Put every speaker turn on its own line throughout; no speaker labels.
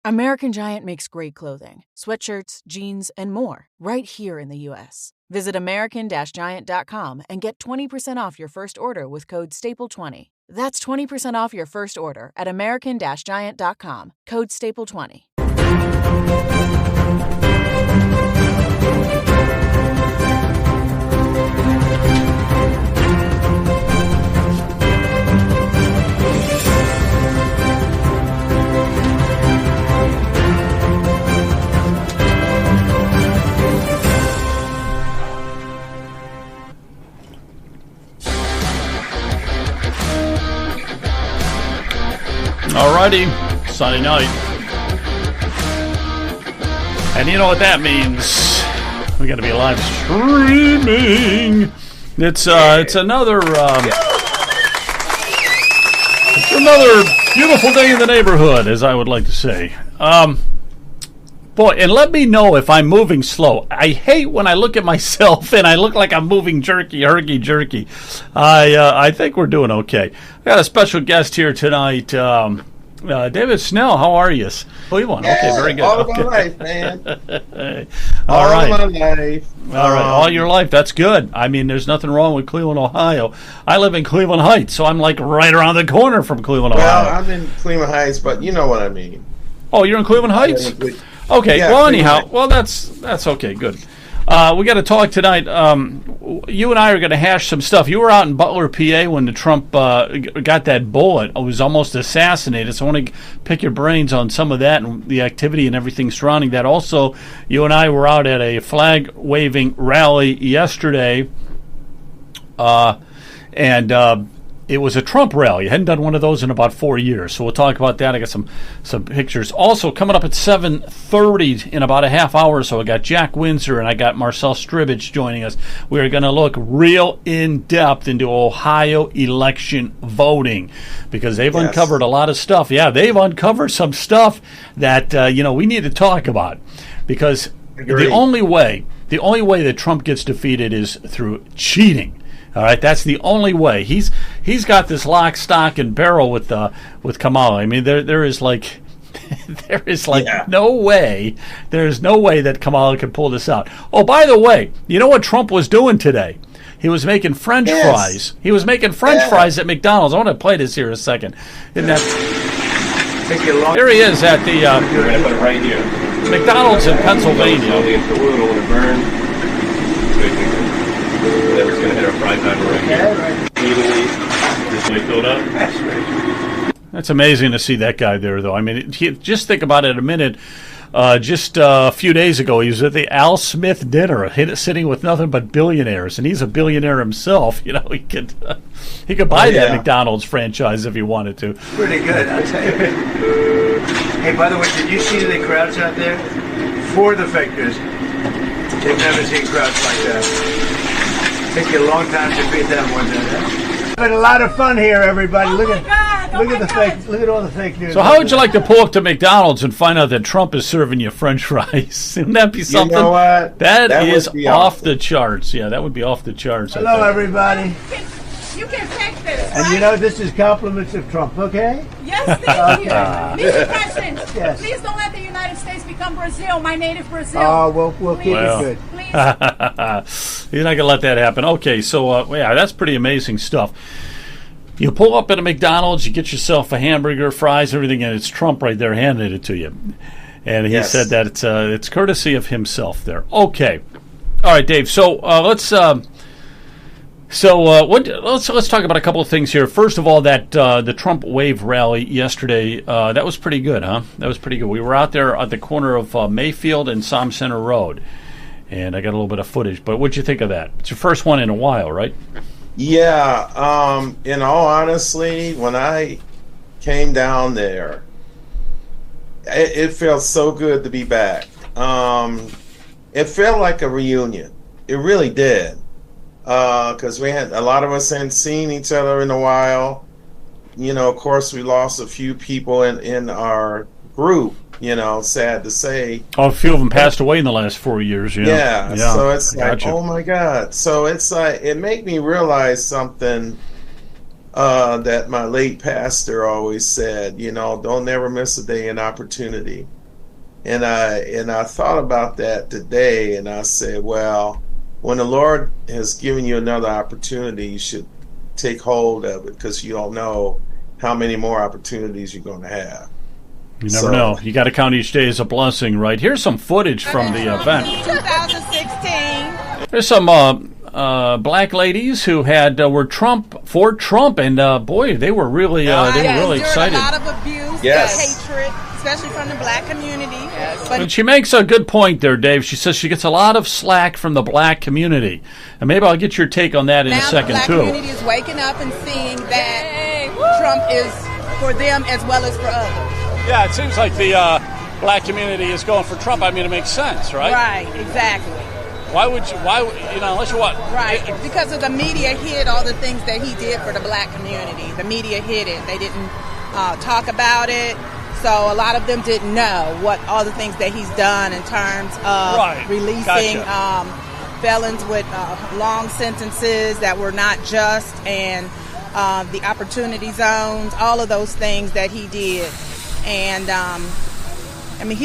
American Giant makes great clothing, sweatshirts, jeans, and more right here in the U.S. Visit American-Giant.com and get 20% off your first order with code STAPLE20. That's 20% off your first order at American-Giant.com, code STAPLE20.
Alrighty, Sunday night. And you know what that means. We gotta be live streaming. It's another beautiful day in the neighborhood, as I would like to say. Boy, and let me know if I'm moving slow. I hate when I look at myself and I look like I'm moving herky-jerky. I think we're doing okay. I got a special guest here tonight. David Snell, how are you? Cleveland.
Yeah,
okay, very good.
All of my life, man.
All right.
All of my life.
All right, all your life. That's good. I mean, there's nothing wrong with Cleveland, Ohio. I live in Cleveland Heights, so I'm like right around the corner from Cleveland, Ohio.
Well, I'm in Cleveland Heights, but you know what I mean.
Oh, you're in Cleveland Heights? Okay,
yeah,
well, anyhow, well, that's okay, good. We got to talk tonight. You and I are going to hash some stuff. You were out in Butler, PA, when the Trump got that bullet. It was almost assassinated, so I want to pick your brains on some of that and the activity and everything surrounding that. Also, you and I were out at a flag-waving rally yesterday, and it was a Trump rally. I hadn't done one of those in about 4 years, so we'll talk about that. I got some pictures. Also, coming up at 7:30 in about a half hour or so, I got Jack Windsor and I got Marcel Stribich joining us. We're going to look real in-depth into Ohio election voting because they've uncovered a lot of stuff. Yeah, they've uncovered some stuff that we need to talk about because the only way that Trump gets defeated is through cheating. All right, that's the only way. He's got this lock, stock, and barrel with Kamala. I mean, there is no way. There's no way that Kamala could pull this out. Oh, by the way, you know what Trump was doing today? He was making French fries. He was making French fries at McDonald's. I want to play this here in a second. Isn't that? Here he is at the
right here.
McDonald's in Pennsylvania.
If the wood will burn. It's going to hit our fry timer right here. Evenly, this way filled up.
That's amazing to see that guy there, though. I mean, just think about it a minute. Just a few days ago, he was at the Al Smith dinner, sitting with nothing but billionaires, and he's a billionaire himself. You know, he could buy that McDonald's franchise if he wanted to.
Pretty good, I'll tell you. Hey, by the way, did you see the crowds out there? For the fakers, they've never seen crowds like that. Take you a long time to beat that one. Having a lot of fun here, everybody. Look at the fake. Look at all the fake news.
So, how would you like to pull up to McDonald's and find out that Trump is serving you French fries? Wouldn't that be something?
You know what?
That is off the charts. Yeah, that would be off the charts.
Hello, everybody.
You can fake this.
And you know this is compliments of Trump, okay?
Yes, thank you. Mr. President, please don't let the United States become Brazil, my native Brazil.
Oh, we'll keep it good.
Please.
You're not going to let that happen. Okay, so, that's pretty amazing stuff. You pull up at a McDonald's, you get yourself a hamburger, fries, everything, and it's Trump right there handing it to you. And he said that it's courtesy of himself there. Okay. All right, Dave, so let's talk about a couple of things here. First of all, that the Trump Wave rally yesterday, that was pretty good, huh? That was pretty good. We were out there at the corner of Mayfield and Som Center Road, and I got a little bit of footage. But what'd you think of that? It's your first one in a while, right?
Yeah. In all honesty, when I came down there, it felt so good to be back. It felt like a reunion. It really did. Because a lot of us hadn't seen each other in a while. You know, of course, we lost a few people in our group, sad to say.
Oh, a few of them passed away in the last 4 years,
Yeah, so it's like, oh my God. So it's like, it made me realize something. that my late pastor always said, don't never miss a day in opportunity. And I thought about that today, and I said, well, when the Lord has given you another opportunity, you should take hold of it, because you don't know how many more opportunities you're going to have.
You never know. You got to count each day as a blessing, right? Here's some footage from the event.
2016.
There's some black ladies who were for Trump, and boy, they were really excited.
A lot of abuse, hatred, especially from the black community. Yes.
And she makes a good point there, Dave. She says she gets a lot of slack from the black community, and maybe I'll get your take on that in a second too.
The black community is waking up and seeing that Trump is for them as well as for others.
Yeah, it seems like the black community is going for Trump. I mean, it makes sense, right?
Right, exactly.
Unless you what?
Right, because of the media hid all the things that he did for the black community. The media hid it. They didn't talk about it. So a lot of them didn't know what all the things that he's done in terms of releasing felons with long sentences that were not just, and the opportunity zones, all of those things that he did. And I mean,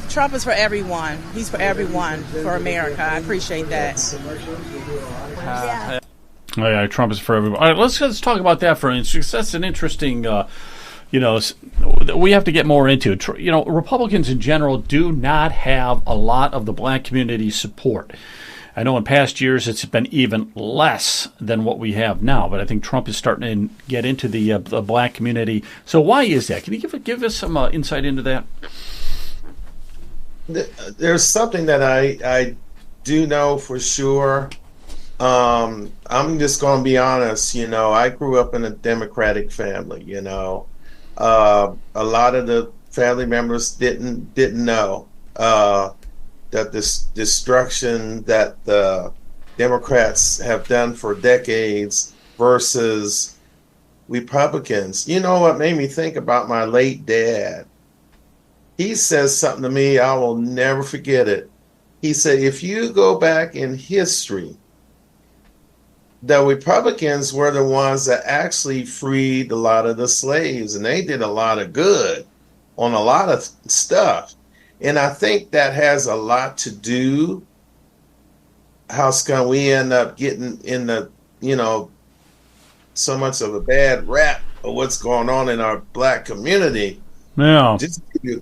Trump is for everyone. He's for everyone, for America. I appreciate that.
Yeah, Trump is for everyone. All right, let's talk about that for an instance. That's an interesting, we have to get more into it. Republicans in general do not have a lot of the black community support. I know in past years it's been even less than what we have now, but I think Trump is starting to get into the black community. So why is that? Can you give us some insight into that?
There's something that I do know for sure. I'm just going to be honest. I grew up in a Democratic family. A lot of the family members didn't know that this destruction that the Democrats have done for decades versus Republicans. You know what made me think about my late dad? He says something to me, I will never forget it. He said, if you go back in history, the Republicans were the ones that actually freed a lot of the slaves, and they did a lot of good on a lot of stuff. And I think that has a lot to do. How come we end up getting in the, so much of a bad rap of what's going on in our black community?
Yeah.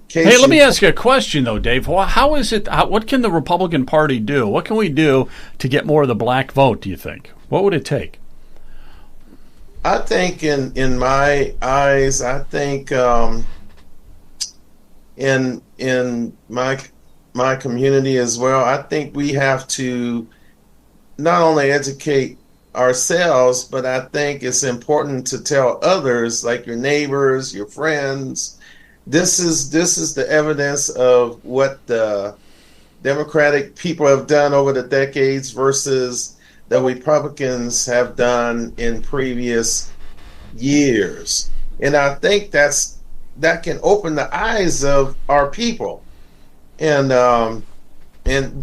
Hey, let me ask you a question, though, Dave. How is it? What can the Republican Party do? What can we do to get more of the black vote, do you think? What would it take?
I think in my eyes, I think in my community as well, I think we have to not only educate ourselves, but I think it's important to tell others, like your neighbors, your friends. This is the evidence of what the Democratic people have done over the decades versus the Republicans have done in previous years. And I think that can open the eyes of our people. And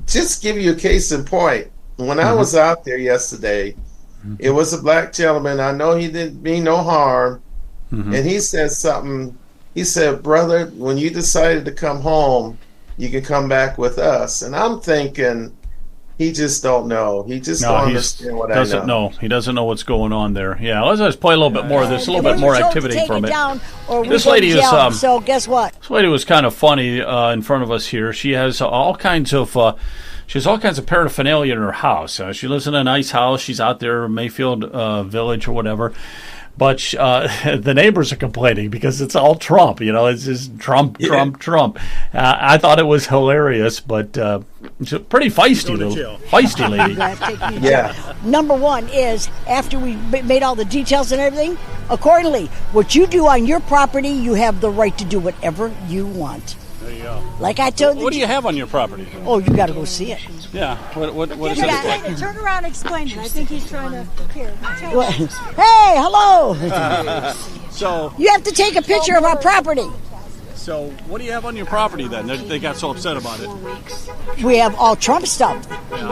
just give you a case in point, when I was out there yesterday, it was a black gentleman. I know he didn't mean no harm. And he said something. He said, brother, when you decided to come home, you can come back with us. And I'm thinking, he just don't know. He just don't understand what I know.
He doesn't know what's going on there. Yeah, let's just play a little bit more of this, a little bit more activity from it. This lady is,
so guess what?
This lady was kind of funny in front of us here. She has all kinds of paraphernalia in her house. She lives in a nice house. She's out there in Mayfield Village or whatever. But the neighbors are complaining because it's all Trump. It's just Trump. I thought it was hilarious, but she's a pretty feisty lady.
Yeah.
Number one is, after we made all the details and everything, accordingly, what you do on your property, you have the right to do whatever you want.
There you go.
Like I told you.
What do you have on your property?
Oh, you got to go see it.
Yeah. What is it?
Turn around and explain it. I think he's trying to. Here.
Hey, hello.
So
you have to take a picture of our property.
So what do you have on your property then? They got so upset about it.
We have all Trump stuff.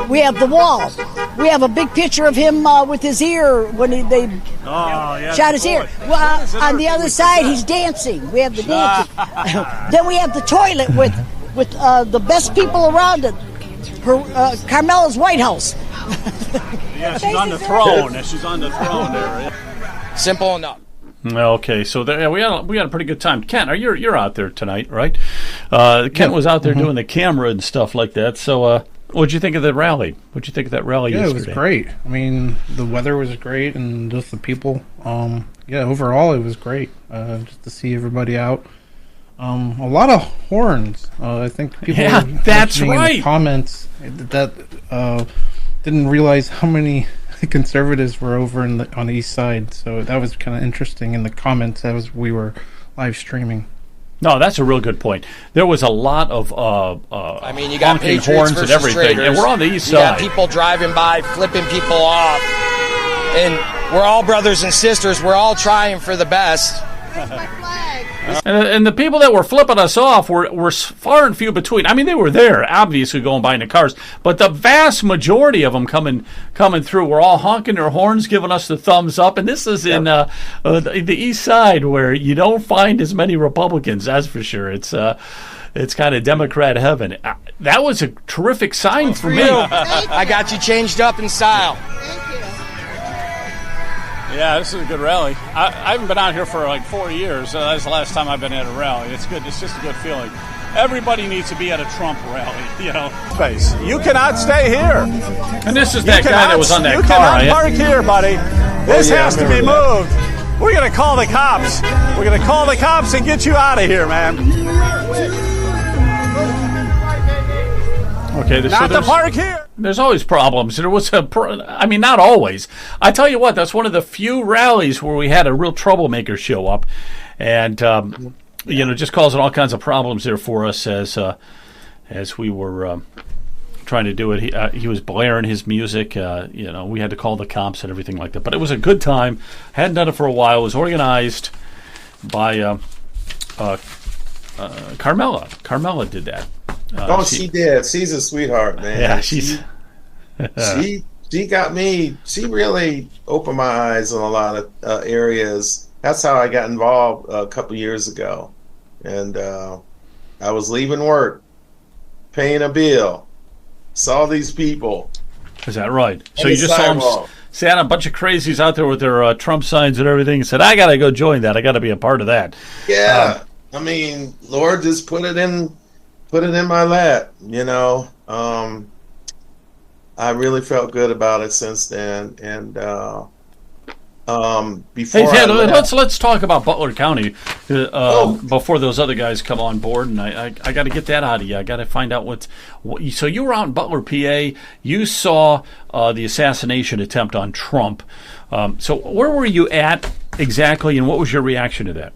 We have the wall. We have a big picture of him with his ear when they shot his ear. Well, on the other side, he's dancing. We have the dancing. Then we have the toilet with the best people around it. Carmela's White House.
Yeah, she's on the throne. She's on the throne there.
Simple enough.
Okay, so we had a pretty good time. Kent, you're out there tonight, right? Kent was out there doing the camera and stuff like that. So, what'd you think of the rally? What'd you think of that rally yesterday?
It was great. I mean, the weather was great, and just the people. Overall, it was great. Just to see everybody out. A lot of horns. I think people.
Yeah, that's right.
In the comments that didn't realize how many conservatives were over on the east side, so that was kind of interesting in the comments as we were live streaming.
No, that's a real good point. There was a lot of
you got
honking horns and everything, and we're on the east side.
You got people driving by, flipping people off, and we're all brothers and sisters. We're all trying for the best.
And the people that were flipping us off were far and few between. I mean, they were there, obviously going by in the cars, but the vast majority of them coming through were all honking their horns, giving us the thumbs up. And this is in the east side where you don't find as many Republicans, that's for sure. It's kind of Democrat heaven. That was a terrific sign for me.
I got you changed up in style.
Yeah, this is a good rally. I haven't been out here for like 4 years. That's the last time I've been at a rally. It's good. It's just a good feeling. Everybody needs to be at a Trump rally, you know.
Space. You cannot stay here.
And this is that guy that was on that car.
You cannot park here, buddy. This has to be moved. We're going to call the cops. We're going to call the cops and get you out of here, man.
Okay,
not to park here.
There's always problems. There was not always. I tell you what, that's one of the few rallies where we had a real troublemaker show up, and just causing all kinds of problems there for us as we were trying to do it. He was blaring his music. We had to call the cops and everything like that. But it was a good time. Hadn't done it for a while. It was organized by Carmela. Carmela did that.
She did. She's a sweetheart, man.
Yeah,
she got me. She really opened my eyes on a lot of areas. That's how I got involved a couple years ago, and I was leaving work, paying a bill, saw these people.
Is that right? So you just saw them stand a bunch of crazies out there with their Trump signs and everything, and said, "I got to go join that. I got to be a part of that."
Yeah, Lord just put it in my lap, I really felt good about it since then. And before
let's talk about Butler County before those other guys come on board, and I got to get that out of you. I got to find out so you were out in Butler, PA. You saw the assassination attempt on Trump. So where were you at exactly, and what was your reaction to that?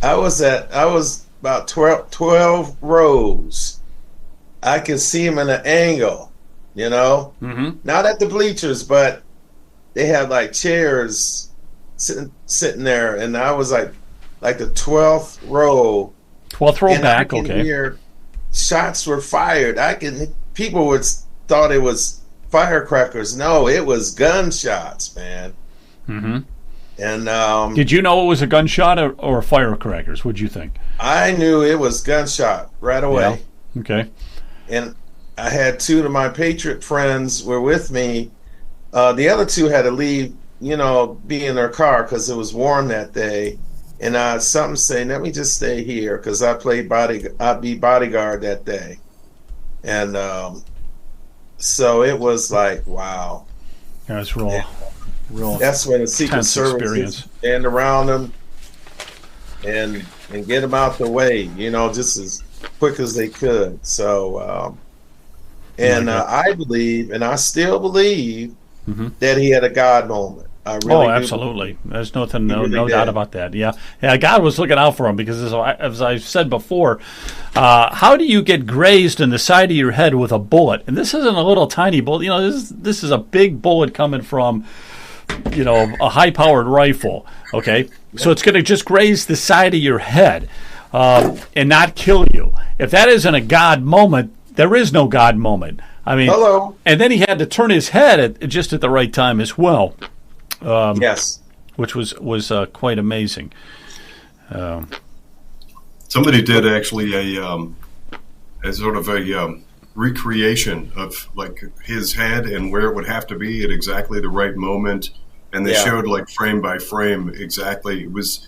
I was about 12 rows. I could see him in an angle,
Mm-hmm.
Not at the bleachers, but they had like chairs sitting there, and I was like the 12th row.
12th row back, okay.
Hear shots were fired. People thought it was firecrackers. No, it was gunshots, man.
Mm-hmm.
And
did you know it was a gunshot or firecrackers? What'd you think?
I knew it was gunshot right away.
Yeah. Okay.
And I had two of my Patriot friends were with me. The other two had to leave, be in their car because it was warm that day. And I had something to say, let me just stay here because I'd be bodyguard that day. And so it was like, wow.
Yeah, it's real.
That's when the Secret Service stand around them and get them out the way, just as quick as they could. So, I believe, and I still believe,
mm-hmm.
that he had a God moment. I really do.
Absolutely. There's no doubt about that. Yeah, God was looking out for him because, as I've said before, how do you get grazed in the side of your head with a bullet? And this isn't a little tiny bullet. This is a big bullet coming from, a high-powered rifle. Okay, so it's going to just graze the side of your head. and not kill you. If that isn't a God moment, there is no God moment. I mean,
hello.
And then he had to turn his head just at the right time as well.
Yes,
which was quite amazing.
Somebody did actually a sort of a recreation of like his head and where it would have to be at exactly the right moment, and they showed like frame by frame exactly. It was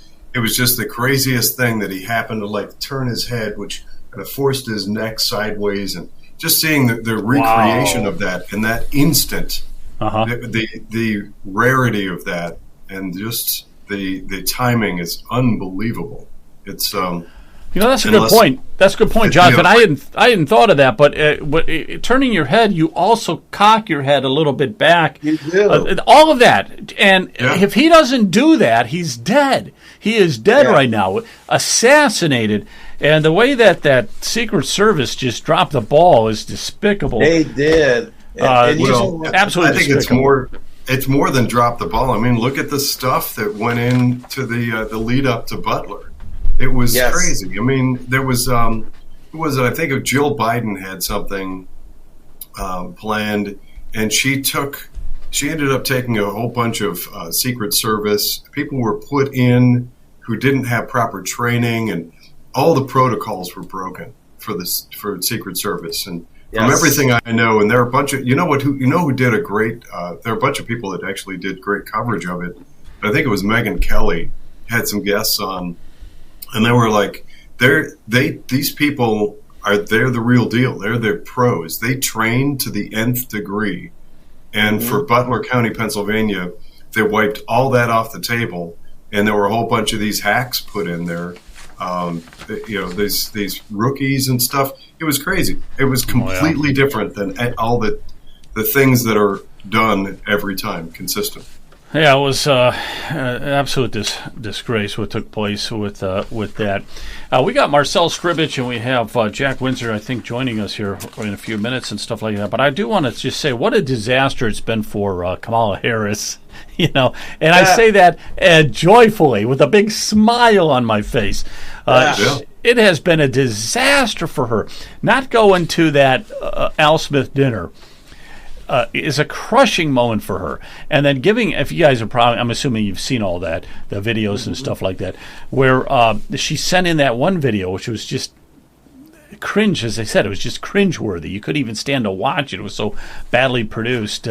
just the craziest thing that he happened to like turn his head, which kind of forced his neck sideways, and just seeing the recreation of that in that instant, the rarity of that, and just the timing is unbelievable. It's
that's a good point. That's a good point, Jonathan. I hadn't thought of that, but turning your head, you also cock your head a little bit back.
You do.
All of that, and if he doesn't do that, he's dead. He is dead right now, assassinated. And the way that Secret Service just dropped the ball is despicable.
They did.
Absolutely.
I think it's more than drop the ball. I mean, look at the stuff that went into the lead up to Butler. It was crazy. I mean, there was I think Jill Biden had something planned, and she ended up taking a whole bunch of Secret Service. People were put in who didn't have proper training, and all the protocols were broken for Secret Service. And from everything I know, and there are a bunch of who did a great. There are a bunch of people that actually did great coverage of it. I think it was Megyn Kelly had some guests on. And they were like, these people they're the real deal. They're the pros. They train to the nth degree. And for Butler County, Pennsylvania, they wiped all that off the table. And there were a whole bunch of these hacks put in there. These rookies and stuff. It was crazy. It was completely different than all the things that are done every time, consistent.
Yeah, it was an absolute disgrace what took place with that. We got Marcel Scribbich and we have Jack Windsor, I think, joining us here in a few minutes and stuff like that. But I do want to just say what a disaster it's been for Kamala Harris, I say that joyfully with a big smile on my face. It has been a disaster for her. Not going to that Al Smith dinner is a crushing moment for her. And then if you guys are probably, I'm assuming you've seen all that, the videos and stuff like that, where she sent in that one video, which was just cringe, as I said. It was just cringeworthy. You couldn't even stand to watch it. It was so badly produced.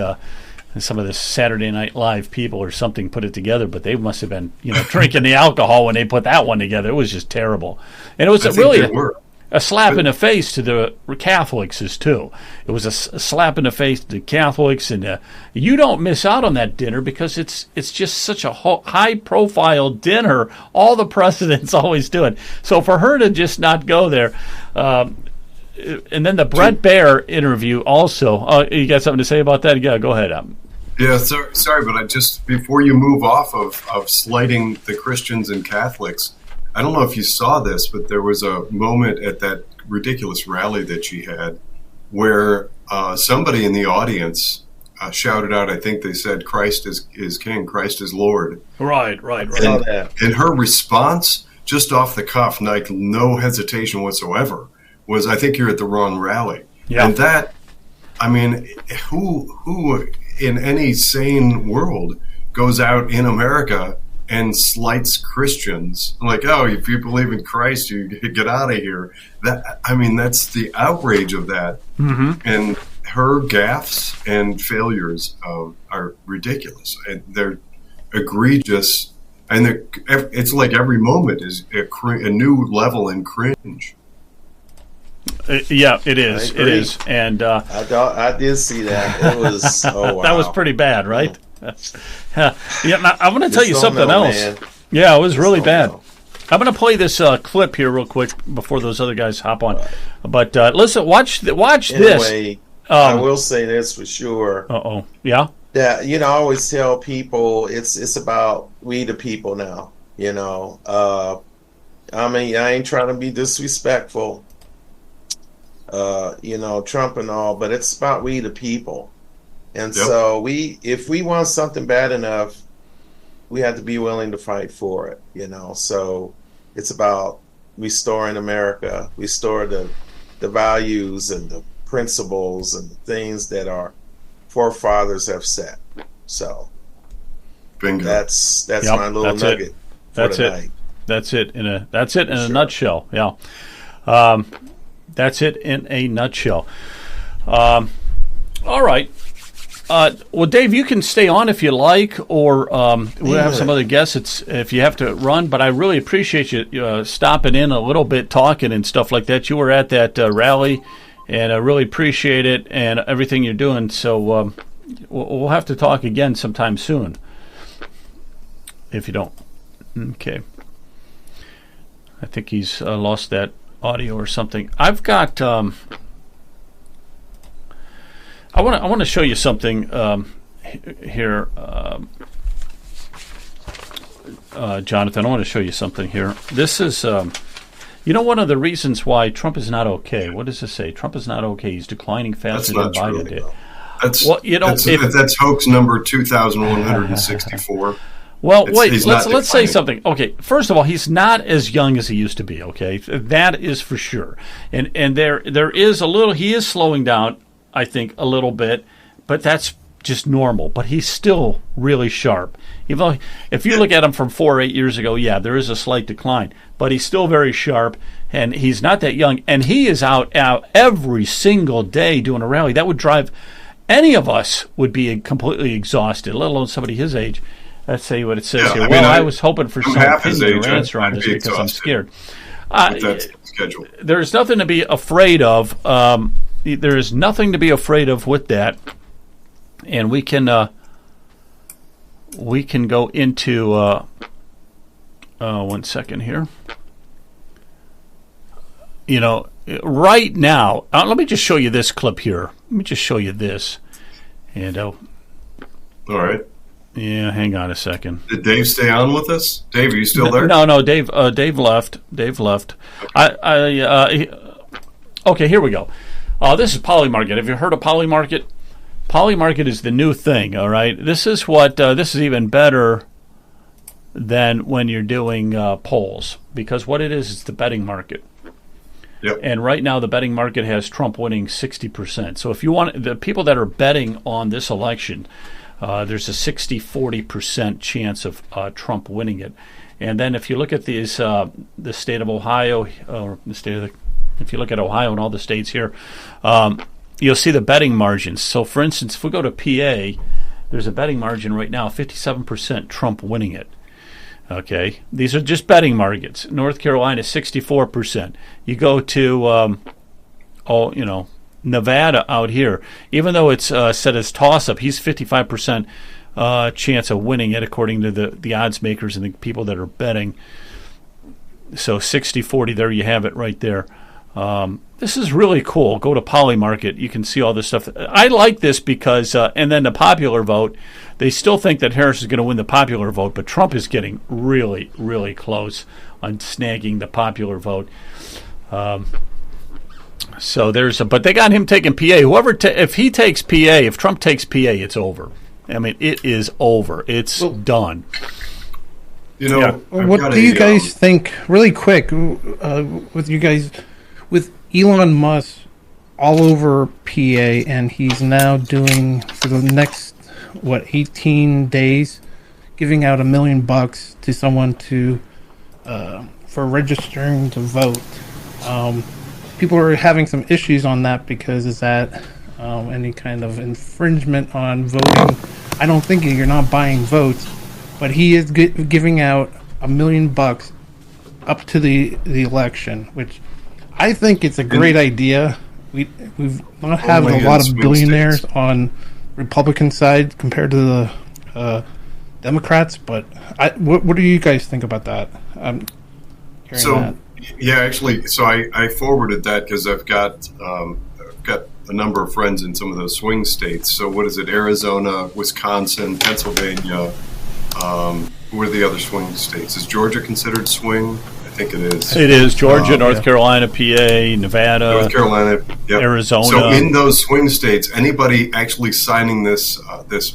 Some of the Saturday Night Live people or something put it together, but they must have been, drinking the alcohol when they put that one together. It was just terrible. And it was a slap in the face to the Catholics too. It was a slap in the face to the Catholics, and you don't miss out on that dinner because it's just such a high-profile dinner. All the presidents always do it. So for her to just not go there, and then the Brett Baer interview also. You got something to say about that? Yeah, go ahead.
Yeah, sorry, but before you move off of slighting the Christians and Catholics, I don't know if you saw this, but there was a moment at that ridiculous rally that she had where somebody in the audience shouted out, I think they said, Christ is King, Christ is Lord.
Right.
And her response, just off the cuff, like no hesitation whatsoever, was, I think you're at the wrong rally. Yeah. And that, I mean, who in any sane world goes out in America and slights Christians like, oh, if you believe in Christ, you get out of here. That's the outrage of that. Mm-hmm. And her gaffes and failures are ridiculous. And they're egregious. And it's like every moment is a new level in cringe.
Yeah, it is. It is. And
I did see that. It was wow.
That was pretty bad, right? Now, I'm going to tell you something else. Man. Yeah, it was really bad. I'm going to play this clip here real quick before those other guys hop on. But listen, watch this.
I will say this for sure.
Uh-oh. Yeah?
That, I always tell people it's about we the people now, I ain't trying to be disrespectful, Trump and all, but it's about we the people. And so if we want something bad enough, we have to be willing to fight for it, So it's about, store in America. We store the values and the principles and the things that our forefathers have set. So
bingo.
That's my little nugget.
That's it. That's it in a nutshell. Yeah. That's it in a nutshell. All right. Well, Dave, you can stay on if you like, or we'll have some other guests if you have to run. But I really appreciate you stopping in a little bit, talking and stuff like that. You were at that rally, and I really appreciate it and everything you're doing. So we'll have to talk again sometime soon, if you don't. Okay. I think he's lost that audio or something. I've got. I want to show you something here, Jonathan. I want to show you something here. This is, one of the reasons why Trump is not okay. What does this say? Trump is not okay. He's declining faster than Biden did.
That's hoax number 2,164.
Well, wait, let's say something. Okay, first of all, he's not as young as he used to be, okay? That is for sure. And there is a little, he is slowing down, I think, a little bit, but that's just normal. But he's still really sharp. Even though, if you look at him from 4 or 8 years ago, yeah, there is a slight decline. But he's still very sharp, and he's not that young. And he is out every single day doing a rally. That would drive, any of us would be completely exhausted, let alone somebody his age. Let's see what it says here. I was hoping for some opinion or answer on this because I'm scared. There's nothing to be afraid of. There is nothing to be afraid of with that, and we can go into 1 second here. Right now, let me just show you this clip here. Let me just show you this, and
all right.
Yeah, hang on a second.
Did Dave stay on with us? Dave, are you still there?
No, Dave left. Dave left. Okay, here we go. This is Polymarket. Have you heard of Polymarket? Polymarket is the new thing, all right? This is this is even better than when you're doing polls, because what it is the betting market.
Yep.
And right now the betting market has Trump winning 60%. So if you want the people that are betting on this election, there's a 60-40% chance of Trump winning it. And then if you look at these, the state of Ohio, or if you look at Ohio and all the states here, you'll see the betting margins. So, for instance, if we go to PA, there's a betting margin right now, 57% Trump winning it. Okay, these are just betting markets. North Carolina, 64%. You go to, Nevada out here, even though it's set as toss-up, he's 55% chance of winning it according to the odds makers and the people that are betting. So 60-40, there you have it right there. This is really cool. Go to Polymarket. You can see all this stuff. I like this because, and then the popular vote, they still think that Harris is going to win the popular vote, but Trump is getting really, really close on snagging the popular vote. So but they got him taking PA. If he takes PA, if Trump takes PA, it's over. I mean, it is over. It's done.
What do you guys think, really quick, with Elon Musk all over PA, and he's now doing, for the next, 18 days, giving out $1 million to someone for registering to vote. People are having some issues on that because is that any kind of infringement on voting? I don't think you're not buying votes, but he is giving out $1 million up to the election, which I think it's a great idea. We've not had a lot of billionaires on Republican side compared to the Democrats, but what do you guys think about that?
Yeah, actually, so I forwarded that because I've got a number of friends in some of those swing states. So what is it? Arizona, Wisconsin, Pennsylvania. Who are the other swing states? Is Georgia considered swing? I think it is.
It is. Georgia, North Carolina, PA, Nevada,
North Carolina,
Arizona.
So in those swing states, anybody actually signing this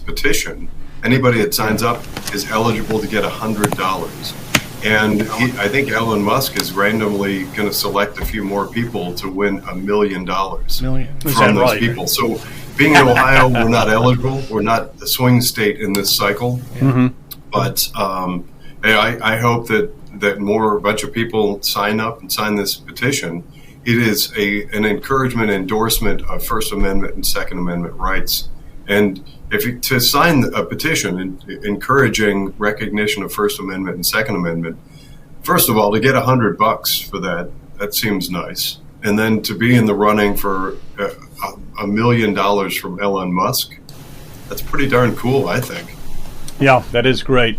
petition, anybody that signs up is eligible to get $100. And I think Elon Musk is randomly going to select a few more people to win $1 million from those people. So being in Ohio, we're not eligible. We're not a swing state in this cycle. But I hope that a bunch of people sign up and sign this petition. It is an encouragement, endorsement of First Amendment and Second Amendment rights. And to sign a petition encouraging recognition of First Amendment and Second Amendment, first of all, to get $100 for that seems nice. And then to be in the running for $1 million from Elon Musk, that's pretty darn cool, I think.
Yeah, that is great.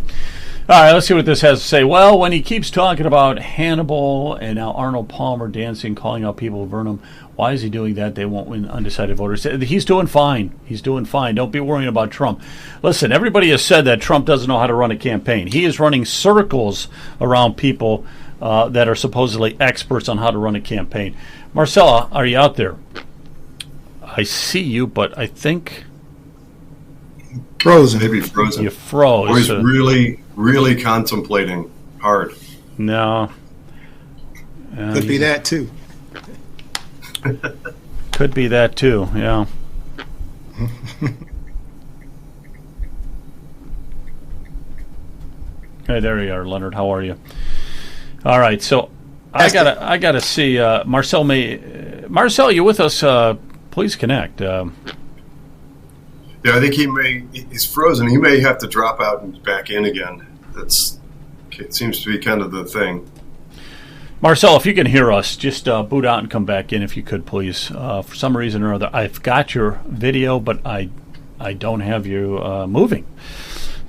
All right, let's see what this has to say. Well, when he keeps talking about Hannibal and now Arnold Palmer dancing, calling out people of Burnham, why is he doing that? They won't win undecided voters. He's doing fine. He's doing fine. Don't be worrying about Trump. Listen, everybody has said that Trump doesn't know how to run a campaign. He is running circles around people that are supposedly experts on how to run a campaign. Marcella, are you out there? I see you, but I think...
Frozen. Maybe frozen.
You froze.
Or he's really contemplating hard.
No.
Could be that, too.
Could be that, too, yeah. Hey, there you are, Leonard. How are you? All right, so I gotta see Marcel. Marcel, you with us? Please connect.
Yeah, I think he's frozen. He may have to drop out and back in again. It seems to be kind of the thing.
Marcel, if you can hear us, just boot out and come back in if you could, please. For some reason or other, I've got your video, but I don't have you moving.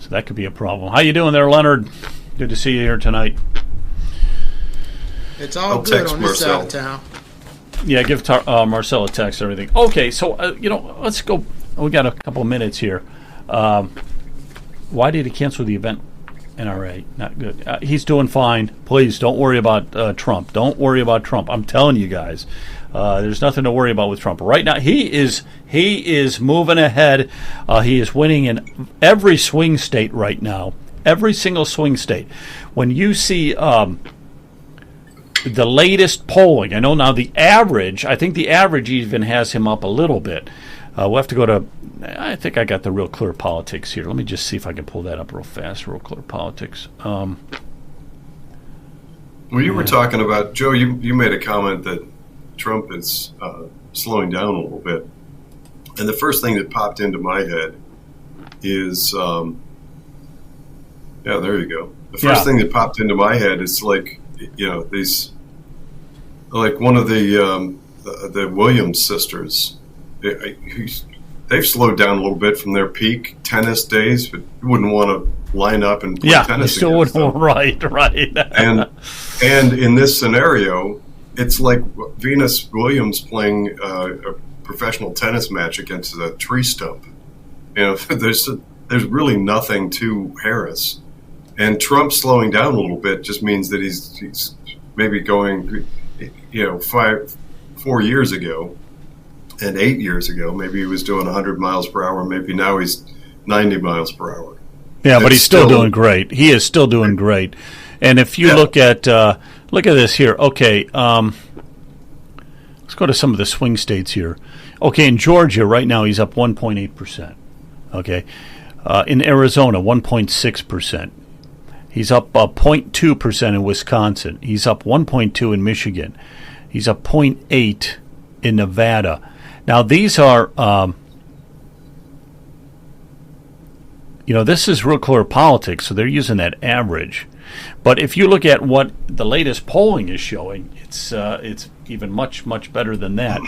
So that could be a problem. How you doing there, Leonard? Good to see you here tonight.
It's all good on this side of town.
Yeah, give Marcel a text and everything. Okay, so, let's go. We got a couple of minutes here. Why did he cancel the event? NRA, not good. He's doing fine. Please don't worry about Trump. Don't worry about Trump. I'm telling you guys, there's nothing to worry about with Trump right now. He is moving ahead. He is winning in every swing state right now. Every single swing state. When you see the latest polling, I know now the average. I think the average even has him up a little bit. We'll have to go to, I think I got the Real Clear Politics here. Let me just see if I can pull that up real fast, Real Clear Politics.
Well, you were talking about, Joe, you made a comment that Trump is slowing down a little bit. And the first thing that popped into my head is, there you go. The first thing that popped into my head is these, like one of the Williams sisters. They've slowed down a little bit from their peak tennis days, but you wouldn't want to line up and play tennis.
You still wouldn't. Right.
and in this scenario, it's like Venus Williams playing a professional tennis match against a tree stump. There's really nothing to Harris, and Trump slowing down a little bit just means that he's maybe going, 4 years ago. And 8 years ago, maybe he was doing 100 miles per hour. Maybe now he's 90 miles per hour.
Yeah, but he's still doing great. He is still doing great. And if you look at this here. Okay, let's go to some of the swing states here. Okay, in Georgia right now he's up 1.8%. Okay, in Arizona 1.6%. He's up 0.2% in Wisconsin. He's up 1.2 in Michigan. He's up 0.8 in Nevada. Now, these are, this is Real Clear Politics, so they're using that average. But if you look at what the latest polling is showing, it's even much, much better than that.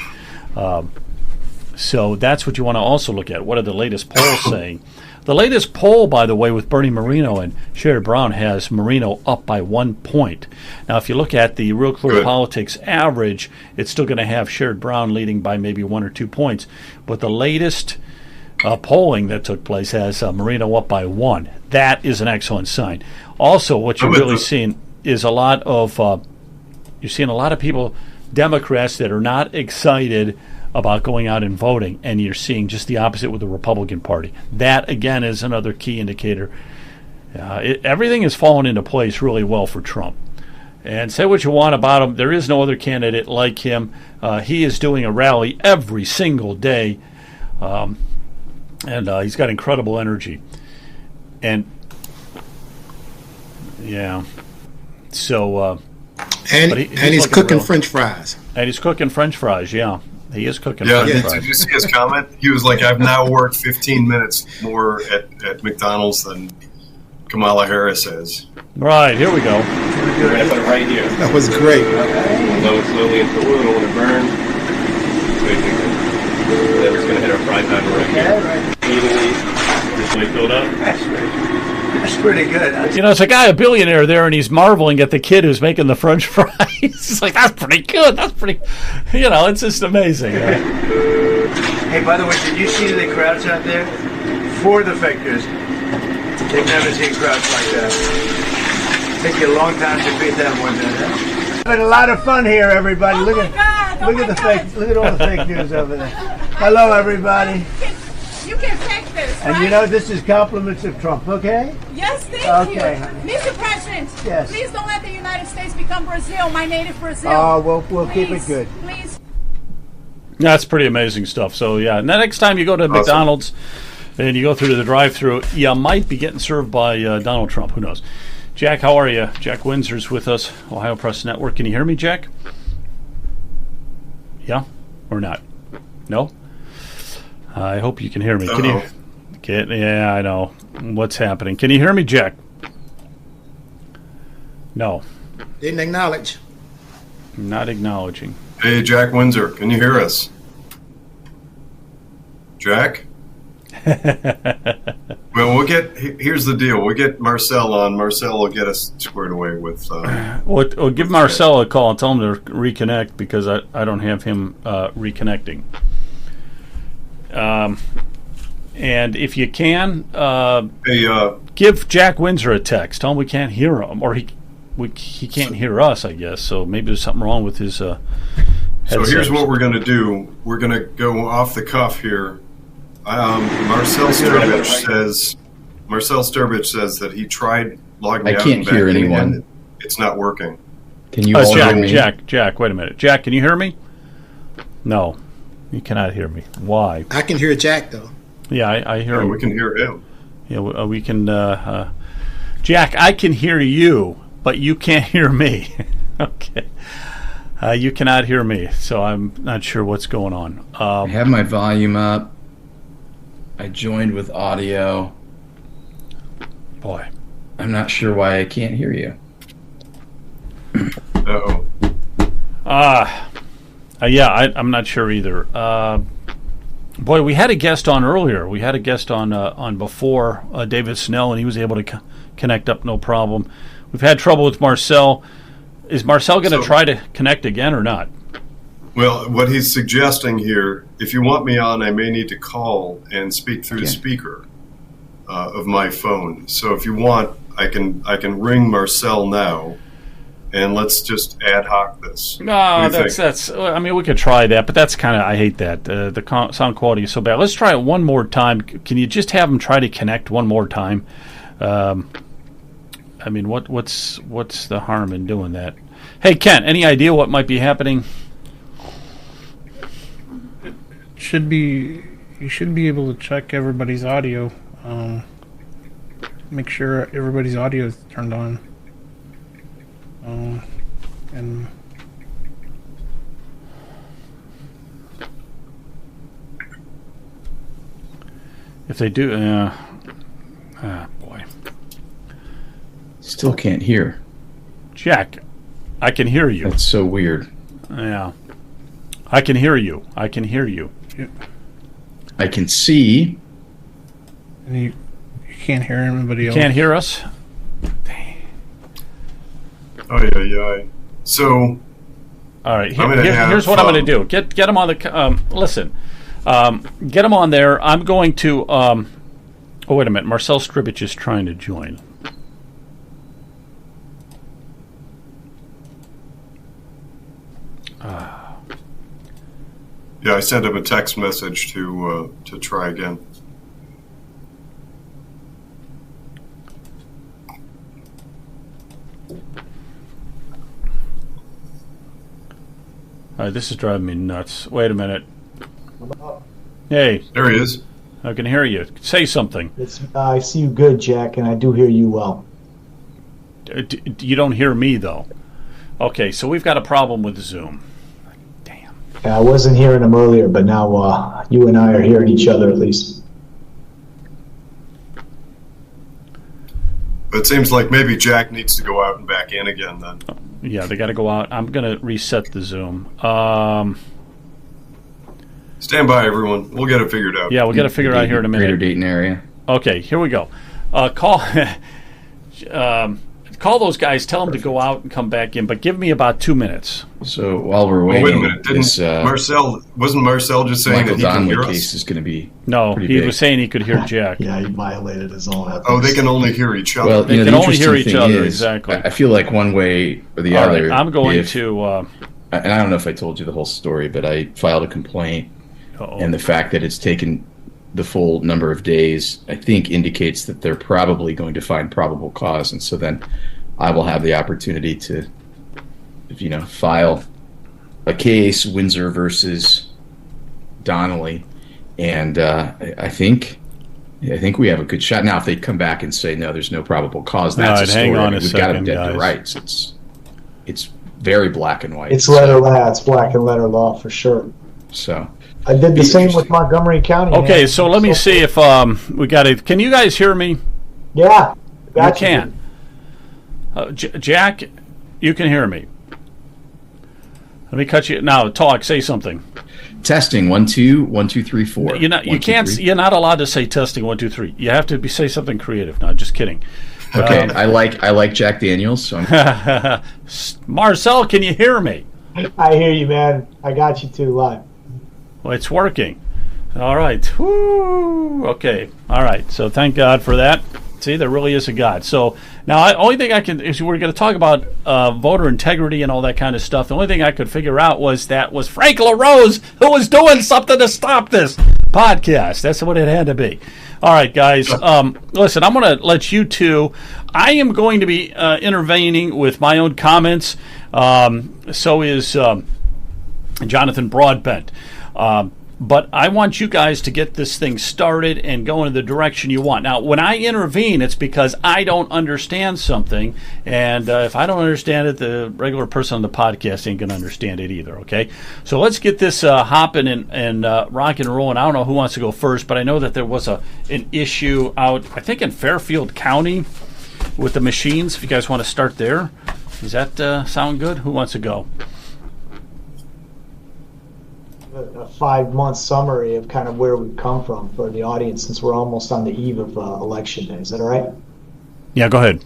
So that's what you want to also look at. What are the latest polls saying? The latest poll, by the way, with Bernie Moreno and Sherrod Brown has Moreno up by 1 point. Now, if you look at the Real Clear Politics average, it's still going to have Sherrod Brown leading by maybe 1 or 2 points. But the latest polling that took place has Moreno up by 1. That is an excellent sign. Also, what you're really seeing is a lot of you're seeing a lot of people, Democrats, that are not excited about going out and voting, and you're seeing just the opposite with the Republican Party. That, again, is another key indicator Everything is falling into place really well for Trump. And say what you want about him, there is no other candidate like him. He is doing a rally every single day, and he's got incredible energy. And yeah, so
he's cooking French fries.
And he's cooking French fries. Yeah, he is cooking.
Yeah,
French fries.
Did you see his comment? He was like, "I've now worked 15 minutes more at McDonald's than Kamala Harris has."
Right, here we go.
We're going to put it right here.
That was great.
Load it slowly into the wood, don't want to burn. Then it's going to hit our fry pan right here. Evenly, just like filled up.
That's pretty good.
You know, it's a guy, a billionaire there, and he's marveling at the kid who's making the French fries. He's like, that's pretty good. That's pretty, it's just amazing. Right?
Hey, by the way, did you see the crowds out there? For the Factors. They've never seen crowds like that. Take you a long time to beat that one. Having a lot of fun here, everybody. Look at all the fake news over there. Hello, everybody.
You can take this, right?
And this is compliments of Trump, okay?
Yes, thank you. Mr. President,
yes.
Please don't let the United States become Brazil, my native Brazil.
Oh, we'll keep it good.
Please.
That's pretty amazing stuff. So, yeah, and the next time you go to McDonald's and you go through the drive-thru, you might be getting served by Donald Trump. Who knows? Jack, how are you? Jack Windsor's with us, Ohio Press Network. Can you hear me, Jack? Yeah? Or not? No? I hope you can hear me. Can you? Yeah, I know. What's happening? Can you hear me, Jack? No.
Didn't acknowledge.
Not acknowledging.
Hey, Jack Windsor, can you hear us? Jack? Well, here's the deal. We'll get Marcel on. Marcel will get us squared away with...
Well, give Marcel a call and tell him to reconnect because I don't have him reconnecting. And if you can, give Jack Windsor a text. Tell him we can't hear him, or he can't hear us, I guess. So maybe there's something wrong with his headset.
So here's what we're going to do. We're going to go off the cuff here. Marcel Sturbich says that he tried logging out.
I can't hear anyone.
It's not working.
Can you all hear me?
Jack, wait a minute. Jack, can you hear me? No, you cannot hear me. Why?
I can hear Jack, though.
Yeah, I hear him.
We can hear him.
Yeah, we can. Jack, I can hear you, but you can't hear me. Okay. You cannot hear me, so I'm not sure what's going on.
I have my volume up. I joined with audio.
Boy.
I'm not sure why I can't hear you.
Uh-oh.
I'm not sure either. Boy, we had a guest on earlier. We had a guest on before, David Snell, and he was able to connect up no problem. We've had trouble with Marcel. Is Marcel going to try to connect again or not?
Well, what he's suggesting here, if you want me on, I may need to call and speak through the speaker of my phone. So if you want, I can ring Marcel now, and let's just ad hoc this.
No, that's. I mean, we could try that, but that's kind of. I hate that. The sound quality is so bad. Let's try it one more time. Can you just have him try to connect one more time? I mean, what's the harm in doing that? Hey, Kent, any idea what might be happening?
You should be able to check everybody's audio. Make sure everybody's audio is turned on. And
if they do, boy,
still can't hear.
Jack, I can hear you.
That's so weird.
Yeah, I can hear you. I can hear you.
I can see.
And you can't hear anybody else.
Can't hear us.
Oh yeah. So,
all right. Here's what I'm going to do. Get him on the. Listen, get him on there. I'm going to. Oh wait a minute. Marcel Sturbich is trying to join.
Yeah, I sent him a text message to try again.
All right, this is driving me nuts. Wait a minute. Hey.
There he is.
I can hear you. Say something.
I see you good, Jack, and I do hear you well.
You don't hear me, though. Okay, so we've got a problem with Zoom.
Yeah, I wasn't hearing him earlier, but now you and I are hearing each other at least.
It seems like maybe Jack needs to go out and back in again then.
Yeah, they got to go out. I'm going to reset the Zoom.
Stand by, everyone. We'll get it figured out.
Yeah, we'll get it figured out here in a minute.
Greater Dayton area.
Okay, here we go. Call those guys. Tell them to go out and come back in, but give me about 2 minutes.
So while we're waiting,
wait a minute. Wasn't Marcel just saying
Michael
that he can hear
Donnelly
us?
case is going to be
he
big.
was saying he could hear Jack.
Yeah, he violated his own ethics.
Oh, they can only hear each other.
Well,
they can only hear each other, exactly.
I feel like one way or the
All
other.
right, I'm going to.
And I don't know if I told you the whole story, but I filed a complaint, and the fact that it's taken the full number of days, I think, indicates that they're probably going to find probable cause, and so then I will have the opportunity to, file a case, Windsor versus Donnelly, and I think we have a good shot. Now, if they come back and say no, there's no probable cause, that's a story.
Hang on a
we've
second,
got them dead
guys.
to rights. It's very black and white.
It's black and letter law for sure.
So
I did the same with Montgomery County.
Okay, so let me see if we got it. Can you guys hear me?
Yeah,
you can. Jack, you can hear me. Let me cut you now. Talk. Say something.
Testing 1 2 1 2 3 4.
You're not. You can't. You're not allowed to say testing 1 2 3. You have to say something creative. No, just kidding.
Okay, I like Jack Daniels. So
Marcel, can you hear me?
I hear you, man. I got you too live.
Well, it's working. All right. Woo. Okay. All right. So thank God for that. See, there really is a God. So now, only thing I can is we're going to talk about voter integrity and all that kind of stuff. The only thing I could figure out was Frank LaRose who was doing something to stop this podcast. That's what it had to be. All right, guys. Listen, I'm going to let you two. I am going to be intervening with my own comments. So is Jonathan Broadbent. But I want you guys to get this thing started and go in the direction you want. Now, when I intervene, it's because I don't understand something. And if I don't understand it, the regular person on the podcast ain't going to understand it either, okay? So let's get this hopping and rock and rolling. I don't know who wants to go first, but I know that there was an issue out, I think, in Fairfield County with the machines. If you guys want to start there. Does that sound good? Who wants to go?
A 5-month summary of kind of where we've come from for the audience, since we're almost on the eve of election day. Is that all right?
Yeah, go ahead.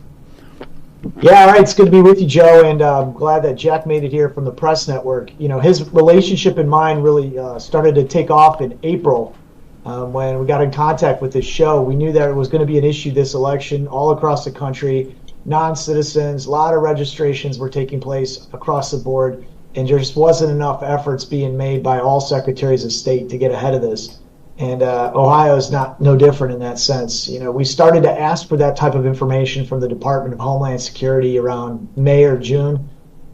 Yeah, all right. It's good to be with you, Joe, and I'm glad that Jack made it here from the Press Network. His relationship and mine really started to take off in April when we got in contact with this show. We knew that it was going to be an issue this election all across the country. Non-citizens, a lot of registrations were taking place across the board. And there just wasn't enough efforts being made by all secretaries of state to get ahead of this. And Ohio is no different in that sense. We started to ask for that type of information from the Department of Homeland Security around May or June.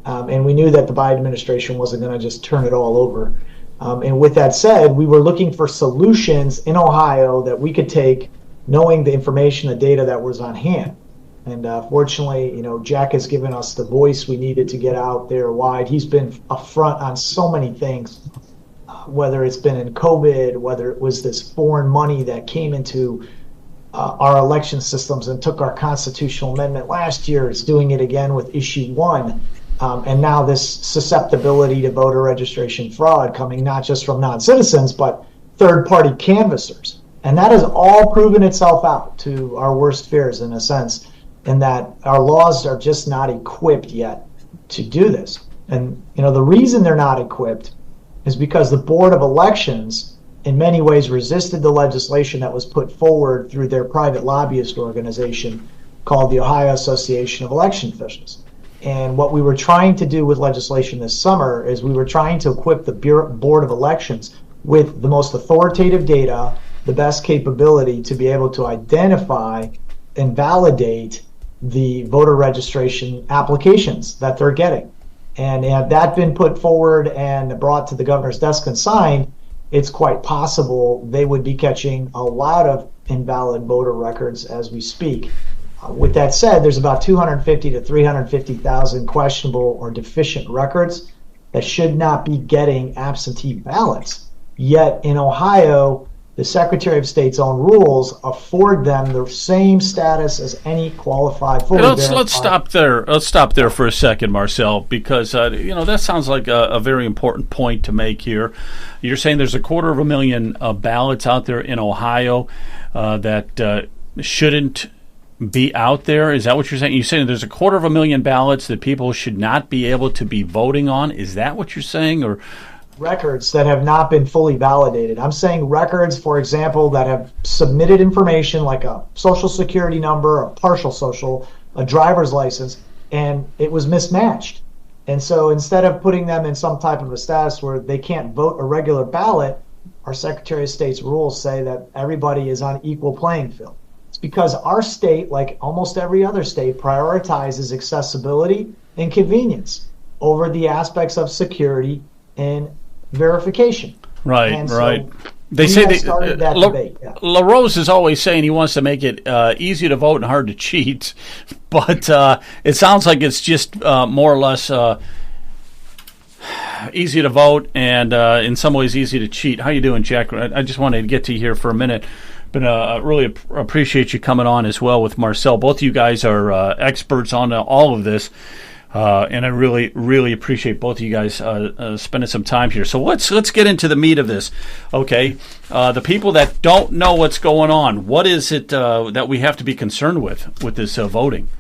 And we knew that the Biden administration wasn't going to just turn it all over. And with that said, we were looking for solutions in Ohio that we could take, knowing the information, the data that was on hand. And fortunately, Jack has given us the voice we needed to get out there wide. He's been upfront on so many things, whether it's been in COVID, whether it was this foreign money that came into our election systems and took our constitutional amendment last year. It's doing it again with issue 1. And now this susceptibility to voter registration fraud coming not just from non-citizens, but third-party canvassers. And that has all proven itself out to our worst fears in a sense. And that our laws are just not equipped yet to do this. And, the reason they're not equipped is because the Board of Elections in many ways resisted the legislation that was put forward through their private lobbyist organization called the Ohio Association of Election Officials. And what we were trying to do with legislation this summer is we were trying to equip the Board of Elections with the most authoritative data, the best capability to be able to identify and validate the voter registration applications that they're getting. And had that been put forward and brought to the governor's desk and signed, it's quite possible they would be catching a lot of invalid voter records as we speak. With that said, there's about 250 to 350,000 questionable or deficient records that should not be getting absentee ballots. Yet in Ohio, the Secretary of State's own rules afford them the same status as any qualified fully verified.
Let's stop there. Let's stop there for a second, Marcel, because that sounds like a very important point to make here. You're saying there's 250,000 ballots out there in Ohio that shouldn't be out there. Is that what you're saying? You're saying there's 250,000 ballots that people should not be able to be voting on. Is that what you're saying, or?
Records that have not been fully validated. I'm saying records, for example, that have submitted information like a social security number, a partial social, a driver's license, and it was mismatched. And so instead of putting them in some type of a status where they can't vote a regular ballot, our Secretary of State's rules say that everybody is on equal playing field. It's because our state, like almost every other state, prioritizes accessibility and convenience over the aspects of security and verification.
Right,
and
right.
So
they say they
started that debate. Yeah.
LaRose is always saying he wants to make it easy to vote and hard to cheat, but it sounds like it's just more or less easy to vote and in some ways easy to cheat. How you doing, Jack? I just wanted to get to you here for a minute. But really appreciate you coming on as well with Marcel. Both of you guys are experts on all of this. And I really, really appreciate both of you guys spending some time here. So let's get into the meat of this. Okay, the people that don't know what's going on, what is it that we have to be concerned with this voting?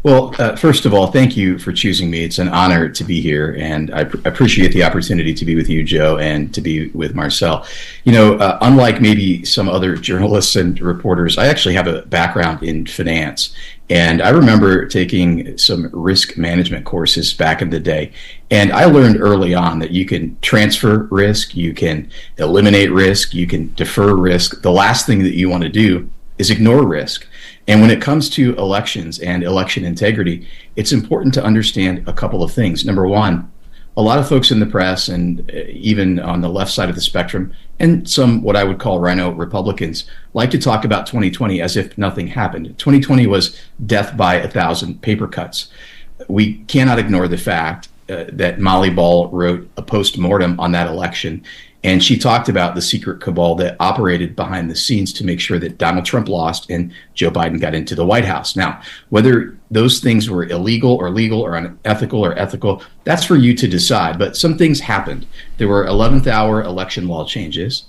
Well, first of all, thank you for choosing me. It's an honor to be here, and I appreciate the opportunity to be with you, Joe, and to be with Marcel. Unlike maybe some other journalists and reporters, I actually have a background in finance, and I remember taking some risk management courses back in the day, and I learned early on that you can transfer risk, you can eliminate risk, you can defer risk. The last thing that you want to do is ignore risk. And when it comes to elections and election integrity, it's important to understand a couple of things. Number one, a lot of folks in the press and even on the left side of the spectrum, and some what I would call rhino Republicans, like to talk about 2020 as if nothing happened. 2020 was death by 1,000 paper cuts. We cannot ignore the fact that Molly Ball wrote a post-mortem on that election, and she talked about the secret cabal that operated behind the scenes to make sure that Donald Trump lost and Joe Biden got into the White House. Now, whether those things were illegal or legal or unethical or ethical, that's for you to decide. But some things happened. There were 11th hour election law changes.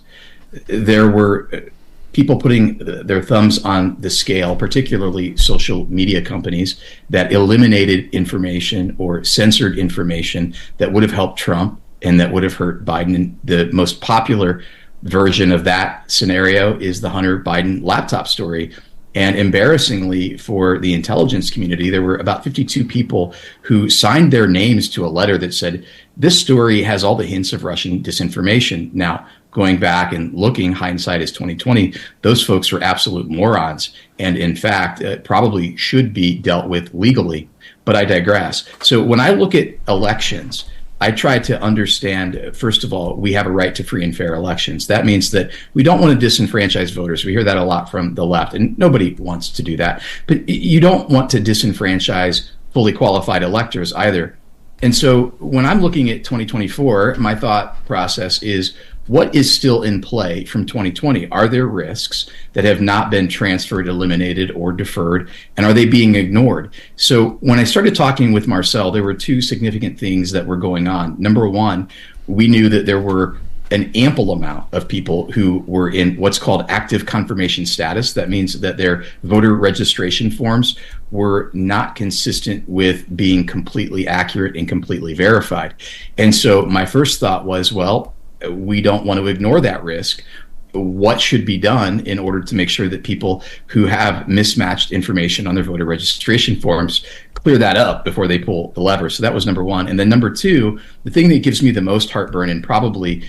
There were people putting their thumbs on the scale, particularly social media companies that eliminated information or censored information that would have helped Trump and that would have hurt Biden. And the most popular version of that scenario is the Hunter Biden laptop story. And embarrassingly for the intelligence community, there were about 52 people who signed their names to a letter that said, this story has all the hints of Russian disinformation. Now, going back and looking, hindsight is 2020, those folks were absolute morons. And in fact, probably should be dealt with legally. But I digress. So when I look at elections, I try to understand, first of all, we have a right to free and fair elections. That means that we don't want to disenfranchise voters. We hear that a lot from the left, and nobody wants to do that. But you don't want to disenfranchise fully qualified electors either. And so when I'm looking at 2024, my thought process is, what is still in play from 2020? Are there risks that have not been transferred, eliminated, or deferred? And are they being ignored? So when I started talking with Marcel, there were two significant things that were going on. Number one, we knew that there were an ample amount of people who were in what's called active confirmation status. That means that their voter registration forms were not consistent with being completely accurate and completely verified. And so my first thought was, well, we don't want to ignore that risk. What should be done in order to make sure that people who have mismatched information on their voter registration forms clear that up before they pull the lever? So that was number one. And then number two, the thing that gives me the most heartburn and probably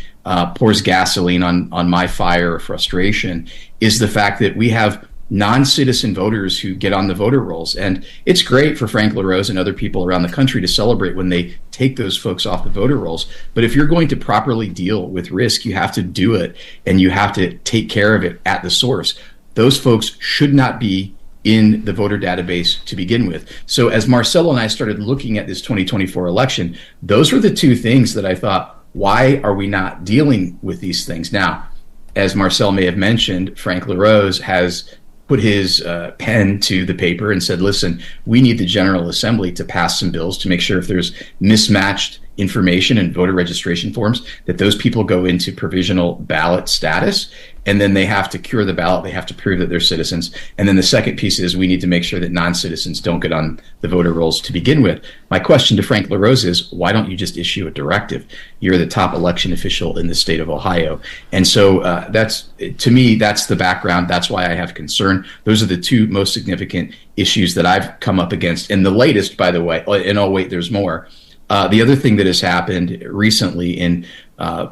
pours gasoline on my fire of frustration is the fact that we have non-citizen voters who get on the voter rolls. And it's great for Frank LaRose and other people around the country to celebrate when they take those folks off the voter rolls. But if you're going to properly deal with risk, you have to do it, and you have to take care of it at the source. Those folks should not be in the voter database to begin with. So as Marcelo and I started looking at this 2024 election, those were the two things that I thought, why are we not dealing with these things? Now, as Marcel may have mentioned, Frank LaRose has put his pen to the paper and said, listen, we need the General Assembly to pass some bills to make sure if there's mismatched information in voter registration forms, that those people go into provisional ballot status, and then they have to cure the ballot. They have to prove that they're citizens. And then the second piece is we need to make sure that non-citizens don't get on the voter rolls to begin with. My question to Frank LaRose is, why don't you just issue a directive? You're the top election official in the state of Ohio. And so that's, to me, that's the background. That's why I have concern. Those are the two most significant issues that I've come up against. And the latest, by the way, and oh wait, there's more. The other thing that has happened recently in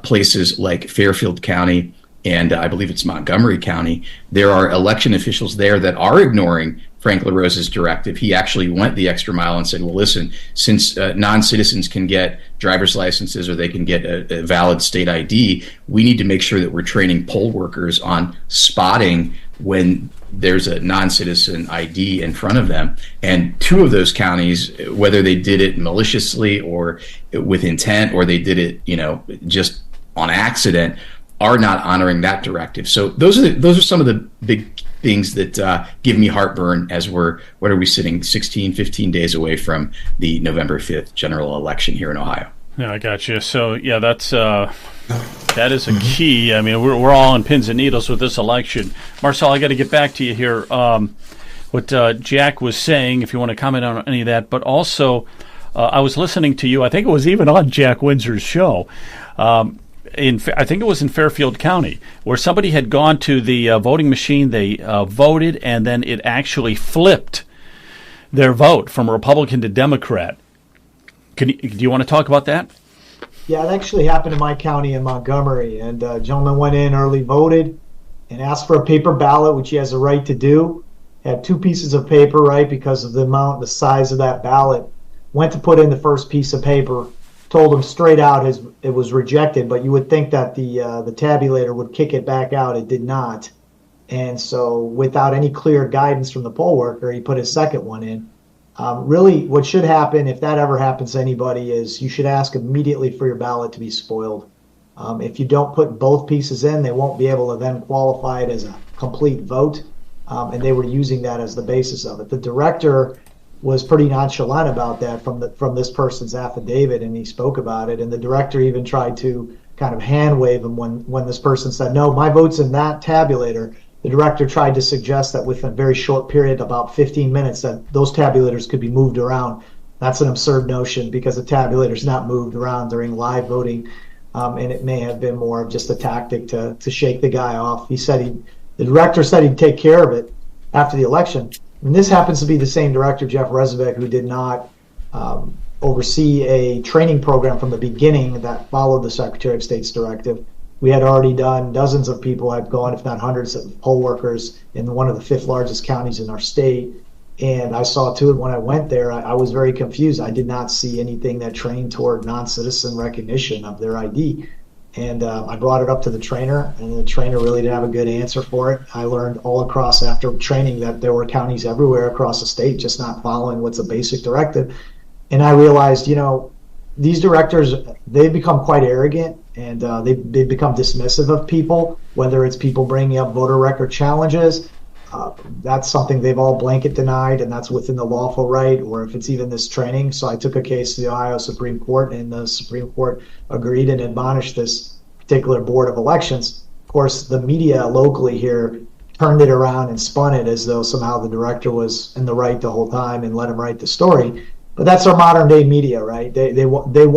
places like Fairfield County and I believe it's Montgomery County, there are election officials there that are ignoring Frank LaRose's directive. He actually went the extra mile and said, well, listen, since non-citizens can get driver's licenses or they can get a valid state ID, we need to make sure that we're training poll workers on spotting when there's a non-citizen ID in front of them. And two of those counties, whether they did it maliciously or with intent, or they did it, just on accident, are not honoring that directive. So those are some of the big things that give me heartburn as what are we sitting 16, 15 days away from the November 5th general election here in Ohio.
Yeah, I got you. So yeah, that is a key. I mean, we're all on pins and needles with this election. Marcel, I got to get back to you here. What Jack was saying, if you want to comment on any of that, but also I was listening to you. I think it was even on Jack Windsor's show. I think it was in Fairfield County, where somebody had gone to the voting machine, they voted, and then it actually flipped their vote from Republican to Democrat. Do you want to talk about that?
Yeah, it actually happened in my county in Montgomery, and a gentleman went in early, voted, and asked for a paper ballot, which he has a right to do. Had two pieces of paper, right, because of the size of that ballot. Went to put in the first piece of paper, told him straight out it was rejected, but you would think that the tabulator would kick it back out. It did not. And so without any clear guidance from the poll worker, he put his second one in. Really, what should happen, if that ever happens to anybody, is you should ask immediately for your ballot to be spoiled. If you don't put both pieces in, they won't be able to then qualify it as a complete vote, and they were using that as the basis of it. The director was pretty nonchalant about that from this person's affidavit, and he spoke about it, and the director even tried to kind of hand wave him when this person said, no, my vote's in that tabulator. The director tried to suggest that within a very short period, about 15 minutes, that those tabulators could be moved around. That's an absurd notion, because the tabulator's not moved around during live voting, and it may have been more of just a tactic to shake the guy off. The director said he'd take care of it after the election. And this happens to be the same director, Jeff Rezovec, who did not oversee a training program from the beginning that followed the Secretary of State's directive. We had already done, dozens of people had gone, if not hundreds of poll workers in one of the fifth largest counties in our state. And I saw to it when I went there, I was very confused. I did not see anything that trained toward non-citizen recognition of their ID. And I brought it up to the trainer, and the trainer really didn't have a good answer for it. I learned all across after training that there were counties everywhere across the state just not following what's a basic directive. And I realized, these directors, they've become quite arrogant, and they've become dismissive of people, whether it's people bringing up voter record challenges. That's something they've all blanket denied, and that's within the lawful right, or if it's even this training. So I took a case to the Ohio Supreme Court, and the Supreme Court agreed and admonished this particular board of elections. Of course, the media locally here turned it around and spun it as though somehow the director was in the right the whole time and let him write the story. But that's our modern day media, right? They hold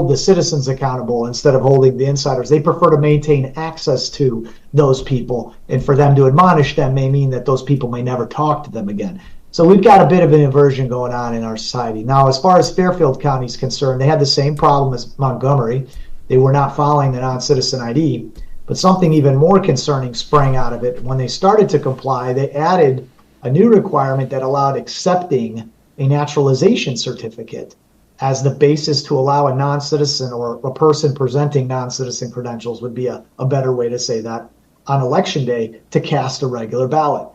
the citizens accountable instead of holding the insiders. They prefer to maintain access to those people, and for them to admonish them may mean that those people may never talk to them again. So we've got a bit of an inversion going on in our society. Now, as far as Fairfield County is concerned, they had the same problem as Montgomery. They were not following the non-citizen ID. But something even more concerning sprang out of it. When they started to comply, they added a new requirement that allowed accepting a naturalization certificate as the basis to allow a non-citizen or a person presenting non-citizen credentials, would be a better way to say that, on election day to cast a regular ballot.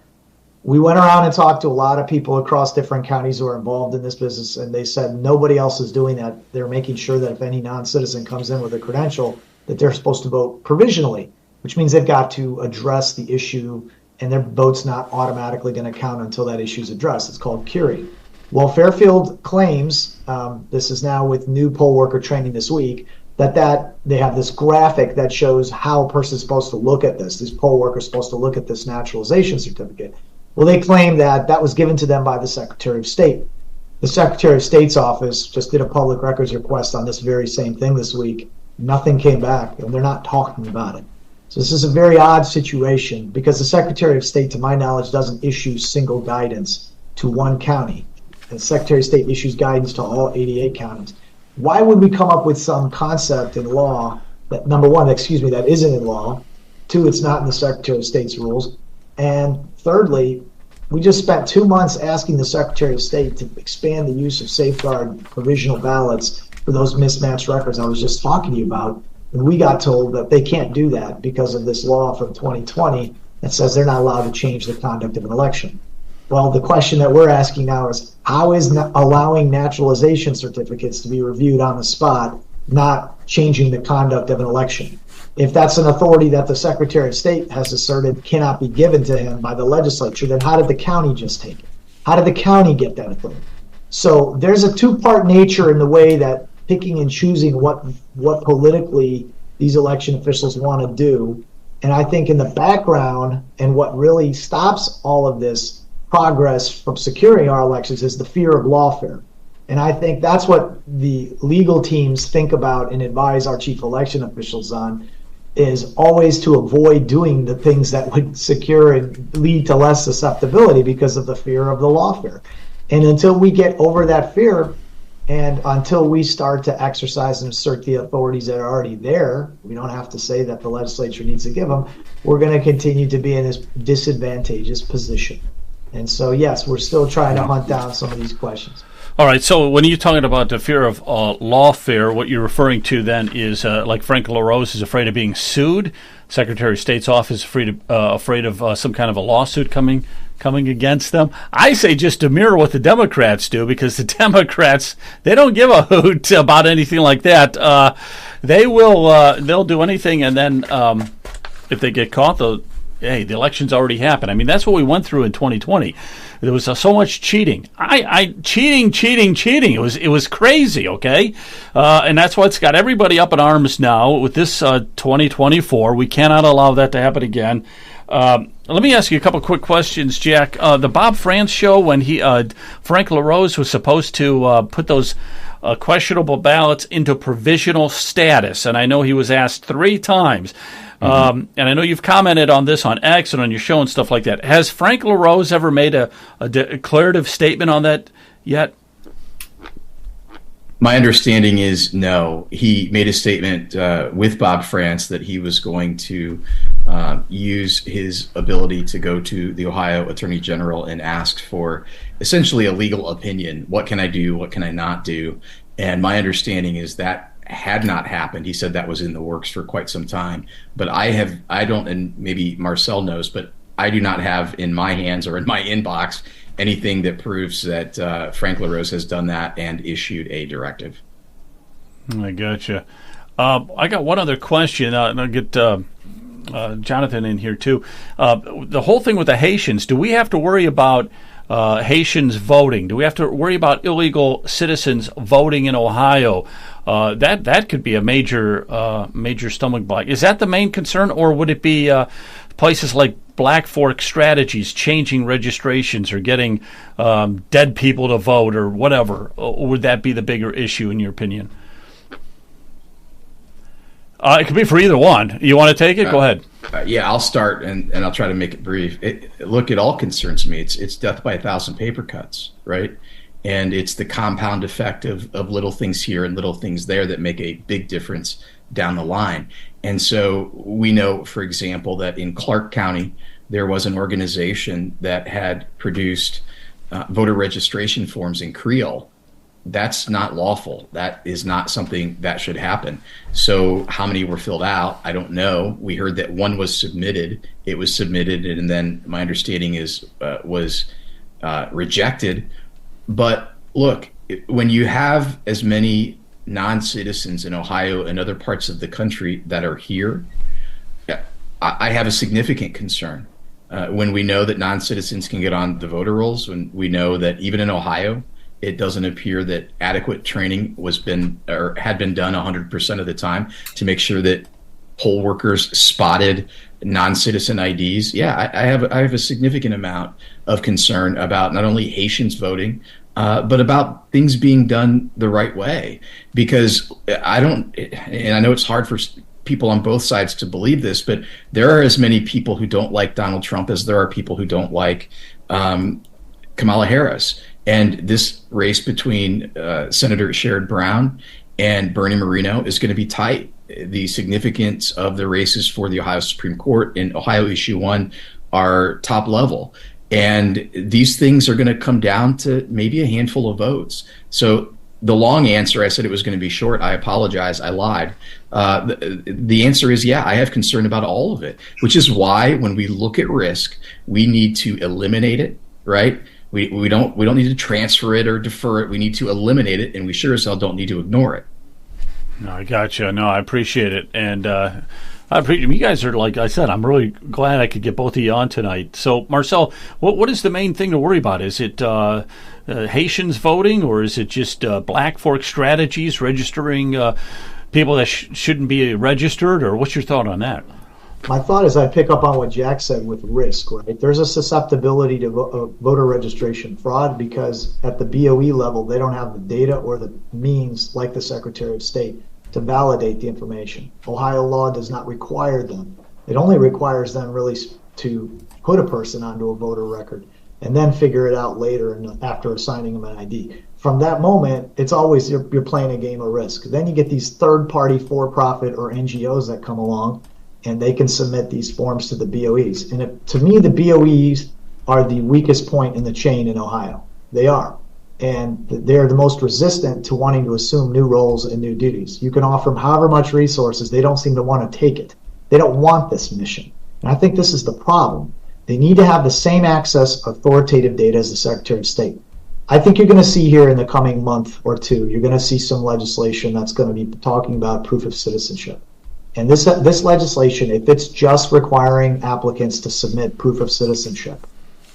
We went around and talked to a lot of people across different counties who are involved in this business, and they said nobody else is doing that. They're making sure that if any non-citizen comes in with a credential, that they're supposed to vote provisionally, which means they've got to address the issue, and their vote's not automatically going to count until that issue is addressed. It's called curing. Well, Fairfield claims, this is now with new poll worker training this week, that they have this graphic that shows how a person's supposed to look at this. These poll workers supposed to look at this naturalization certificate. Well, they claim that that was given to them by the Secretary of State. The Secretary of State's office just did a public records request on this very same thing this week. Nothing came back, and they're not talking about it. So this is a very odd situation because the Secretary of State, to my knowledge, doesn't issue single guidance to one county. The Secretary of State issues guidance to all 88 counties. Why would we come up with some concept in law that, number one, that isn't in law? Two, it's not in the Secretary of State's rules. And thirdly, we just spent 2 months asking the Secretary of State to expand the use of safeguard provisional ballots for those mismatched records I was just talking to you about. And we got told that they can't do that because of this law from 2020 that says they're not allowed to change the conduct of an election. Well, the question that we're asking now is, how is allowing naturalization certificates to be reviewed on the spot not changing the conduct of an election? If that's an authority that the Secretary of State has asserted cannot be given to him by the legislature, then how did the county just take it? How did the county get that authority? So there's a two-part nature in the way that picking and choosing what politically these election officials want to do. And I think in the background, and what really stops all of this progress from securing our elections, is the fear of lawfare. And I think that's what the legal teams think about and advise our chief election officials on, is always to avoid doing the things that would secure and lead to less susceptibility because of the fear of the lawfare. And until we get over that fear, and until we start to exercise and assert the authorities that are already there, we don't have to say that the legislature needs to give them, we're going to continue to be in this disadvantageous position. And so, yes, we're still trying to hunt down some of these questions.
All right, so when you're talking about the fear of lawfare, what you're referring to then is like Frank LaRose is afraid of being sued. Secretary of State's office is afraid of some kind of a lawsuit coming against them. I say just to mirror what the Democrats do, because the Democrats, they don't give a hoot about anything like that. They'll do anything, and then if they get caught, the election's already happened. I mean, that's what we went through in 2020. There was so much cheating. Cheating. It was crazy, okay? And that's what's got everybody up in arms now with this 2024. We cannot allow that to happen again. Let me ask you a couple quick questions, Jack. The Bob France show, when Frank LaRose was supposed to put those questionable ballots into provisional status, and I know he was asked 3 times. And I know you've commented on this on X and on your show and stuff like that. Has Frank LaRose ever made a declarative statement on that yet?
My understanding is no. He made a statement with Bob France that he was going to use his ability to go to the Ohio Attorney General and ask for essentially a legal opinion. What can I do? What can I not do? And my understanding is that had not happened. He said that was in the works for quite some time. But I don't, and maybe Marcel knows, but I do not have in my hands or in my inbox anything that proves that Frank LaRose has done that and issued a directive.
I gotcha. I got one other question, and I'll get Jonathan in here too. The whole thing with the Haitians, do we have to worry about Haitians voting? Do we have to worry about illegal citizens voting in Ohio? That could be a major stomach bug. Is that the main concern, or would it be places like Black Fork Strategies changing registrations or getting dead people to vote or whatever? Or would that be the bigger issue in your opinion? It could be for either one. You want to take it? Go ahead.
Yeah, I'll start, and I'll try to make it brief. Look, it all concerns me. It's death by 1,000 paper cuts, right? And it's the compound effect of little things here and little things there that make a big difference down the line. And so we know, for example, that in Clark County, there was an organization that had produced voter registration forms in Creole. That's not lawful. That is not something that should happen. So how many were filled out? I don't know. We heard that one was submitted. It was submitted, and then my understanding is was rejected. But look, when you have as many non-citizens in Ohio and other parts of the country that are here, I have a significant concern. When we know that non-citizens can get on the voter rolls, when we know that even in Ohio, it doesn't appear that adequate training had been done 100% of the time to make sure that poll workers spotted non-citizen IDs. Yeah, I have a significant amount of concern about not only Haitians voting, but about things being done the right way. Because and I know it's hard for people on both sides to believe this, but there are as many people who don't like Donald Trump as there are people who don't like Kamala Harris. And this race between Senator Sherrod Brown and Bernie Moreno is going to be tight. The significance of the races for the Ohio Supreme Court in Ohio Issue 1 are top level. And these things are going to come down to maybe a handful of votes. So the long answer, I said it was going to be short. I apologize. I lied. The answer is, yeah, I have concern about all of it, which is why when we look at risk, we need to eliminate it, right? We don't need to transfer it or defer it. We need to eliminate it, and we sure as hell don't need to ignore it.
No, I gotcha. No, I appreciate it, and I appreciate you guys are, like I said, I'm really glad I could get both of you on tonight. So, Marcel, what is the main thing to worry about? Is it Haitians voting, or is it just Black Fork strategies registering people that shouldn't be registered, or what's your thought on that?
My thought is I pick up on what Jack said with risk, right? There's a susceptibility to voter registration fraud because at the BOE level, they don't have the data or the means, like the Secretary of State, to validate the information. Ohio law does not require them. It only requires them really to put a person onto a voter record and then figure it out later and after assigning them an ID. From that moment, it's always you're playing a game of risk. Then you get these third-party for-profit or NGOs that come along, and they can submit these forms to the BOEs. And to me, the BOEs are the weakest point in the chain in Ohio. They are. And they're the most resistant to wanting to assume new roles and new duties. You can offer them however much resources, they don't seem to want to take it. They don't want this mission. And I think this is the problem. They need to have the same access authoritative data as the Secretary of State. I think you're going to see here in the coming month or two, you're going to see some legislation that's going to be talking about proof of citizenship. And this legislation, if it's just requiring applicants to submit proof of citizenship,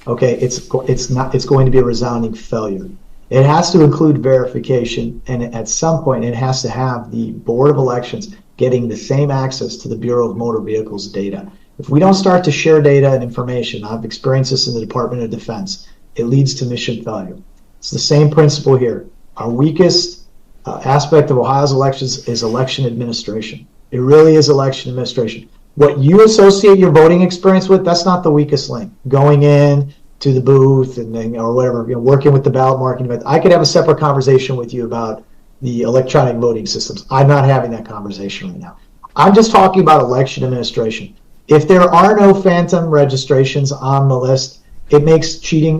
okay, it's going to be a resounding failure. It has to include verification, and at some point, it has to have the Board of Elections getting the same access to the Bureau of Motor Vehicles data. If we don't start to share data and information, I've experienced this in the Department of Defense, it leads to mission failure. It's the same principle here. Our weakest aspect of Ohio's elections is election administration. It really is election administration. What you associate your voting experience with, that's not the weakest link. Going in to the booth and then, or whatever, working with the ballot marking event. I could have a separate conversation with you about the electronic voting systems. I'm not having that conversation right now. I'm just talking about election administration. If there are no phantom registrations on the list, it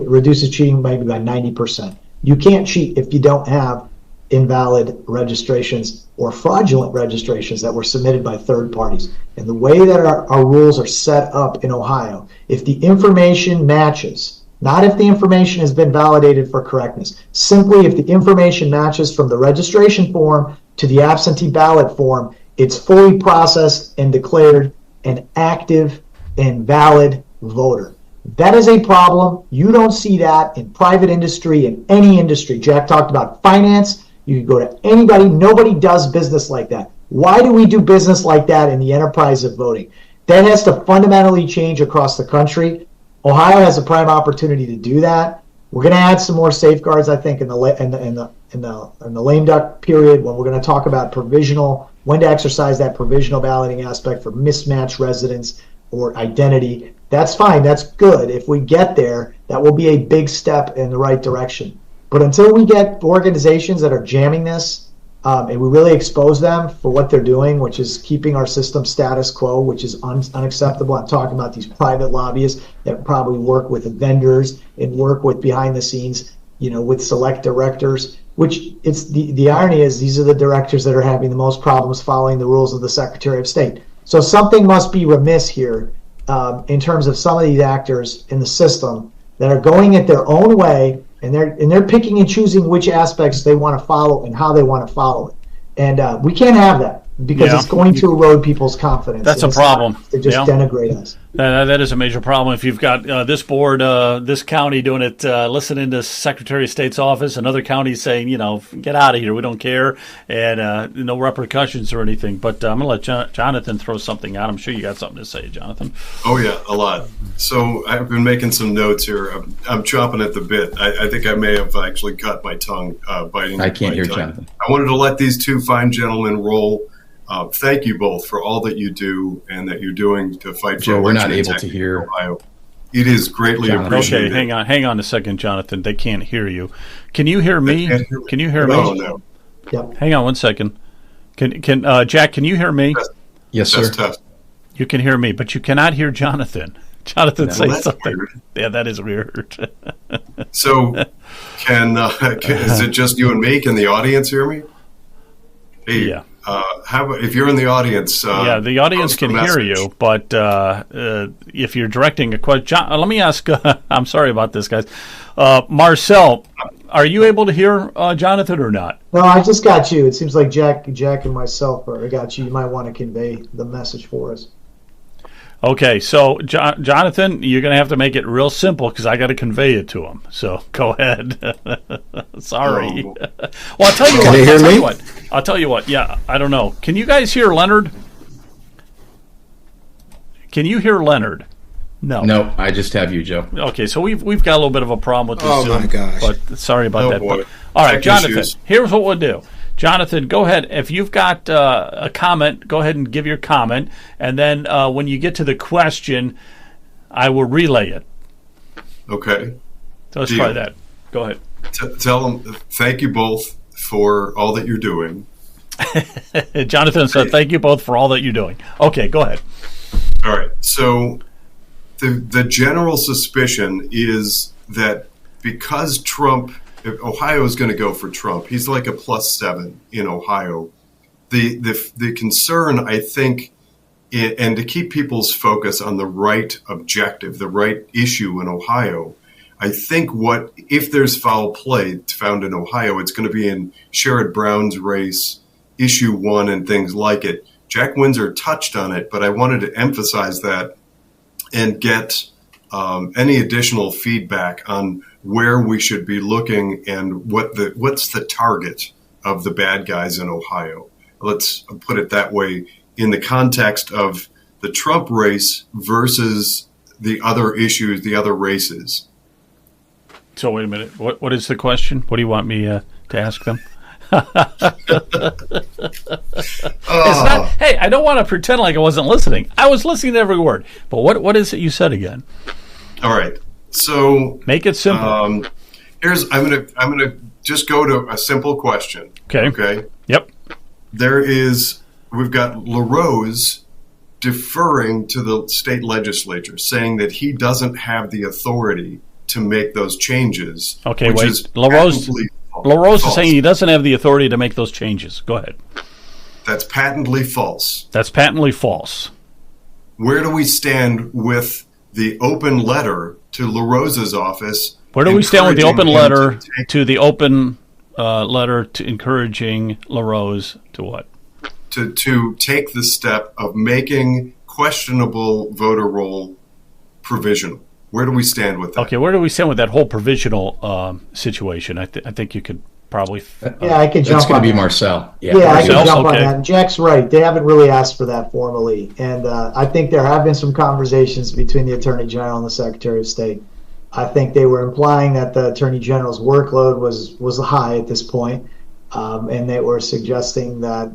reduces cheating maybe by 90%. You can't cheat if you don't have invalid registrations or fraudulent registrations that were submitted by third parties. And the way that our rules are set up in Ohio, if the information matches, not if the information has been validated for correctness, simply if the information matches from the registration form to the absentee ballot form, it's fully processed and declared an active and valid voter. That is a problem. You don't see that in private industry, in any industry. Jack talked about finance. You can go to anybody. Nobody does business like that. Why do we do business like that in the enterprise of voting? That has to fundamentally change across the country. Ohio has a prime opportunity to do that. We're going to add some more safeguards, I think, in the lame duck period when we're going to talk about provisional, when to exercise that provisional balloting aspect for mismatched residence or identity. That's fine. That's good. If we get there, that will be a big step in the right direction. But until we get organizations that are jamming this, and we really expose them for what they're doing, which is keeping our system status quo, which is unacceptable. I'm talking about these private lobbyists that probably work with vendors and work with behind the scenes, with select directors, which it's the irony is these are the directors that are having the most problems following the rules of the Secretary of State. So something must be remiss here in terms of some of these actors in the system that are going it their own way, and they're picking and choosing which aspects they want to follow and how they want to follow it. And we can't have that because it's going to erode people's confidence.
That's a problem.
To just denigrate us.
That is a major problem. If you've got this board, this county doing it, listening to Secretary of State's office, another county saying, get out of here, we don't care, and no repercussions or anything. But I'm going to let Jonathan throw something out. I'm sure you got something to say, Jonathan.
Oh, yeah, a lot. So I've been making some notes here. I'm chomping at the bit. I think I may have actually cut my tongue biting.
I can't hear
tongue.
Jonathan.
I wanted to let these two fine gentlemen roll. Thank you both for all that you do and that you're doing to fight
Joe,
for
we're not able to hear
Ohio. It is greatly appreciated.
Okay, hang on a second, Jonathan. They can't hear you. Can you hear me? Can you hear me?
No.
Yep.
Hang on one second. Can Jack? Can you hear me?
Yes, sir.
Test.
You can hear me, but you cannot hear Jonathan. Jonathan, say something.
Weird.
Yeah, that is weird.
So, is it just you and me? Can the audience hear me? Hey,
yeah.
If you're in the audience,
the audience can hear you, but if you're directing a question, let me ask. I'm sorry about this, guys. Marcel, are you able to hear Jonathan or not?
No, I just got you. It seems like Jack and myself are got you. You might want to convey the message for us.
Okay, so Jonathan, you're going to have to make it real simple because I got to convey it to him. So go ahead. Sorry.
Oh.
Well, I'll tell you
Can
what.
they hear me?
I'll tell you what. Yeah, I don't know. Can you guys hear Leonard? Can you hear Leonard? No,
I just have you, Joe.
Okay, so we've got a little bit of a problem with this Zoom.
My gosh.
But sorry about that.
Boy.
But, all right,
Tech
Jonathan,
issues.
here's what we'll do. Jonathan, go ahead. If you've got a comment, go ahead and give your comment. And then when you get to the question, I will relay it.
Okay.
So let's try that. Go ahead.
Tell them thank you both for all that you're doing.
Jonathan said, thank you both for all that you're doing. Okay, go ahead.
All right. So the general suspicion is that because Trump, if Ohio is going to go for Trump, he's like a +7 in Ohio. The concern, I think, and to keep people's focus on the right objective, the right issue in Ohio, I think if there's foul play found in Ohio, it's going to be in Sherrod Brown's race, issue 1, and things like it. Jack Windsor touched on it, but I wanted to emphasize that and get any additional feedback on where we should be looking and what's the target of the bad guys in Ohio. Let's put it that way in the context of the Trump race versus the other issues, the other races.
So wait a minute. What is the question? What do you want me to ask them? Hey, I don't want to pretend like I wasn't listening. I was listening to every word. But what is it you said again?
All right. So
make it simple.
I'm gonna just go to a simple question.
Okay. Yep.
We've got LaRose deferring to the state legislature, saying that he doesn't have the authority to make those changes.
Okay, wait. LaRose is saying he doesn't have the authority to make those changes. Go ahead.
That's patently false.
That's patently false.
Where do we stand with the open letter to LaRose's office?
Where do we stand with the open letter to the open letter to encouraging LaRose to what?
To take the step of making questionable voter roll provisional. Where do we stand with that?
Okay, where do we stand with that whole provisional situation? I think you could probably...
I can jump on that.
That's going to be Marcel.
Yeah, I can jump on that. And Jack's right. They haven't really asked for that formally. And I think there have been some conversations between the Attorney General and the Secretary of State. I think they were implying that the Attorney General's workload was high at this point. And they were suggesting that,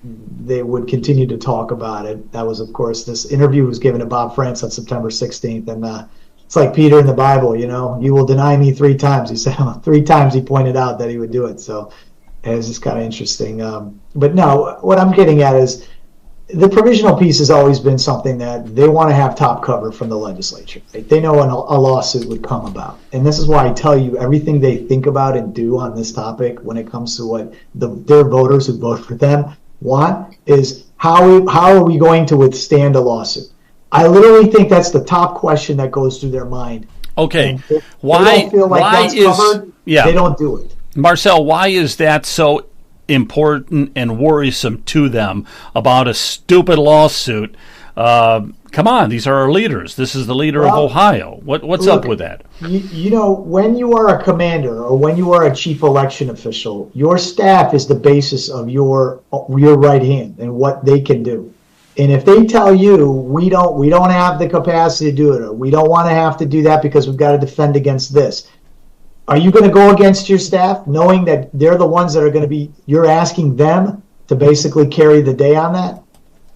they would continue to talk about it. That was, of course, this interview was given to Bob France on September 16th. And it's like Peter in the Bible, you will deny me 3 times. He said 3 times he pointed out that he would do it. So It's just kind of interesting. But no, what I'm getting at is the provisional piece has always been something that they want to have top cover from the legislature. Right? They know a lawsuit would come about. And this is why I tell you everything they think about and do on this topic when it comes to what their voters who vote for them want is how are we going to withstand a lawsuit? I literally think that's the top question that goes through their mind.
Okay.
Why they don't feel like that's covered, they don't do it.
Marcel, why is that so important and worrisome to them about a stupid lawsuit? Come on, these are our leaders. This is the leader of Ohio. What's up with that?
You know, when you are a commander or when you are a chief election official, your staff is the basis of your right hand and what they can do. And if they tell you we don't have the capacity to do it, or we don't want to have to do that because we've got to defend against this, are you going to go against your staff knowing that they're the ones that are going to be, you're asking them to basically carry the day on that?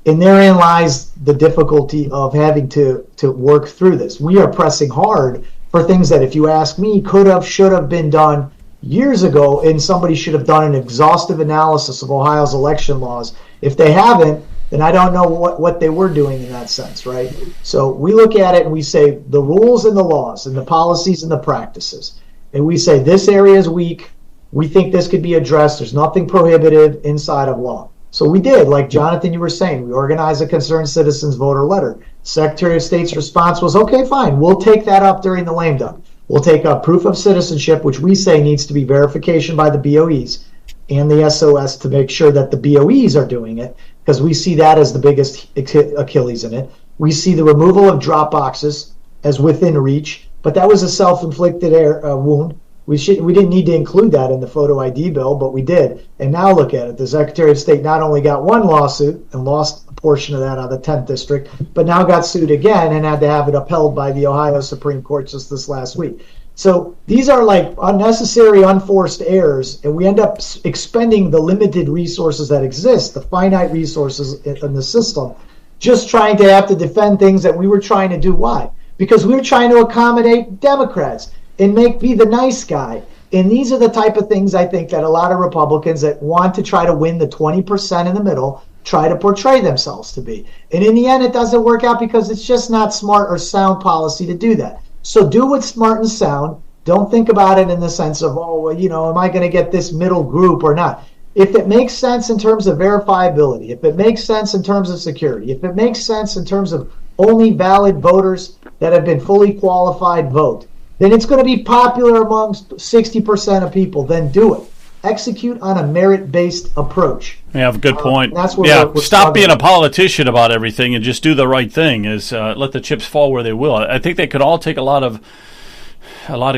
And therein lies the difficulty of having to work through this. We are pressing hard for things that, if you ask me, could have, should have been done years ago, and somebody should have done an exhaustive analysis of Ohio's election laws. If they haven't, then I don't know what they were doing in that sense, right? So we look at it and we say the rules and the laws and the policies and the practices. And we say this area is weak. We think this could be addressed. There's nothing prohibitive inside of law. So we did, like Jonathan, you were saying, we organized a concerned citizens voter letter. Secretary of State's response was, okay, fine, we'll take that up during the lame duck. We'll take up proof of citizenship, which we say needs to be verification by the BOEs and the SOS to make sure that the BOEs are doing it, because we see that as the biggest Achilles in it. We see the removal of drop boxes as within reach, but that was a self-inflicted wound. We didn't need to include that in the photo ID bill, but we did. And now look at it. The Secretary of State not only got one lawsuit and lost a portion of that out of the 10th District, but now got sued again and had to have it upheld by the Ohio Supreme Court just this last week. So these are like unnecessary, unforced errors, and we end up expending the limited resources that exist, the finite resources in the system, just trying to have to defend things that we were trying to do. Why? Because we were trying to accommodate Democrats and be the nice guy. And these are the type of things I think that a lot of Republicans that want to try to win the 20% in the middle try to portray themselves to be. And in the end, it doesn't work out because it's just not smart or sound policy to do that. So do what's smart and sound. Don't think about it in the sense of, oh, well, you know, am I going to get this middle group or not? If it makes sense in terms of verifiability, if it makes sense in terms of security, if it makes sense in terms of only valid voters that have been fully qualified vote, then it's going to be popular amongst 60% of people. Then do it. Execute on a merit-based approach.
Yeah, good point.
That's what we're
stop being a politician about everything and just do the right thing. Let the chips fall where they will. I think they could all take a lot of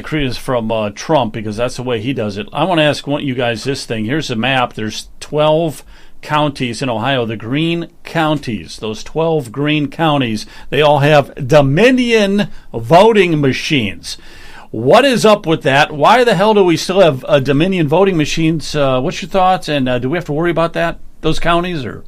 credence from Trump because that's the way he does it. I want to ask you guys this thing. Here's a map. There's 12 counties in Ohio, the green counties. Those 12 green counties, they all have Dominion voting machines. What is up with that? Why the hell do we still have Dominion voting machines? What's your thoughts? And do we have to worry about that, those counties? Or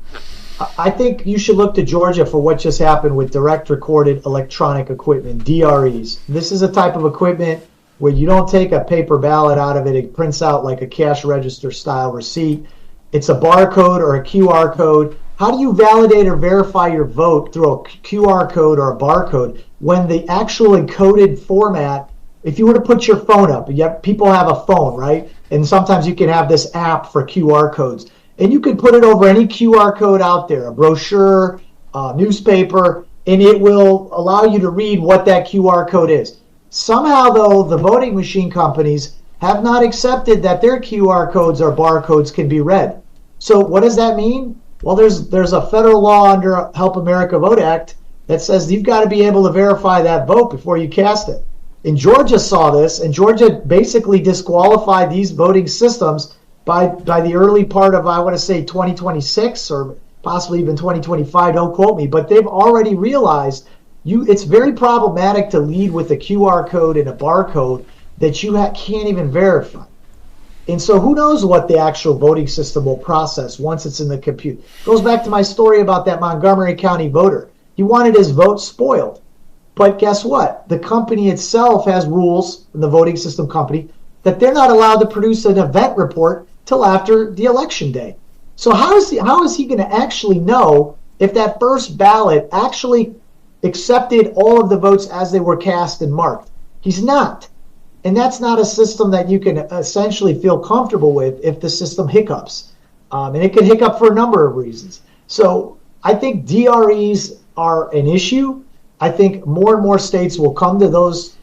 I think you should look to Georgia for what just happened with direct recorded electronic equipment, DREs. This is a type of equipment where you don't take a paper ballot out of it. It prints out like a cash register style receipt. It's a barcode or a QR code. How do you validate or verify your vote through a QR code or a barcode when the actual encoded format, if you were to put your phone up, people have a phone, right? And sometimes you can have this app for QR codes. And you can put it over any QR code out there, a brochure, a newspaper, and it will allow you to read what that QR code is. Somehow, though, the voting machine companies have not accepted that their QR codes or barcodes can be read. So what does that mean? Well, there's a federal law under Help America Vote Act that says you've got to be able to verify that vote before you cast it. And Georgia saw this, and Georgia basically disqualified these voting systems by the early part of, I want to say, 2026 or possibly even 2025. Don't quote me, but they've already realized it's very problematic to lead with a QR code and a barcode that you can't even verify. And so who knows what the actual voting system will process once it's in the computer. Goes back to my story about that Montgomery County voter. He wanted his vote spoiled. But guess what? The company itself has rules, the voting system company, that they're not allowed to produce an event report till after the election day. So how is he going to actually know if that first ballot actually accepted all of the votes as they were cast and marked? He's not. And that's not a system that you can essentially feel comfortable with if the system hiccups. And it can hiccup for a number of reasons. So I think DREs are an issue. I think more and more states will come to those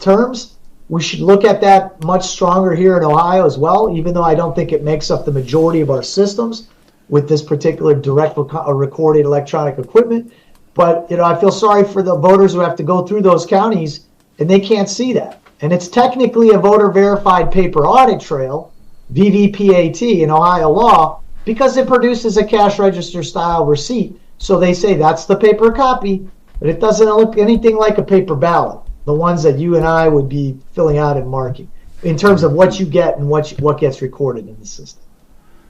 terms. We should look at that much stronger here in Ohio as well, even though I don't think it makes up the majority of our systems with this particular direct recorded electronic equipment. But I feel sorry for the voters who have to go through those counties and they can't see that. And it's technically a voter verified paper audit trail, VVPAT in Ohio law, because it produces a cash register style receipt. So they say that's the paper copy, but it doesn't look anything like a paper ballot, the ones that you and I would be filling out and marking, in terms of what you get and what gets recorded in the system.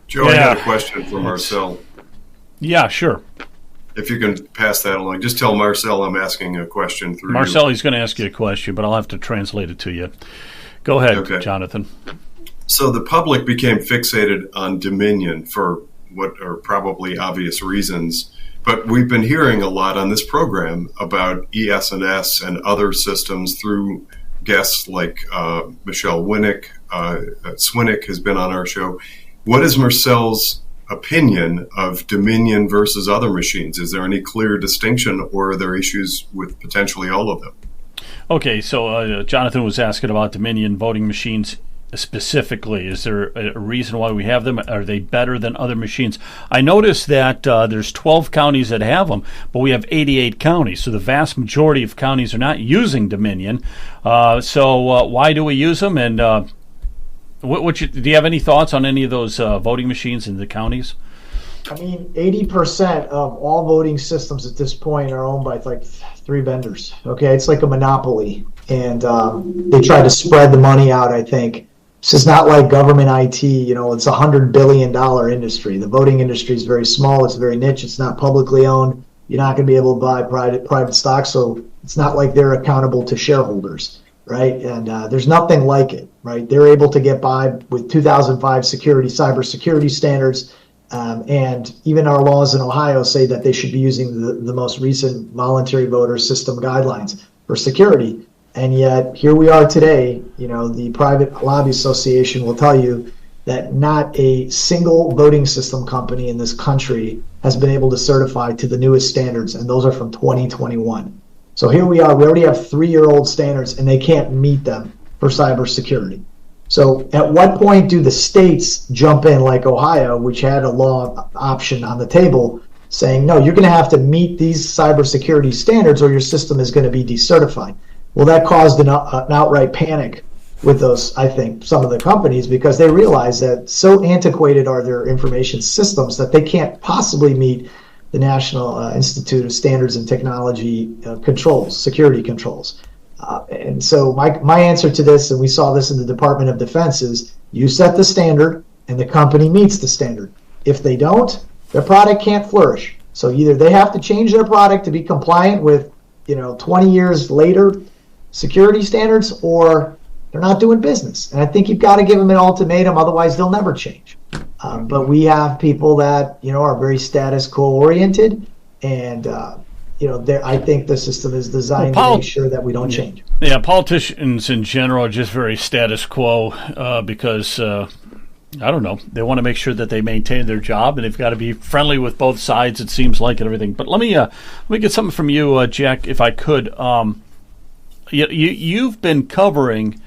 Joe, I got a question for Marcel.
Yeah, sure.
If you can pass that along, just tell Marcel I'm asking a question through
Marcel, he's going to ask you a question, but I'll have to translate it to you. Go ahead, okay. Jonathan.
So the public became fixated on Dominion for what are probably obvious reasons, but we've been hearing a lot on this program about ES&S and other systems through guests like Michelle Winnick. Swinnick has been on our show. What is Marcel's opinion of Dominion versus other machines? Is there any clear distinction, or are there issues with potentially all of them?
Okay, so Jonathan was asking about Dominion voting machines specifically. Is there a reason why we have them? Are they better than other machines? I noticed that there's 12 counties that have them, but we have 88 counties, so the vast majority of counties are not using Dominion. So why do we use them? And do you have any thoughts on any of those voting machines in the counties?
I mean, 80% of all voting systems at this point are owned by like 3 vendors. Okay, it's like a monopoly, and they try to spread the money out. I think this is not like government IT. It's $100 billion industry. The voting industry is very small. It's very niche. It's not publicly owned. You're not going to be able to buy private stock, so it's not like they're accountable to shareholders, right? And there's nothing like it, right? They're able to get by with 2005 cybersecurity standards. And even our laws in Ohio say that they should be using the most recent voluntary voter system guidelines for security. And yet here we are today. The Private Lobby Association will tell you that not a single voting system company in this country has been able to certify to the newest standards, and those are from 2021. So here we are. We already have 3-year-old standards, and they can't meet them for cybersecurity. So at what point do the states jump in, like Ohio, which had a law option on the table, saying, no, you're going to have to meet these cybersecurity standards or your system is going to be decertified? Well, that caused an outright panic with those, I think, some of the companies, because they realize that so antiquated are their information systems that they can't possibly meet the National Institute of Standards and Technology security controls. And so my answer to this, and we saw this in the Department of Defense, is you set the standard and the company meets the standard. If they don't, their product can't flourish. So either they have to change their product to be compliant with 20 years later security standards, or they're not doing business. And I think you've got to give them an ultimatum, otherwise they'll never change. But we have people that are very status quo oriented, and I think the system is designed to make sure that we don't change.
Yeah, politicians in general are just very status quo because, I don't know, they want to make sure that they maintain their job, and they've got to be friendly with both sides, it seems like, and everything. But let me get something from you, Jack, if I could. You've been covering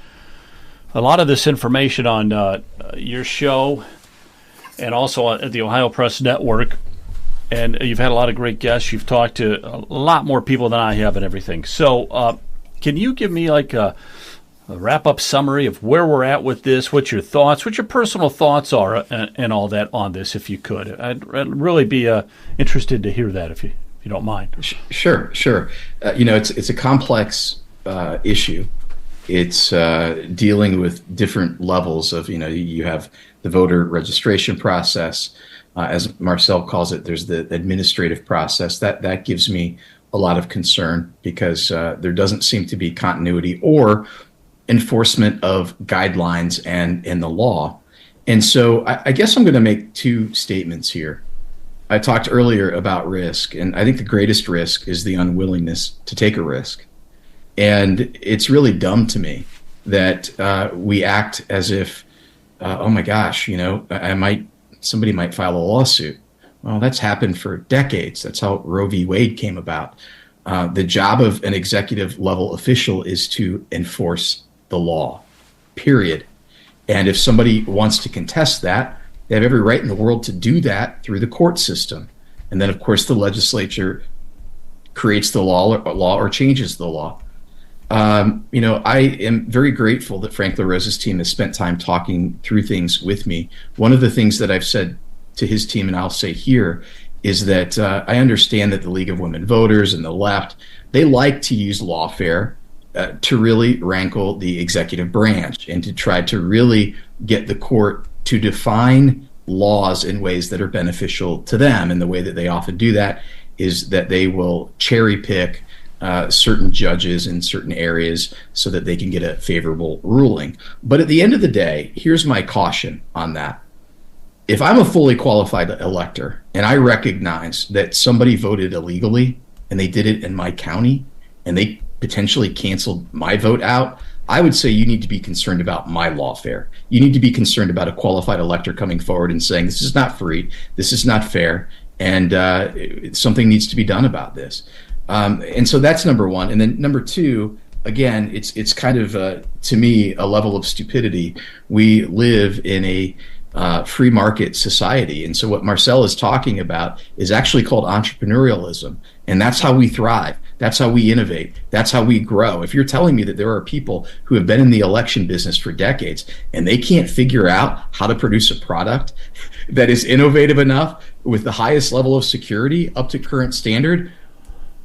a lot of this information on your show and also at the Ohio Press Network. And you've had a lot of great guests. You've talked to a lot more people than I have and everything. So can you give me like a wrap-up summary of where we're at with this, what your personal thoughts are and all that on this, if you could? I'd really be interested to hear that if you don't mind.
Sure. It's a complex issue. It's dealing with different levels of, you have the voter registration process. As Marcel calls it, there's the administrative process. That gives me a lot of concern because there doesn't seem to be continuity or enforcement of guidelines and in the law. And so I guess I'm going to make two statements here. I talked earlier about risk, and I think the greatest risk is the unwillingness to take a risk. And it's really dumb to me that we act as if, oh my gosh, somebody might file a lawsuit. Well, that's happened for decades. That's how Roe v. Wade came about. The job of an executive level official is to enforce the law, period. And if somebody wants to contest that, they have every right in the world to do that through the court system. And then, of course, the legislature creates the law or changes the law. I am very grateful that Frank LaRosa's team has spent time talking through things with me. One of the things that I've said to his team, and I'll say here, is that I understand that the League of Women Voters and the left, they like to use lawfare to really rankle the executive branch and to try to really get the court to define laws in ways that are beneficial to them. And the way that they often do that is that they will cherry pick certain judges in certain areas so that they can get a favorable ruling. But at the end of the day, here's my caution on that. If I'm a fully qualified elector and I recognize that somebody voted illegally and they did it in my county and they potentially canceled my vote out, I would say you need to be concerned about my lawfare. You need to be concerned about a qualified elector coming forward and saying, this is not free, this is not fair, and something needs to be done about this. And so that's number one. And then number two, again, it's kind of, to me, a level of stupidity. We live in a free market society. And so what Marcel is talking about is actually called entrepreneurialism. And that's how we thrive. That's how we innovate. That's how we grow. If you're telling me that there are people who have been in the election business for decades and they can't figure out how to produce a product that is innovative enough with the highest level of security up to current standard,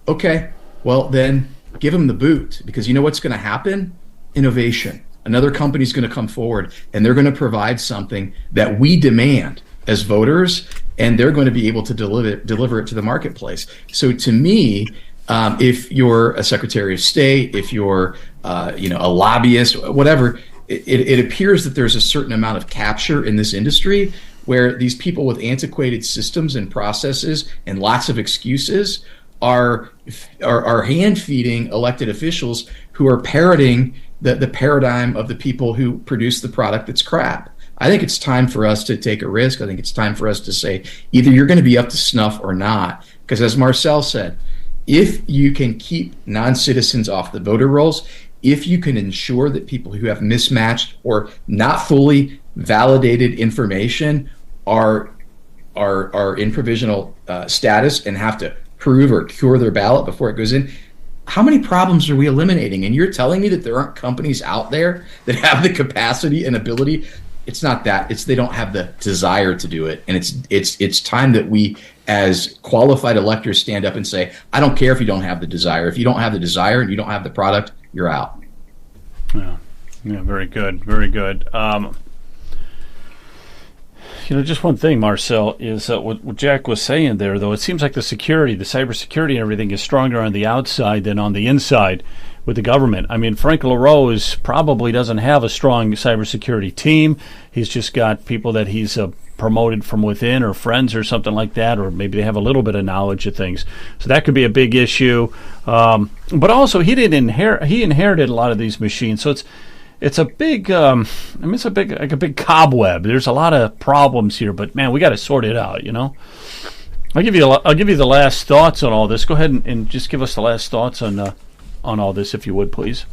okay, well then give them the boot, because you know what's going to happen? Innovation. Another company's going to come forward and they're going to provide something that we demand as voters, and they're going to be able to deliver it to the marketplace. So to me, if you're a Secretary of State, if you're a lobbyist, whatever, it appears that there's a certain amount of capture in this industry where these people with antiquated systems and processes and lots of excuses are hand feeding elected officials who are parroting the paradigm of the people who produce the product that's crap. I think it's time for us to take a risk. I think it's time for us to say either you're going to be up to snuff or not. Because as Marcel said, if you can keep non-citizens off the voter rolls, if you can ensure that people who have mismatched or not fully validated information are in provisional status and have to prove or cure their ballot before it goes in, how many problems are we eliminating? And you're telling me that there aren't companies out there that have the capacity and ability? It's not that. It's they don't have the desire to do it. And it's time that we, as qualified electors, stand up and say, I don't care if you don't have the desire. If you don't have the desire and you don't have the product, you're out.
Yeah, very good, very good. Just one thing, Marcel, is what Jack was saying there, though. It seems like the cybersecurity and everything is stronger on the outside than on the inside with the government. I mean, Frank LaRose probably doesn't have a strong cybersecurity team. He's just got people that he's promoted from within, or friends or something like that, or maybe they have a little bit of knowledge of things. So that could be a big issue. But also, he inherited a lot of these machines, so it's a big, it's a big cobweb. There's a lot of problems here, but man, we got to sort it out. I'll give you the last thoughts on all this. Go ahead and just give us the last thoughts on all this, if you would, please.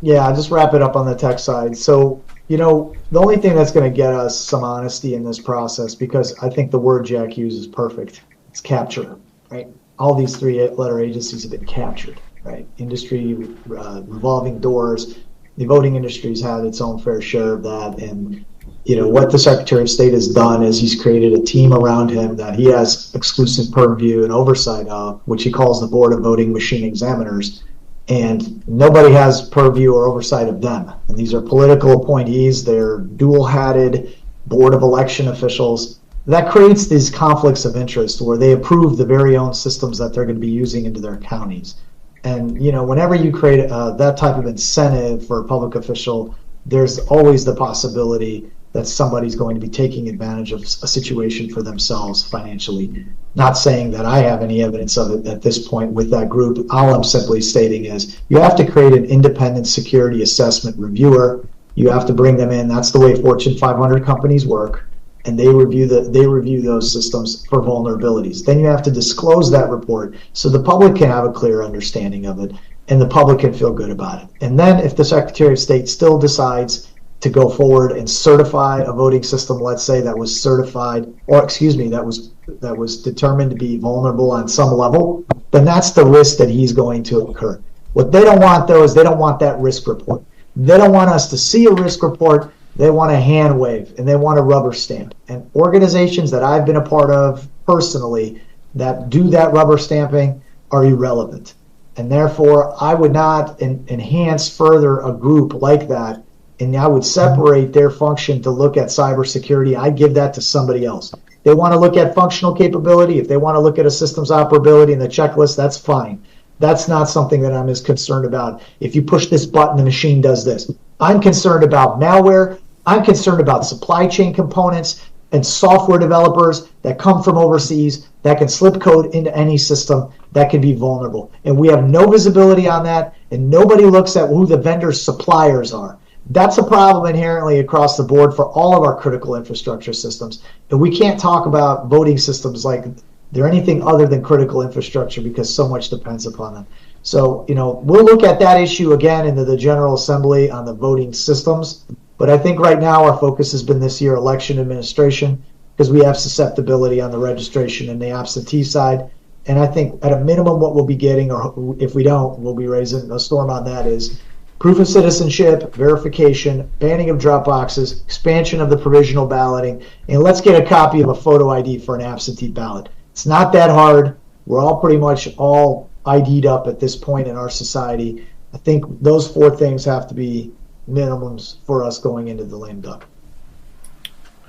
Yeah, I'll just wrap it up on the tech side. So, the only thing that's going to get us some honesty in this process, because I think the word Jack uses is perfect. It's capture, right? All these three-letter agencies have been captured, right? Industry, revolving doors. The voting industry's had its own fair share of that. And, what the Secretary of State has done is he's created a team around him that he has exclusive purview and oversight of, which he calls the Board of Voting Machine Examiners. And nobody has purview or oversight of them. And these are political appointees. They're dual-hatted Board of Election officials. That creates these conflicts of interest where they approve the very own systems that they're going to be using into their counties. And, whenever you create that type of incentive for a public official, there's always the possibility that somebody's going to be taking advantage of a situation for themselves financially. Not saying that I have any evidence of it at this point with that group. All I'm simply stating is you have to create an independent security assessment reviewer. You have to bring them in. That's the way Fortune 500 companies work, and they review those systems for vulnerabilities. Then you have to disclose that report so the public can have a clear understanding of it, and the public can feel good about it. And then if the Secretary of State still decides to go forward and certify a voting system, let's say that was certified, or excuse me, that was determined to be vulnerable on some level, then that's the risk that he's going to incur. What they don't want, though, is they don't want that risk report. They don't want us to see a risk report. They want a hand wave, and they want a rubber stamp. And organizations that I've been a part of personally that do that rubber stamping are irrelevant. And therefore, I would not enhance further a group like that, and I would separate their function to look at cybersecurity. I'd give that to somebody else. They want to look at functional capability. If they want to look at a system's operability and the checklist, that's fine. That's not something that I'm as concerned about. If you push this button, the machine does this. I'm concerned about malware. I'm concerned about supply chain components and software developers that come from overseas that can slip code into any system that can be vulnerable. And we have no visibility on that, and nobody looks at who the vendor's suppliers are. That's a problem inherently across the board for all of our critical infrastructure systems. And we can't talk about voting systems like they're anything other than critical infrastructure because so much depends upon them. So, we'll look at that issue again into the General Assembly on the voting systems. But I think right now our focus has been this year election administration because we have susceptibility on the registration and the absentee side. And I think at a minimum what we'll be getting, or if we don't, we'll be raising a storm on that, is proof of citizenship, verification, banning of drop boxes, expansion of the provisional balloting, and let's get a copy of a photo ID for an absentee ballot. It's not that hard. We're all pretty much all ID'd up at this point in our society. I think those four things have to be minimums for us going into the lame duck.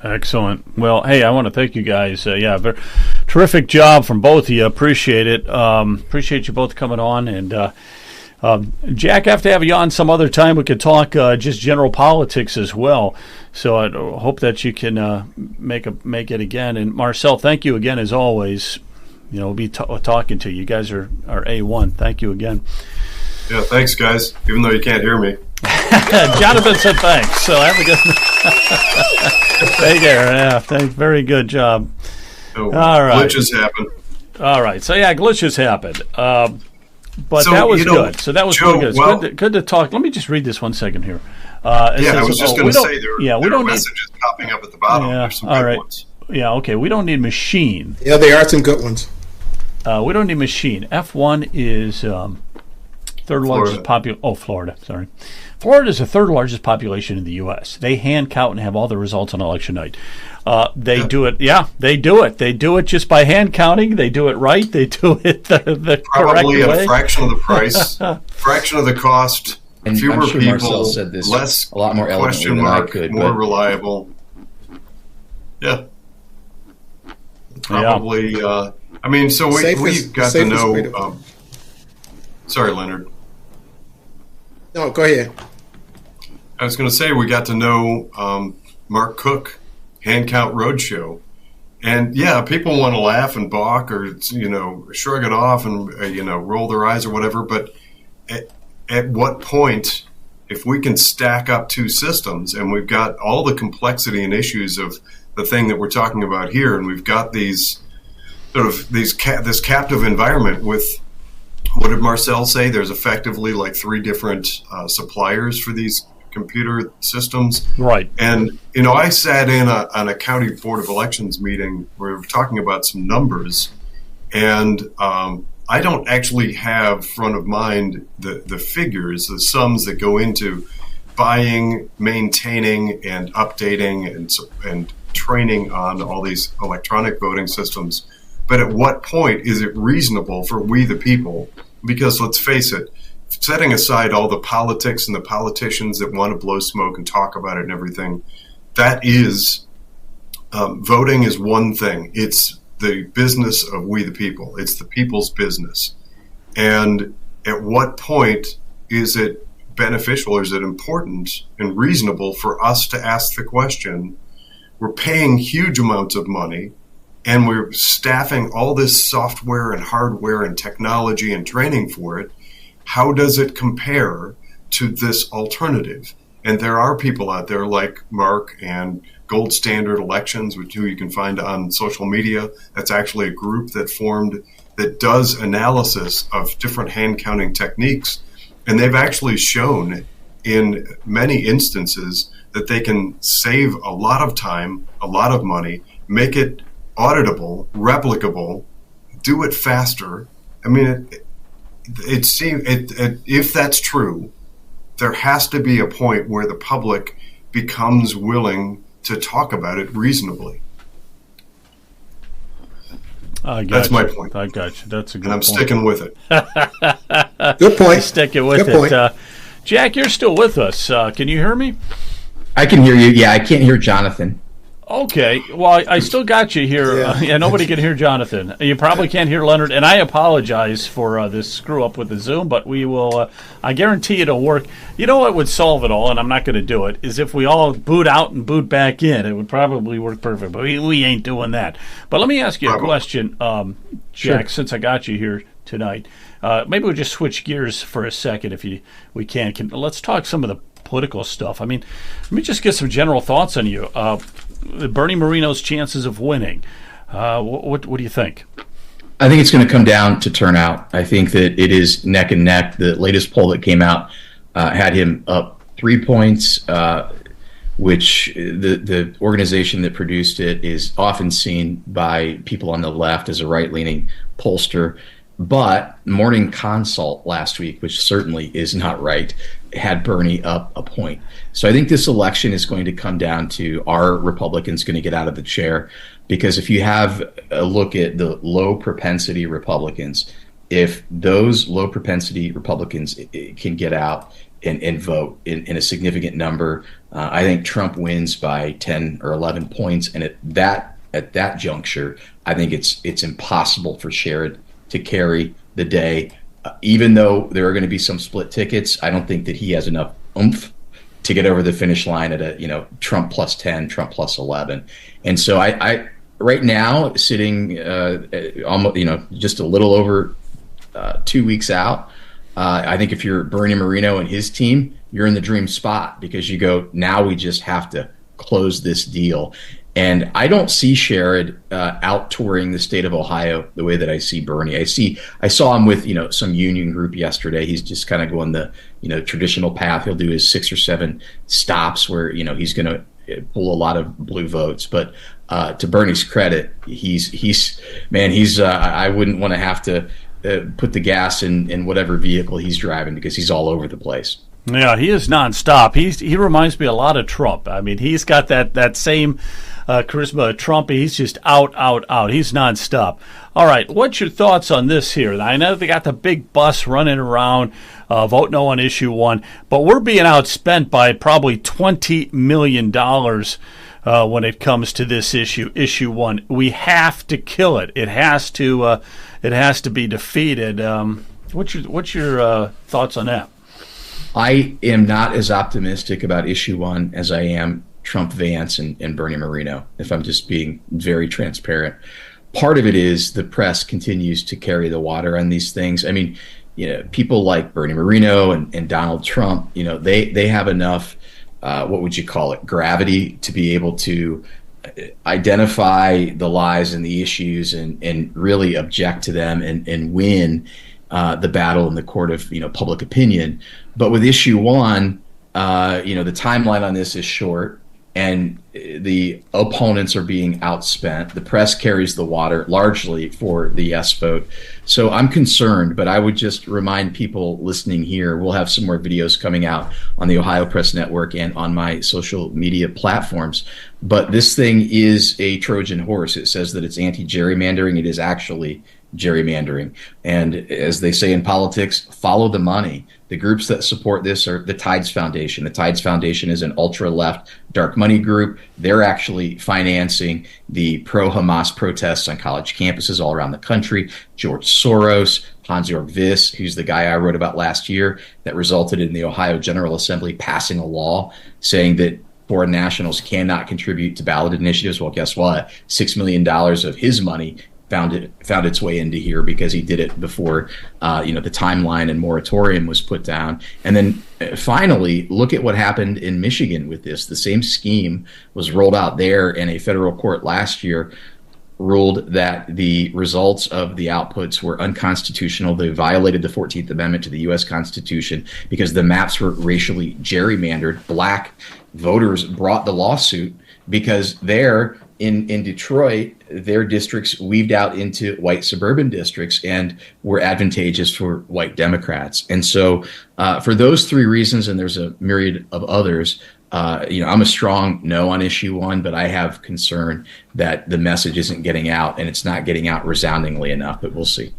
Excellent. Well, hey, I want to thank you guys. Terrific job from both of you. Appreciate it. Appreciate you both coming on. And Jack, I have to have you on some other time. We could talk just general politics as well. So I hope that you can make it again. And Marcel, thank you again as always. We'll be talking to you. You guys are A1. Thank you again.
Yeah, thanks, guys. Even though you can't hear me.
Jonathan said thanks. So have a good. Take care. Yeah, thanks. Very good job.
Oh,
all right.
Glitches happen.
All right. So yeah, glitches happened. But
so,
that was good. So that was
Joe,
really good. It's good to talk. Let me just read this one second here.
I was just going to say there are messages popping up at the bottom.
Yeah,
There's some
all
good
right.
ones.
Yeah, okay. We don't need machine.
Yeah, there are some good ones.
We don't need machine. F1 is third largest population. Oh, Florida. Sorry. Florida is the third largest population in the U.S. They hand count and have all the results on election night. They do it. Yeah, they do it. They do it just by hand counting. They do it right. They do it the correct way.
Probably at a fraction of the price, fraction of the cost,
and
fewer
I'm sure
people,
Marcel said this
less
a lot more eloquently than I could,
more reliable. Yeah. Probably. Yeah. So we got to know. Sorry, Leonard.
No, go ahead.
I was going to say we got to know Mark Cook, Hand Count Roadshow, and yeah, people want to laugh and balk or shrug it off and roll their eyes or whatever. But at what point, if we can stack up two systems and we've got all the complexity and issues of the thing that we're talking about here, and we've got these this captive environment with. What did Marcel say? There's effectively like three different suppliers for these computer systems.
Right.
And, I sat in on a county board of elections meeting where we were talking about some numbers. And I don't actually have front of mind the figures, the sums that go into buying, maintaining, and updating and training on all these electronic voting systems. But at what point is it reasonable for we the people? Because let's face it, setting aside all the politics and the politicians that want to blow smoke and talk about it and everything, that is, voting is one thing. It's the business of we the people. It's the people's business. And at what point is it beneficial, or is it important and reasonable for us to ask the question? We're paying huge amounts of money, and we're staffing all this software and hardware and technology and training for it. How does it compare to this alternative? And there are people out there like Mark and Gold Standard Elections, who you can find on social media. That's actually a group that formed that does analysis of different hand counting techniques. And they've actually shown in many instances that they can save a lot of time, a lot of money, make it auditable, replicable, do it faster. I mean, it seems if that's true, there has to be a point where the public becomes willing to talk about it reasonably. That's my point.
I got you. That's a good
and I'm
point.
sticking with it.
Good point.
Sticking with
Good
it. Jack, you're still with us. Can you hear me?
I can hear you. Yeah, I can't hear Jonathan.
Okay. Well, I still got you here. Yeah, nobody can hear Jonathan. You probably can't hear Leonard, and I apologize for this screw-up with the Zoom, but we will, I guarantee it'll work. You know what would solve it all, and I'm not going to do it, is if we all boot out and boot back in. It would probably work perfect, but we ain't doing that. But let me ask you a question, Jack, since I got you here tonight. Maybe we'll just switch gears for a second if we can. Let's talk some of the political stuff. I mean, let me just get some general thoughts on you. Bernie Moreno's chances of winning. What do you think?
I think it's going to come down to turnout. I think that it is neck and neck. The latest poll that came out had him up 3 points, which the organization that produced it is often seen by people on the left as a right-leaning pollster. But Morning Consult last week, which certainly is not right, had Bernie up a point. So I think this election is going to come down to, are Republicans going to get out of the chair? Because if you have a look at the low propensity Republicans, if those low propensity Republicans can get out and vote in a significant number, I think Trump wins by 10 or 11 points. And at that juncture, I think it's impossible for Sherrod to carry the day. Even though there are going to be some split tickets, I don't think that he has enough oomph to get over the finish line at a Trump plus 10, Trump plus 11. And so I right now sitting almost just a little over 2 weeks out, I think if you're Bernie Moreno and his team, you're in the dream spot, because you go, now we just have to close this deal. And I don't see Sherrod out touring the state of Ohio the way that I see Bernie. I saw him with some union group yesterday. He's just kind of going the traditional path. He'll do his 6 or 7 stops where he's going to pull a lot of blue votes. But to Bernie's credit, he's I wouldn't want to have to put the gas in whatever vehicle he's driving, because he's all over the place.
Yeah, he is nonstop. He reminds me a lot of Trump. I mean, he's got that same charisma of Trump. He's just out. He's nonstop. All right, what's your thoughts on this here? I know they got the big bus running around, vote no on issue 1, but we're being outspent by probably $20 million when it comes to this issue 1. We have to kill it. It has to be defeated. What's your thoughts on that?
I am not as optimistic about issue 1 as I am Trump, Vance, and Bernie Moreno, if I'm just being very transparent. Part of it is the press continues to carry the water on these things. I mean, people like Bernie Moreno and Donald Trump, they have enough, what would you call it, gravity to be able to identify the lies and the issues and really object to them and win the battle in the court of public opinion. But with issue 1, the timeline on this is short, and the opponents are being outspent. The press carries the water largely for the yes vote. So I'm concerned, but I would just remind people listening here, we'll have some more videos coming out on the Ohio Press Network and on my social media platforms. But this thing is a Trojan horse. It says that it's anti-gerrymandering. It is actually gerrymandering. And as they say in politics, follow the money. The groups that support this are the Tides Foundation. The Tides Foundation is an ultra-left dark money group. They're actually financing the pro-Hamas protests on college campuses all around the country. George Soros, Hans-Jörg Wyss, who's the guy I wrote about last year, that resulted in the Ohio General Assembly passing a law saying that foreign nationals cannot contribute to ballot initiatives. Well, guess what? $6 million of his money found its way into here because he did it before the timeline and moratorium was put down. And then finally, look at what happened in Michigan with this. The same scheme was rolled out there, and a federal court last year ruled that the results of the outputs were unconstitutional. They violated the 14th Amendment to the U.S. Constitution because the maps were racially gerrymandered. Black voters brought the lawsuit because there in Detroit, their districts weaved out into white suburban districts and were advantageous for white Democrats. And so for those three reasons, and there's a myriad of others, I'm a strong no on issue 1, but I have concern that the message isn't getting out, and it's not getting out resoundingly enough, but we'll see.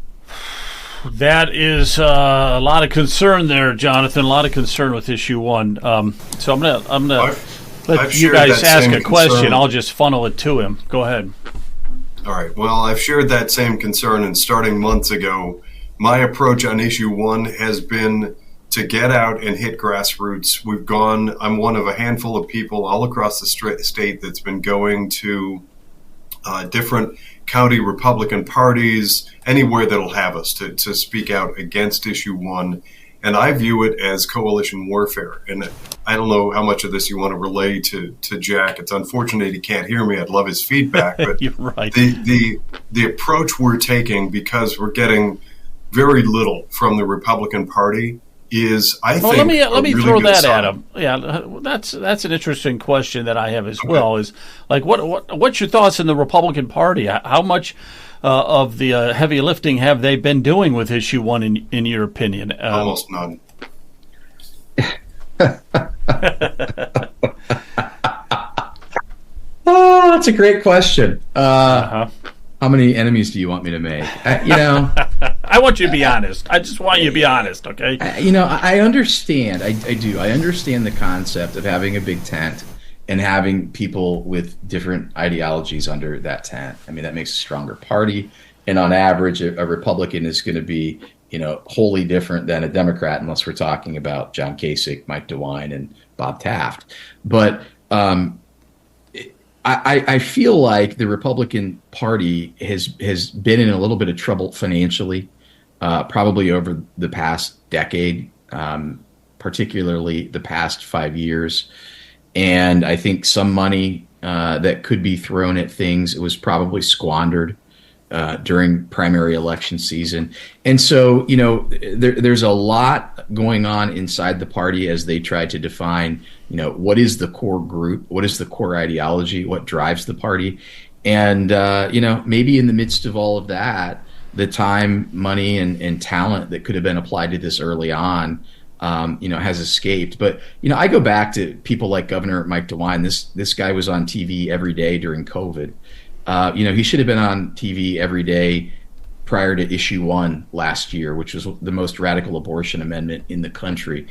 That is a lot of concern there, Jonathan, a lot of concern with issue 1. So I'm gonna let you guys ask a question. Concern. I'll just funnel it to him. Go ahead.
All right. Well, I've shared that same concern, and starting months ago, my approach on issue 1 has been to get out and hit grassroots. I'm one of a handful of people all across the state that's been going to different county Republican parties, anywhere that'll have us to speak out against issue 1. And I view it as coalition warfare. And I don't know how much of this you want to relay to Jack. It's unfortunate he can't hear me. I'd love his feedback. But
You're right.
The approach we're taking, because we're getting very little from the Republican Party, is, I think,
let me
really
throw that
sign.
at him. Yeah, that's an interesting question that I have as well. Is like what's your thoughts in the Republican Party? How much of the heavy lifting have they been doing with issue 1 in your opinion?
Almost none.
Oh, that's a great question. How many enemies do you want me to make?
I want you to be honest. I just want you to be honest, okay?
I understand. I do. I understand the concept of having a big tent and having people with different ideologies under that tent. I mean, that makes a stronger party. And on average, a Republican is going to be, wholly different than a Democrat, unless we're talking about John Kasich, Mike DeWine, and Bob Taft. But I feel like the Republican Party has been in a little bit of trouble financially, probably over the past decade, particularly the past 5 years. And I think some money that could be thrown at things was probably squandered during primary election season. And so, there's a lot going on inside the party as they try to define, what is the core group? What is the core ideology? What drives the party? And, maybe in the midst of all of that, the time, money, and talent that could have been applied to this early on, has escaped. But, I go back to people like Governor Mike DeWine. This guy was on TV every day during COVID. He should have been on TV every day prior to issue 1 last year, which was the most radical abortion amendment in the country.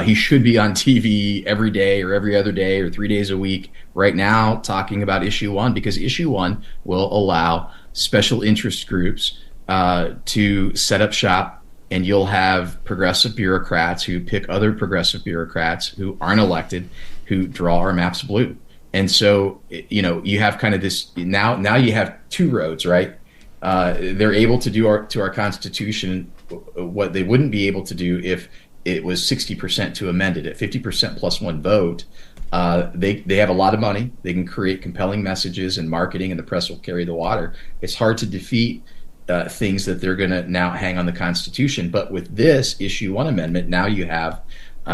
He should be on TV every day or every other day or 3 days a week right now talking about issue 1, because issue 1 will allow special interest groups to set up shop, and you'll have progressive bureaucrats who pick other progressive bureaucrats who aren't elected, who draw our maps blue. And so, you have kind of this, now you have two roads, right? They're able to do to our Constitution what they wouldn't be able to do if it was 60% to amend it. At 50% plus one vote, they have a lot of money. They can create compelling messages and marketing, and the press will carry the water. It's hard to defeat things that they're going to now hang on the Constitution. But with this issue 1 amendment, now you have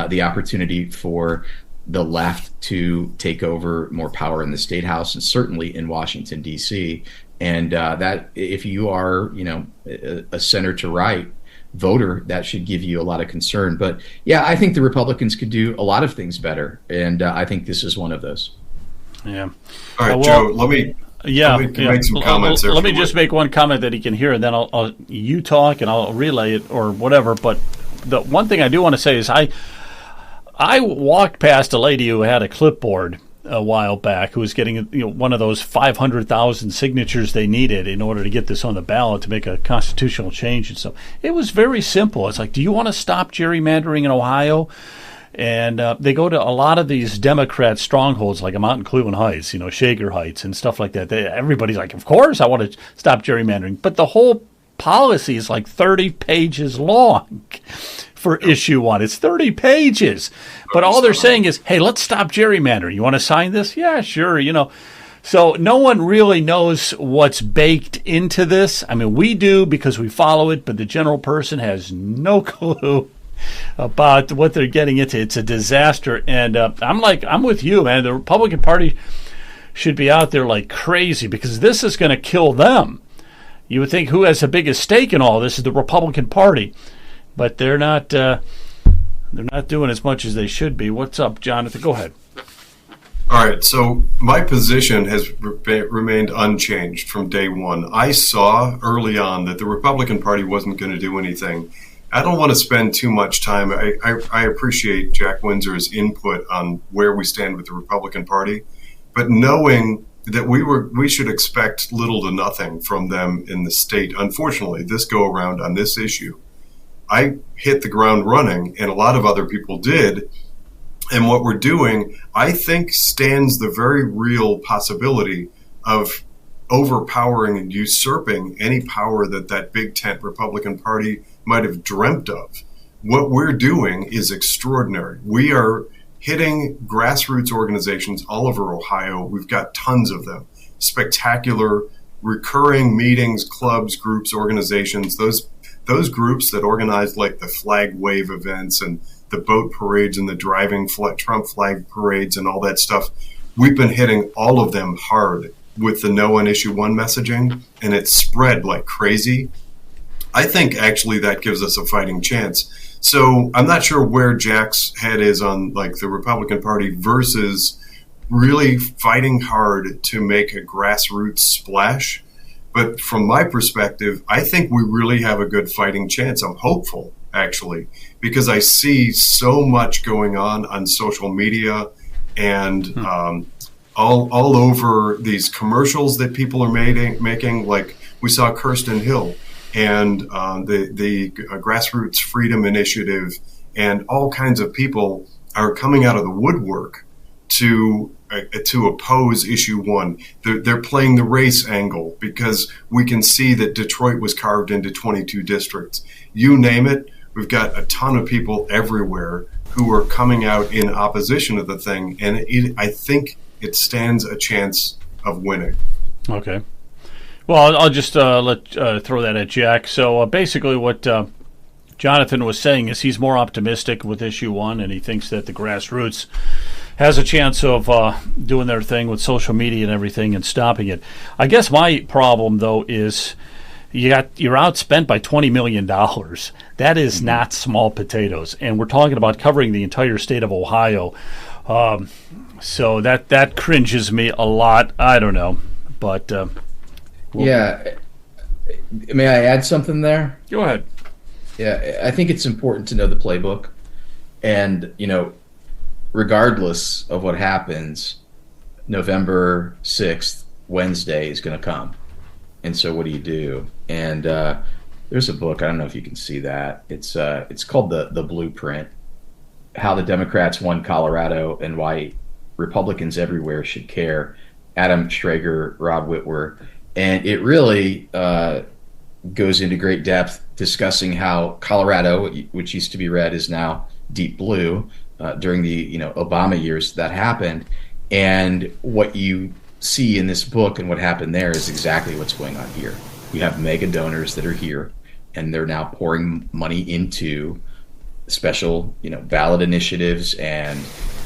the opportunity for the left to take over more power in the State House and certainly in Washington, D.C. And that if you are, a center to right voter, that should give you a lot of concern. But yeah, I think the Republicans could do a lot of things better. And I think this is one of those.
Yeah.
All right, Joe, let me
Yeah,
can make some comments there.
Let me just make one comment that he can hear, and then I'll you talk and I'll relay it or whatever. But the one thing I do want to say is I walked past a lady who had a clipboard a while back who was getting one of those 500,000 signatures they needed in order to get this on the ballot to make a constitutional change and stuff. It was very simple. It's like, do you want to stop gerrymandering in Ohio? And they go to a lot of these Democrat strongholds, like I'm out in Cleveland Heights, Shaker Heights and stuff like that. Everybody's like, of course I want to stop gerrymandering. But the whole policy is like 30 pages long for issue 1. It's 30 pages. But all they're saying is, hey, let's stop gerrymandering. You want to sign this? Yeah, sure, So no one really knows what's baked into this. I mean, we do because we follow it, but the general person has no clue about what they're getting into. It's a disaster. And I'm with you, man. The Republican Party should be out there like crazy because this is going to kill them. You would think who has the biggest stake in all this is the Republican Party. But they're not doing as much as they should be. What's up, Jonathan? Go ahead.
All right. So my position has remained unchanged from day one. I saw early on that the Republican Party wasn't going to do anything. I don't want to spend too much time. I appreciate Jack Windsor's input on where we stand with the Republican Party, but knowing that we should expect little to nothing from them in the state. Unfortunately, this go around on this issue, I hit the ground running, and a lot of other people did. And what we're doing, I think, stands the very real possibility of overpowering and usurping any power that big tent Republican Party might have dreamt of. What we're doing is extraordinary. We are hitting grassroots organizations all over Ohio. We've got tons of them. Spectacular, recurring meetings, clubs, groups, organizations, those groups that organize like the flag wave events and the boat parades and the driving Trump flag parades and all that stuff. We've been hitting all of them hard with the no on issue 1 messaging, and it's spread like crazy. I think actually that gives us a fighting chance. So I'm not sure where Jack's head is on like the Republican Party versus really fighting hard to make a grassroots splash. But from my perspective, I think we really have a good fighting chance. I'm hopeful, actually, because I see so much going on social media and all over these commercials that people are making. Like we saw Kirsten Hill and the Grassroots Freedom Initiative and all kinds of people are coming out of the woodwork to oppose issue 1. They're playing the race angle because we can see that Detroit was carved into 22 districts. You name it, we've got a ton of people everywhere who are coming out in opposition to the thing, and I think it stands a chance of winning.
Okay. Well, I'll just throw that at Jack. So basically what Jonathan was saying is he's more optimistic with issue 1, and he thinks that the grassroots has a chance of doing their thing with social media and everything and stopping it. I guess my problem, though, is you're outspent by $20 million. That is not small potatoes. And we're talking about covering the entire state of Ohio. So that cringes me a lot. I don't know. But
yeah. May I add something there?
Go ahead.
Yeah, I think it's important to know the playbook. And, regardless of what happens, November 6th, Wednesday, is going to come. And so what do? And there's a book, I don't know if you can see that. It's called The Blueprint, How the Democrats Won Colorado and Why Republicans Everywhere Should Care. Adam Schrager, Rob Whitwer. And it really goes into great depth discussing how Colorado, which used to be red, is now deep blue. During the Obama years that happened, and what you see in this book and what happened there is exactly what's going on here. You have mega donors that are here, and they're now pouring money into special ballot initiatives and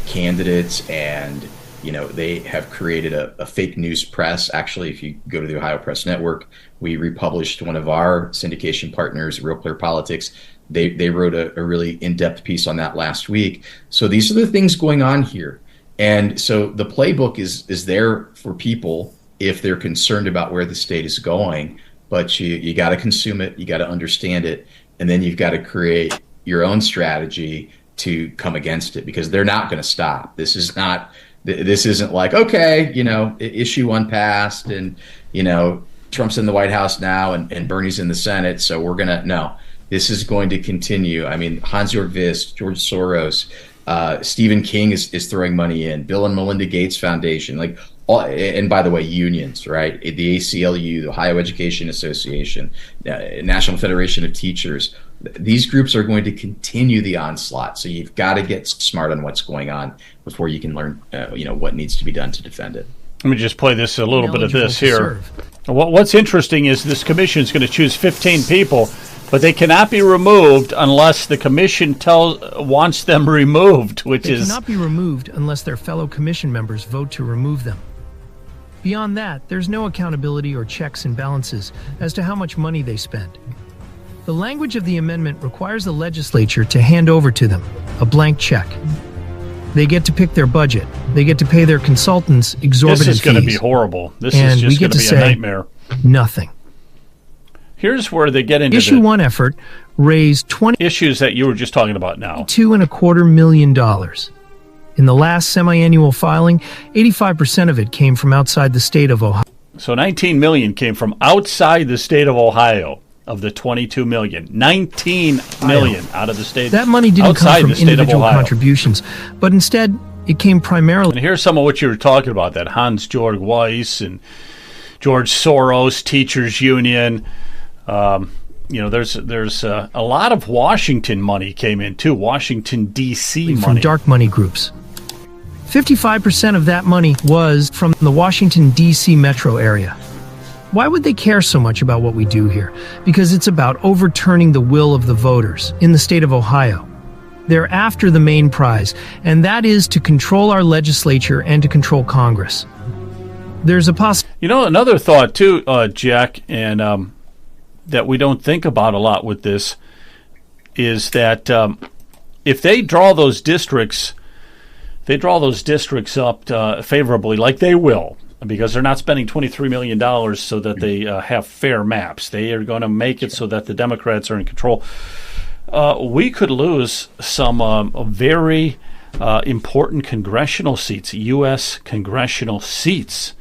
candidates, and they have created a fake news press. Actually, if you go to the Ohio Press Network, we republished one of our syndication partners, Real Clear Politics. They wrote a really in-depth piece on that last week. So these are the things going on here. And so the playbook is there for people if they're concerned about where the state is going. But you got to consume it, you got to understand it, and then you've got to create your own strategy to come against it, because they're not going to stop. This isn't like, okay, issue 1 passed, and Trump's in the White House now, and Bernie's in the Senate, so we're gonna no. This is going to continue. I mean, Hans-Jörg Wyss, George Soros, Stephen King is throwing money in, Bill and Melinda Gates Foundation, and by the way, unions, right? The ACLU, the Ohio Education Association, National Federation of Teachers. These groups are going to continue the onslaught. So you've got to get smart on what's going on before you can learn, what needs to be done to defend it.
Let me just play this a little bit of this here. What's interesting is this commission is going to choose 15 people, but they cannot be removed unless the commission wants them removed,
They cannot be removed unless their fellow commission members vote to remove them. Beyond that, there's no accountability or checks and balances as to how much money they spend. The language of the amendment requires the legislature to hand over to them a blank check. They get to pick their budget. They get to pay their consultants exorbitant fees.
This is going to be horrible. This is just going to be a nightmare.
Nothing.
Here's where they get into
Issue 1 effort raised
issues that you were just talking about now.
$2.25 million. In the last semi-annual filing, 85% of it came from outside the state of Ohio.
So 19 million came from outside the state of Ohio. Of the 22 million, 19 million out of the state.
That money didn't come from individual contributions, but instead it came primarily.
And here's some of what you were talking about: that Hans-Jörg Wyss and George Soros, Teachers Union. There's a lot of Washington money came in too. Washington D.C. money
from dark money groups. 55% of that money was from the Washington D.C. metro area. Why would they care so much about what we do here? Because it's about overturning the will of the voters in the state of Ohio. They're after the main prize, and that is to control our legislature and to control Congress. There's a
another thought too, Jack, and that we don't think about a lot with this is that if they draw those districts up favorably, like they will, because they're not spending $23 million so that they have fair maps. They are going to make it so that the Democrats are in control. We could lose some very important congressional seats, U.S. congressional seats,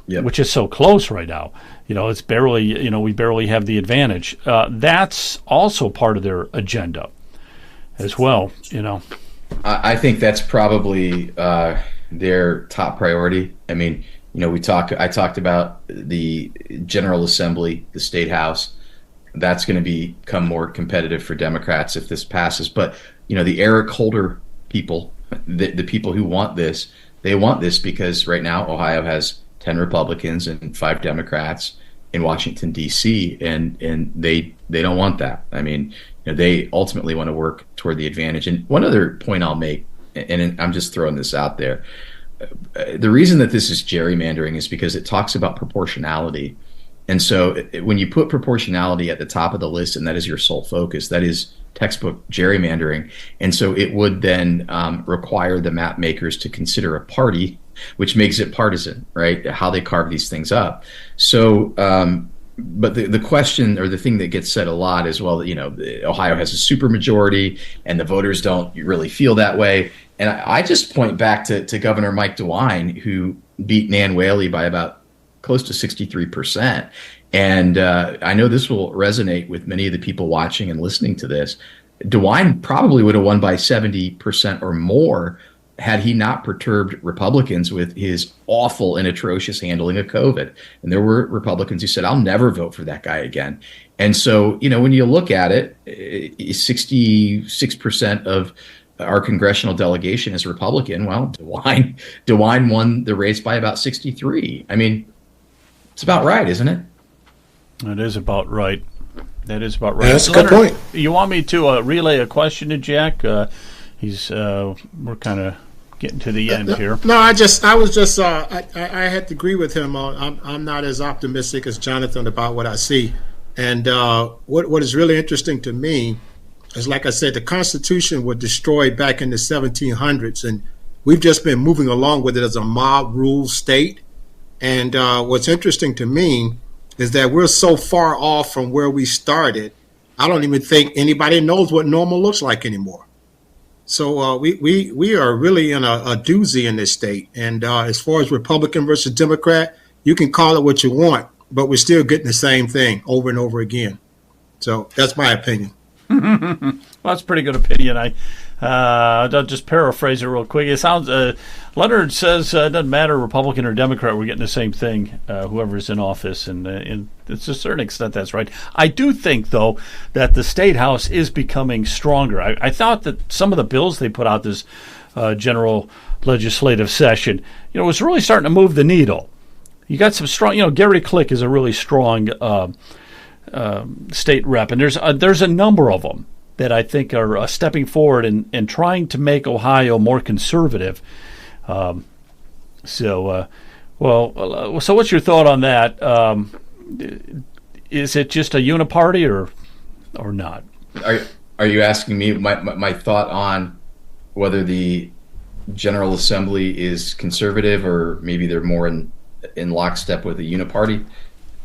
which is so close right now. It's barely, we barely have the advantage. That's also part of their agenda as well,
I think that's probably their top priority. I mean, I talked about the General Assembly, the State House. That's going to become more competitive for Democrats if this passes. But, the Eric Holder people, the people who want this, they want this because right now Ohio has 10 Republicans and 5 Democrats in Washington, D.C., and they don't want that. I mean, they ultimately want to work toward the advantage. And one other point I'll make, and I'm just throwing this out there, the reason that this is gerrymandering is because it talks about proportionality. And so when you put proportionality at the top of the list and that is your sole focus, that is textbook gerrymandering. And so it would then require the map makers to consider a party, which makes it partisan, right? How they carve these things up. So, but the question or the thing that gets said a lot is, well, Ohio has a supermajority and the voters don't really feel that way. And I just point back to Governor Mike DeWine, who beat Nan Whaley by about close to 63%. And I know this will resonate with many of the people watching and listening to this. DeWine probably would have won by 70% or more had he not perturbed Republicans with his awful and atrocious handling of COVID. And there were Republicans who said, I'll never vote for that guy again. And so, when you look at it, 66% of our congressional delegation is Republican. Well, DeWine won the race by about 63. I mean, it's about right, isn't it?
It is about right. That is about right.
Yeah, that's a good point.
You want me to relay a question to Jack? We're kind of getting to the end here.
No, I had to agree with him. I'm not as optimistic as Jonathan about what I see. And what is really interesting to me is, like I said, the Constitution was destroyed back in the 1700s, and we've just been moving along with it as a mob rule state. And what's interesting to me is that we're so far off from where we started. I don't even think anybody knows what normal looks like anymore. So we are really in a doozy in this state. And as far as Republican versus Democrat, you can call it what you want, but we're still getting the same thing over and over again. So that's my opinion.
Well, that's a pretty good opinion. I'll just paraphrase it real quick. It sounds Leonard says it doesn't matter Republican or Democrat, we're getting the same thing, whoever's in office, and to a certain extent that's right. I do think, though, that the State House is becoming stronger. I thought that some of the bills they put out this general legislative session, was really starting to move the needle. You got some strong, Gary Click is a really strong state rep, and there's a number of them that I think are stepping forward and trying to make Ohio more conservative. So what's your thought on that? Is it just a uniparty or not?
Are you asking me my thought on whether the General Assembly is conservative or maybe they're more in lockstep with the uniparty?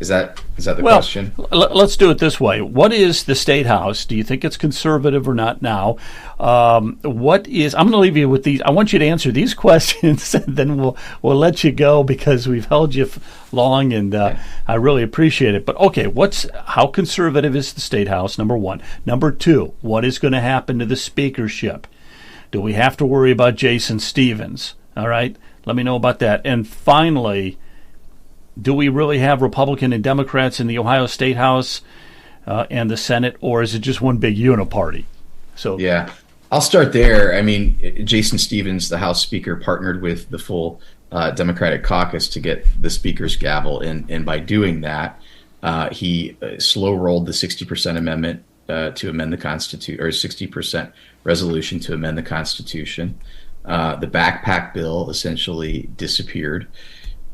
Is that the question?
Let's do it this way. What is the State House? Do you think it's conservative or not now? I'm going to leave you with these. I want you to answer these questions, and then we'll let you go because we've held you long, and I really appreciate it. But okay, how conservative is the State House? Number one. Number two, what is going to happen to the speakership? Do we have to worry about Jason Stevens? All right, let me know about that. And finally, do we really have Republican and Democrats in the Ohio State House and the Senate, or is it just one big uniparty? So
yeah, I'll start there. I mean, Jason Stevens, the House Speaker, partnered with the full Democratic caucus to get the Speaker's gavel, and by doing that, he slow-rolled the 60% amendment to amend the Constitution, or 60% resolution to amend the Constitution. The backpack bill essentially disappeared.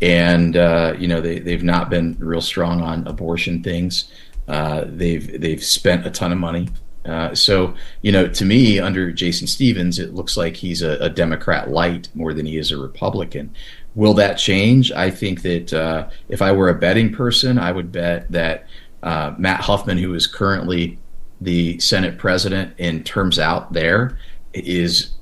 And they've not been real strong on abortion things. They've spent a ton of money. So to me, under Jason Stevens, it looks like he's a Democrat light more than he is a Republican. Will that change? I think that if I were a betting person, I would bet that Matt Huffman, who is currently the Senate president and terms out there, is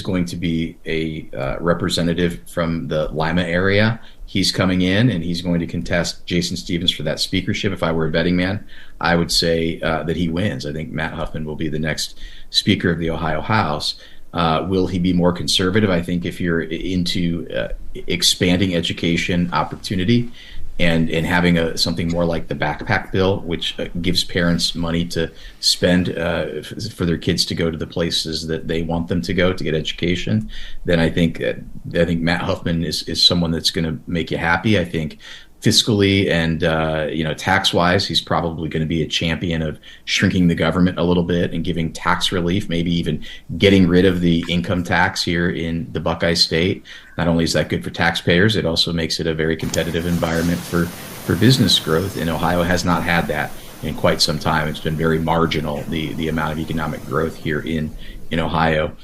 going to be a representative from the Lima area. He's coming in and he's going to contest Jason Stevens for that speakership. If I were a betting man, I would say that he wins. I think Matt Huffman will be the next Speaker of the Ohio House. Will he be more conservative? I think if you're into expanding education opportunity and having something more like the backpack bill, which gives parents money to spend for their kids to go to the places that they want them to go to get education, then I think Matt Huffman is someone that's going to make you happy. I think fiscally and tax-wise, he's probably going to be a champion of shrinking the government a little bit and giving tax relief, maybe even getting rid of the income tax here in the Buckeye State. Not only is that good for taxpayers, it also makes it a very competitive environment for business growth. And Ohio has not had that in quite some time. It's been very marginal, the amount of economic growth here in Ohio.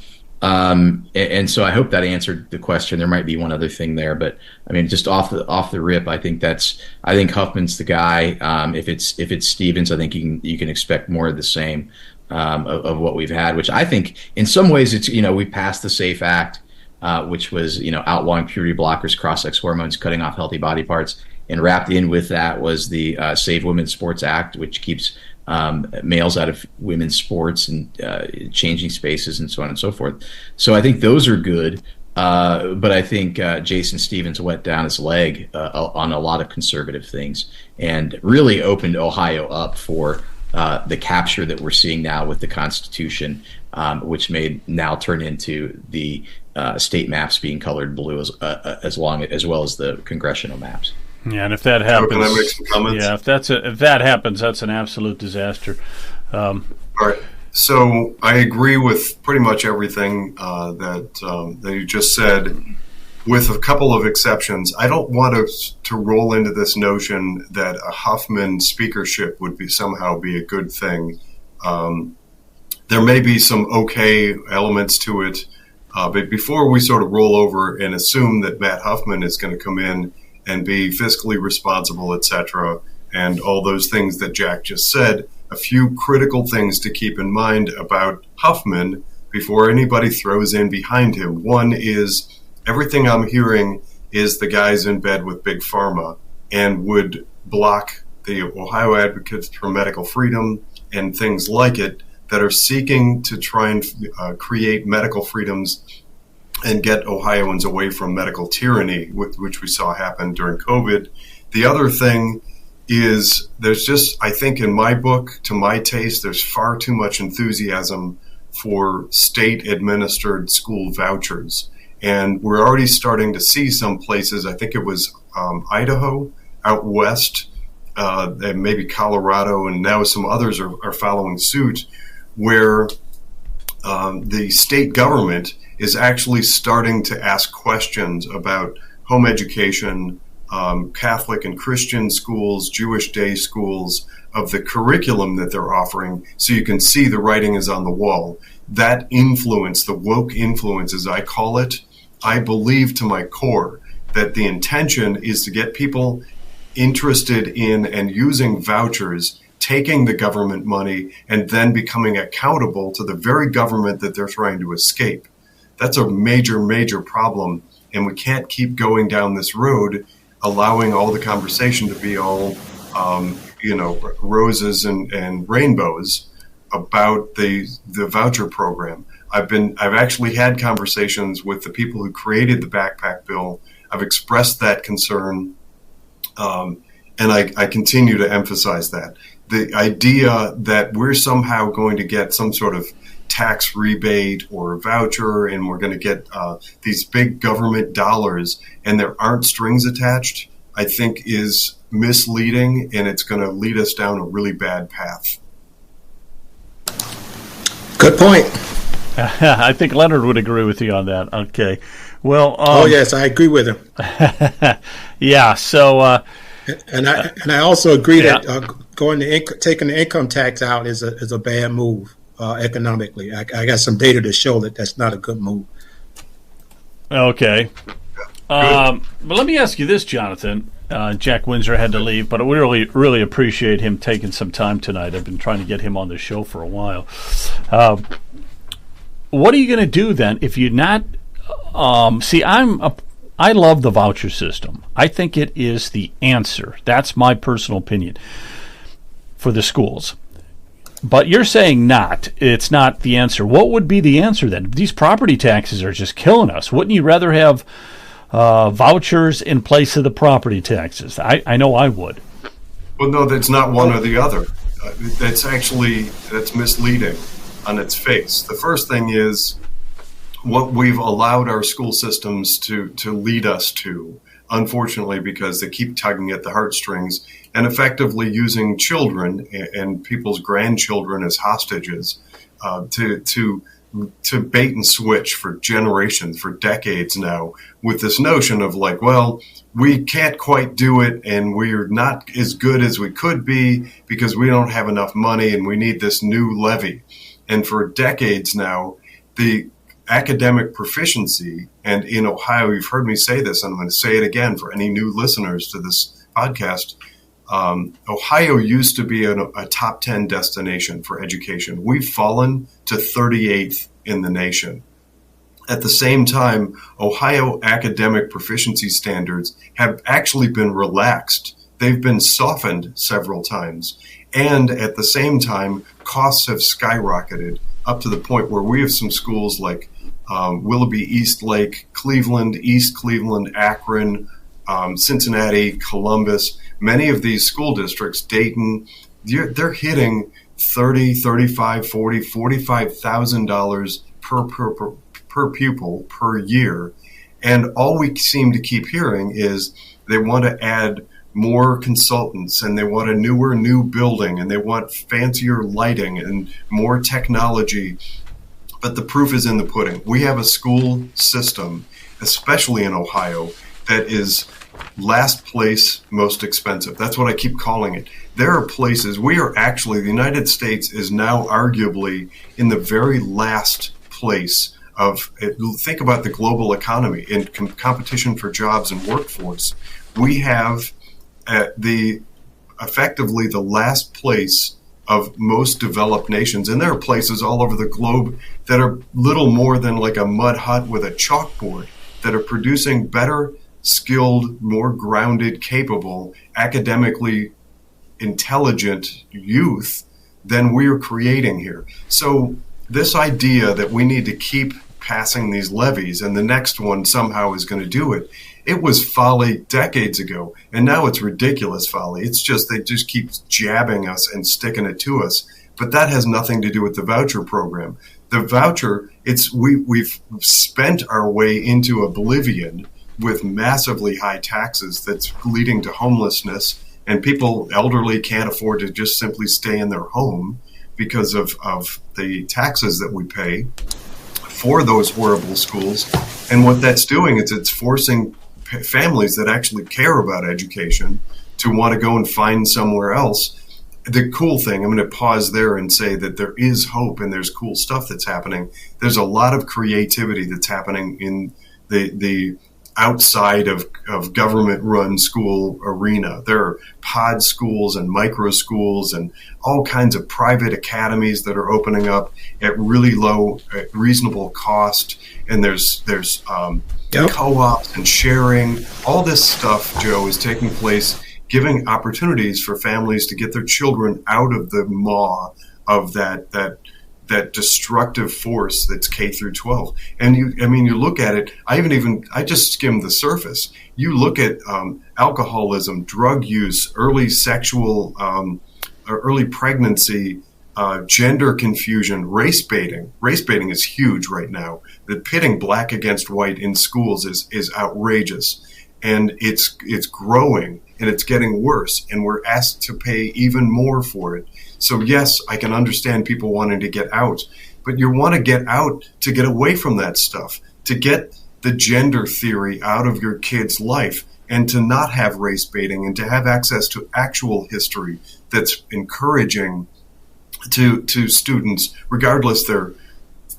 And so I hope that answered the question. There might be one other thing there, but I mean, just off the rip, I think Huffman's the guy. If it's Stevens, I think you can expect more of the same of what we've had, which I think in some ways it's we passed the SAFE Act, which was outlawing puberty blockers, cross-sex hormones, cutting off healthy body parts, and wrapped in with that was the Save Women's Sports Act, which keeps males out of women's sports and changing spaces and so on and so forth. So I think those are good, but I think Jason Stevens went down his leg on a lot of conservative things and really opened Ohio up for the capture that we're seeing now with the Constitution, which may now turn into the state maps being colored blue as well as the congressional maps.
Yeah, and if that happens,
can I make some comments?
Yeah, if that happens, that's an absolute disaster.
All right. So I agree with pretty much everything that you just said, with a couple of exceptions. I don't want to roll into this notion that a Huffman speakership would somehow be a good thing. There may be some okay elements to it, but before we sort of roll over and assume that Matt Huffman is going to come in and be fiscally responsible, etc., and all those things that Jack just said. A few critical things to keep in mind about Huffman before anybody throws in behind him. One is everything I'm hearing is the guy's in bed with Big Pharma and would block the Ohio Advocates for Medical Freedom and things like it that are seeking to try and create medical freedoms and get Ohioans away from medical tyranny, which we saw happen during COVID. The other thing is there's just, I think in my book, to my taste, there's far too much enthusiasm for state-administered school vouchers. And we're already starting to see some places, I think it was Idaho, out west, and maybe Colorado, and now some others are following suit, where the state government is actually starting to ask questions about home education, Catholic and Christian schools, Jewish day schools, of the curriculum that they're offering, so you can see the writing is on the wall. That influence, the woke influence as I call it, I believe to my core that the intention is to get people interested in and using vouchers, taking the government money, and then becoming accountable to the very government that they're trying to escape. That's a major, major problem, and we can't keep going down this road allowing all the conversation to be all roses and rainbows about the voucher program. I've actually had conversations with the people who created the backpack bill. I've expressed that concern, and I continue to emphasize that. The idea that we're somehow going to get some sort of tax rebate or voucher and we're going to get these big government dollars and there aren't strings attached, I think is misleading, and it's going to lead us down a really bad path.
Good point.
I think Leonard would agree with you on that. Okay. Well.
Yes, I agree with him.
Yeah. So.
And I also agree that taking the income tax out is a bad move economically. I got some data to show that that's not a good move.
Okay. But let me ask you this, Jonathan. Jack Windsor had to leave, but we really appreciate him taking some time tonight. I've been trying to get him on the show for a while. What are you going to do then if you're not? I love the voucher system. I think it is the answer. That's my personal opinion for the schools. But you're saying it's not the answer. What would be the answer then? These property taxes are just killing us. Wouldn't you rather have vouchers in place of the property taxes? I know I would.
Well, no, that's not one or the other. That's misleading on its face. The first thing is what we've allowed our school systems to lead us to, unfortunately, because they keep tugging at the heartstrings and effectively using children and people's grandchildren as hostages to bait and switch for generations, for decades now, with this notion of like, well, we can't quite do it and we're not as good as we could be because we don't have enough money and we need this new levy. And for decades now, the academic proficiency, and in Ohio, you've heard me say this, and I'm going to say it again for any new listeners to this podcast, Ohio used to be a top 10 destination for education. We've fallen to 38th in the nation. At the same time, Ohio academic proficiency standards have actually been relaxed. They've been softened several times. And at the same time, costs have skyrocketed up to the point where we have some schools like Willoughby, East Lake, Cleveland, East Cleveland, Akron, Cincinnati, Columbus. Many of these school districts, Dayton, they're hitting $30,000, $35,000, $40,000, $45,000 per pupil per year. And all we seem to keep hearing is they want to add more consultants and they want a new building and they want fancier lighting and more technology. But the proof is in the pudding. We have a school system, especially in Ohio, that is last place most expensive. That's what I keep calling it. There are places, the United States is now arguably in the very last place think about the global economy in competition for jobs and workforce. We have effectively the last place of most developed nations. And there are places all over the globe that are little more than like a mud hut with a chalkboard that are producing better skilled, more grounded, capable, academically intelligent youth than we're creating here. So this idea that we need to keep passing these levies and the next one somehow is going to do it, it was folly decades ago, and now it's ridiculous folly. It's just they just keep jabbing us and sticking it to us. But that has nothing to do with the voucher program. The voucher, we've spent our way into oblivion with massively high taxes that's leading to homelessness, and people, elderly, can't afford to just simply stay in their home because of the taxes that we pay for those horrible schools. And what that's doing is it's forcing families that actually care about education to want to go and find somewhere else. The cool thing, I'm going to pause there and say that there is hope and there's cool stuff that's happening. There's a lot of creativity that's happening in the outside of government-run school arena. There are pod schools and micro schools and all kinds of private academies that are opening up at really low, reasonable cost. And there's co-ops and sharing. All this stuff, Joe, is taking place, giving opportunities for families to get their children out of the maw of that destructive force that's K through 12. And you look at it, I just skimmed the surface. You look at alcoholism, drug use, early sexual, early pregnancy, gender confusion, race baiting. Race baiting is huge right now. The pitting black against white in schools is outrageous. And it's growing and it's getting worse. And we're asked to pay even more for it. So yes, I can understand people wanting to get out, but you want to get out to get away from that stuff, to get the gender theory out of your kid's life, and to not have race baiting, and to have access to actual history that's encouraging to students, regardless their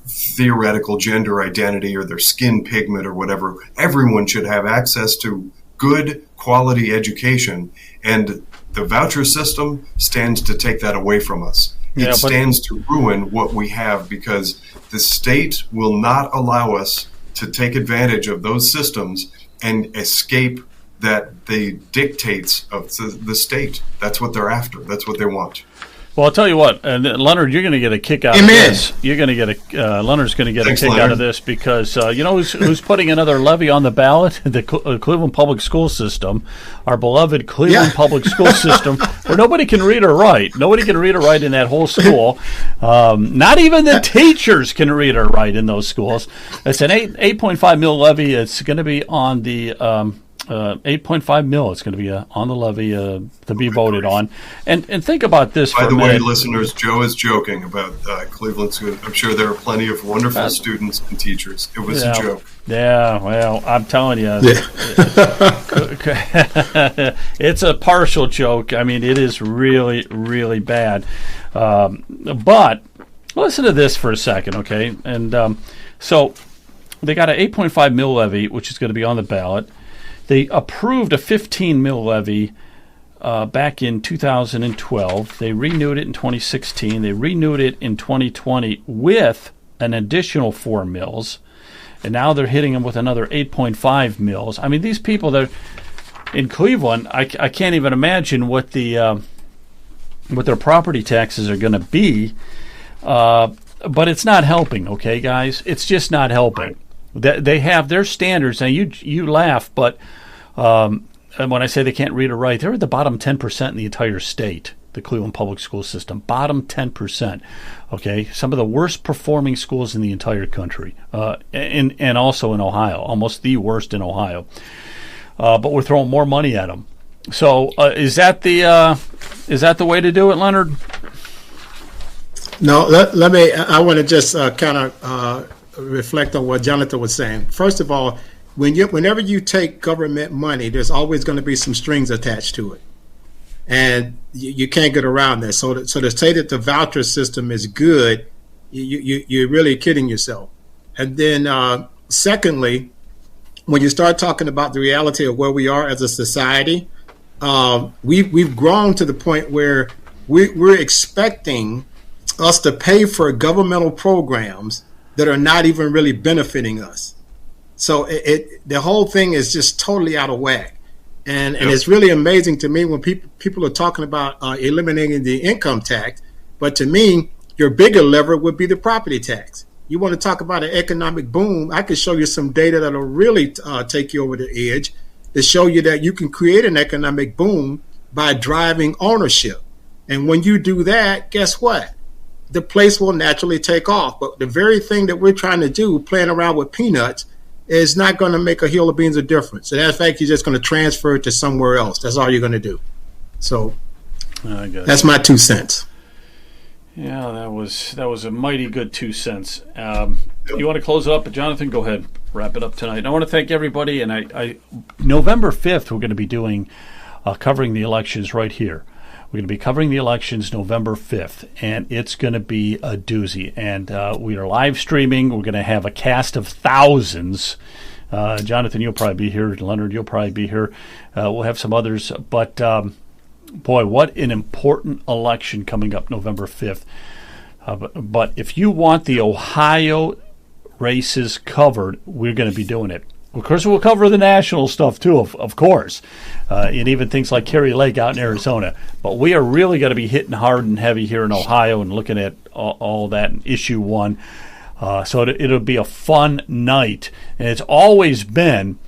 theoretical gender identity or their skin pigment or whatever. Everyone should have access to good quality education, and the voucher system stands to take that away from us. It stands to ruin what we have, because the state will not allow us to take advantage of those systems and escape the dictates of the state. That's what they're after. That's what they want.
Well, I'll tell you what, Leonard, you're going to get a kick out of this. You're going to get Leonard's going to get a kick out of this because you know who's putting another levy on the ballot? The Cleveland Public School System, our beloved Cleveland Public School System, where nobody can read or write. Nobody can read or write in that whole school. Not even the teachers can read or write in those schools. It's an 8.5 mil levy. It's going to be on the 8.5 mil. It's going to be on the levy to be voted on. And think about this.
By the way, listeners, Joe is joking about Cleveland School. I'm sure there are plenty of wonderful students and teachers. It was a joke. Yeah, well, I'm telling you,
it's a partial joke. I mean, it is really, really bad. But listen to this for a second, okay? And so they got an 8.5 mil levy, which is going to be on the ballot. They approved a 15 mil levy back in 2012. They renewed it in 2016. They renewed it in 2020 with an additional 4 mils. And now they're hitting them with another 8.5 mils. I mean, these people that in Cleveland, I can't even imagine what their property taxes are going to be. But it's not helping, okay, guys? It's just not helping. They have their standards. Now, you laugh, but when I say they can't read or write, they're at the bottom 10% in the entire state, the Cleveland Public School System. Bottom 10%. Okay? Some of the worst performing schools in the entire country, and also in Ohio. Almost the worst in Ohio. But we're throwing more money at them. So is that the way to do it, Leonard?
No, let me. I want to just kind of reflect on what Jonathan was saying. First of all, whenever you take government money, there's always going to be some strings attached to it, and you can't get around that. So to say that the voucher system is good, you're really kidding yourself. And then secondly, when you start talking about the reality of where we are as a society, we've grown to the point where we're expecting us to pay for governmental programs that are not even really benefiting us. So the whole thing is just totally out of whack. And it's really amazing to me when people are talking about eliminating the income tax. But to me, your bigger lever would be the property tax. You want to talk about an economic boom, I could show you some data that'll really take you over the edge to show you that you can create an economic boom by driving ownership. And when you do that, guess what? The place will naturally take off. But the very thing that we're trying to do, playing around with peanuts, is not going to make a hill of beans of difference. And in fact, you're just going to transfer it to somewhere else. That's all you're going to do. So that's my 2 cents.
Yeah, that was a mighty good 2 cents. You want to close it up? Jonathan, go ahead. Wrap it up tonight. I want to thank everybody. And I November 5th, we're going to be doing covering the elections right here. We're going to be covering the elections November 5th, and it's going to be a doozy. And we are live streaming. We're going to have a cast of thousands. Jonathan, you'll probably be here. Leonard, you'll probably be here. We'll have some others. But, boy, what an important election coming up November 5th. But if you want the Ohio races covered, we're going to be doing it. Of course, we'll cover the national stuff, too, of course, and even things like Kerry Lake out in Arizona. But we are really going to be hitting hard and heavy here in Ohio and looking at all that in Issue 1. So it'll be a fun night. And it's always been,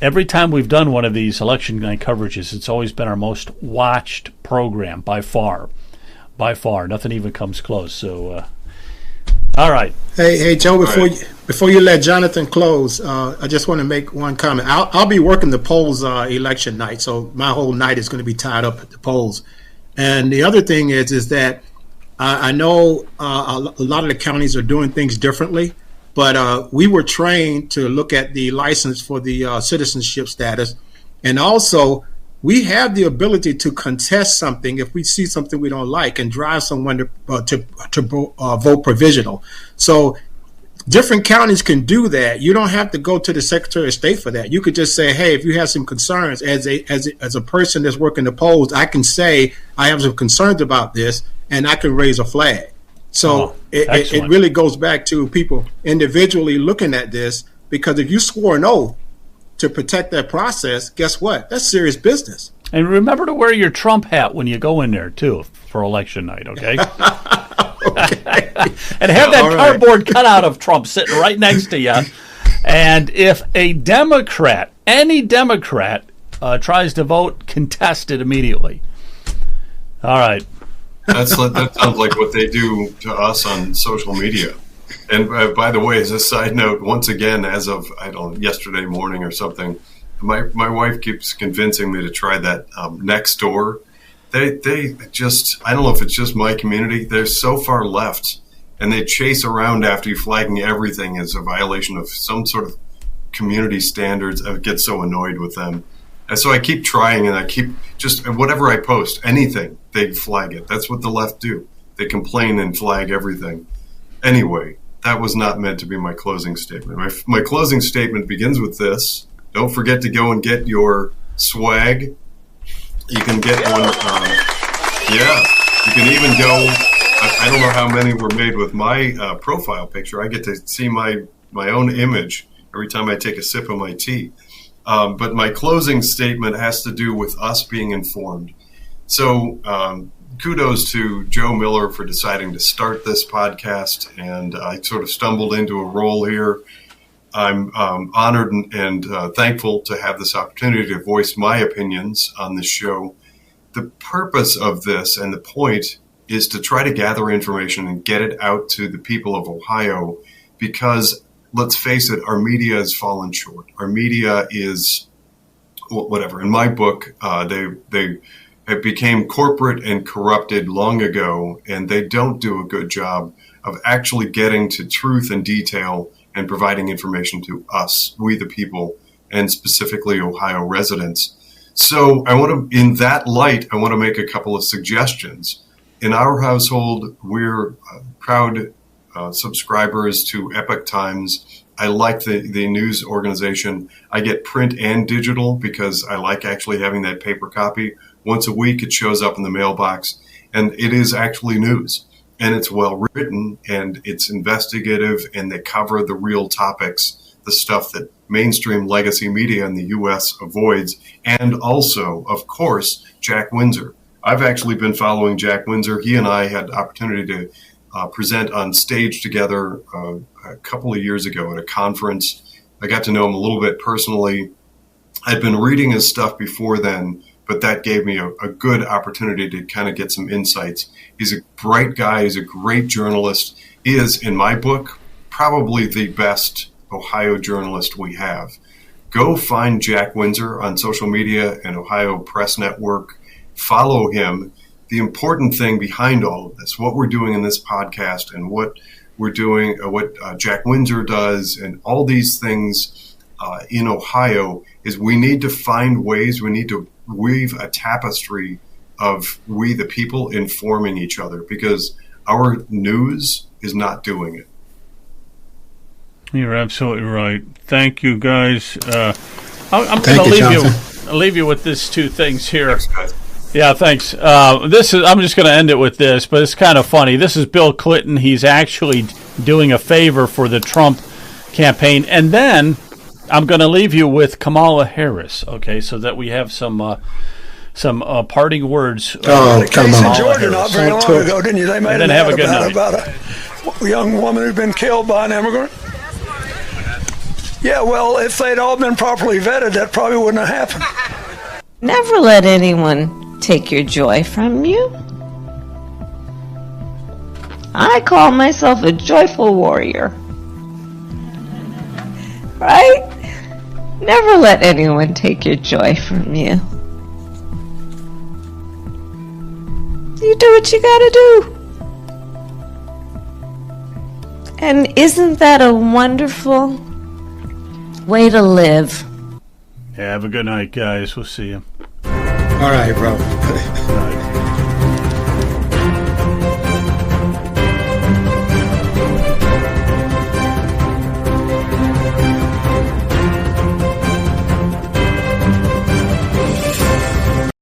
every time we've done one of these election night coverages, it's always been our most watched program by far. By far. Nothing even comes close. So, all right.
Hey, Joe, before you let Jonathan close, I just want to make one comment. I'll be working the polls election night, so my whole night is going to be tied up at the polls. And the other thing is that I know a lot of the counties are doing things differently, but we were trained to look at the license for the citizenship status, and also we have the ability to contest something if we see something we don't like and drive someone to vote provisional. So different counties can do that. You don't have to go to the Secretary of State for that. You could just say, hey, if you have some concerns as a person that's working the polls, I can say I have some concerns about this, and I can raise a flag. So it really goes back to people individually looking at this, because if you swore an oath to protect that process, guess what? That's serious business.
And remember to wear your Trump hat when you go in there, too, for election night, okay? And have that cardboard cutout of Trump sitting right next to you. And if a Democrat, any Democrat, tries to vote, contest it immediately. All right.
That sounds like what they do to us on social media. And by the way, as a side note, once again, as of yesterday morning or something, my wife keeps convincing me to try that Nextdoor. They just, I don't know if it's just my community, they're so far left, and they chase around after you, flagging everything as a violation of some sort of community standards. I get so annoyed with them. And so I keep trying, and I keep just, whatever I post, anything, they flag it. That's what the left do. They complain and flag everything. Anyway, that was not meant to be my closing statement. My closing statement begins with this. Don't forget to go and get your swag. You can get one. You can even go. I don't know how many were made with my profile picture. I get to see my own image every time I take a sip of my tea. But my closing statement has to do with us being informed. So kudos to Joe Miller for deciding to start this podcast, and I sort of stumbled into a role here. I'm honored and thankful to have this opportunity to voice my opinions on this show. The purpose of this and the point is to try to gather information and get it out to the people of Ohio, because let's face it, our media has fallen short. Our media is, whatever. In my book, they became corporate and corrupted long ago, and they don't do a good job of actually getting to truth and detail and providing information to us, we the people, and specifically Ohio residents. So in that light, I want to make a couple of suggestions. In our household, we're proud subscribers to Epoch Times. I like the news organization. I get print and digital because I like actually having that paper copy. Once a week, it shows up in the mailbox, and it is actually news. And it's well written, and it's investigative, and they cover the real topics, the stuff that mainstream legacy media in the U.S. avoids. And also, of course, Jack Windsor. I've actually been following Jack Windsor. He and I had the opportunity to present on stage together a couple of years ago at a conference. I got to know him a little bit personally. I'd been reading his stuff before then, but that gave me a good opportunity to kind of get some insights. He's a bright guy. He's a great journalist. He is, in my book, probably the best Ohio journalist we have. Go find Jack Windsor on social media and Ohio Press Network. Follow him. The important thing behind all of this, what we're doing in this podcast and what we're doing, what Jack Windsor does and all these things in Ohio is we need to find ways, we need to weave a tapestry of we the people informing each other because our news is not doing it.
You're absolutely right. Thank you, guys. I'm going to leave you with these two things here.
Thanks, guys.
Yeah, thanks. I'm just going to end it with this, but it's kind of funny. This is Bill Clinton. He's actually doing a favor for the Trump campaign, and then I'm going to leave you with Kamala Harris. Okay, so that we have some parting words.
Oh, come on! In Georgia, not very long ago, didn't you? They made an ad about a young woman who'd been killed by an immigrant. Yeah, well, if they'd all been properly vetted, that probably wouldn't have happened.
Never let anyone take your joy from you. I call myself a joyful warrior. Right? Never let anyone take your joy from you. You do what you gotta do. And isn't that a wonderful way to live?
Yeah, have a good night, guys. We'll see you.
All right, bro.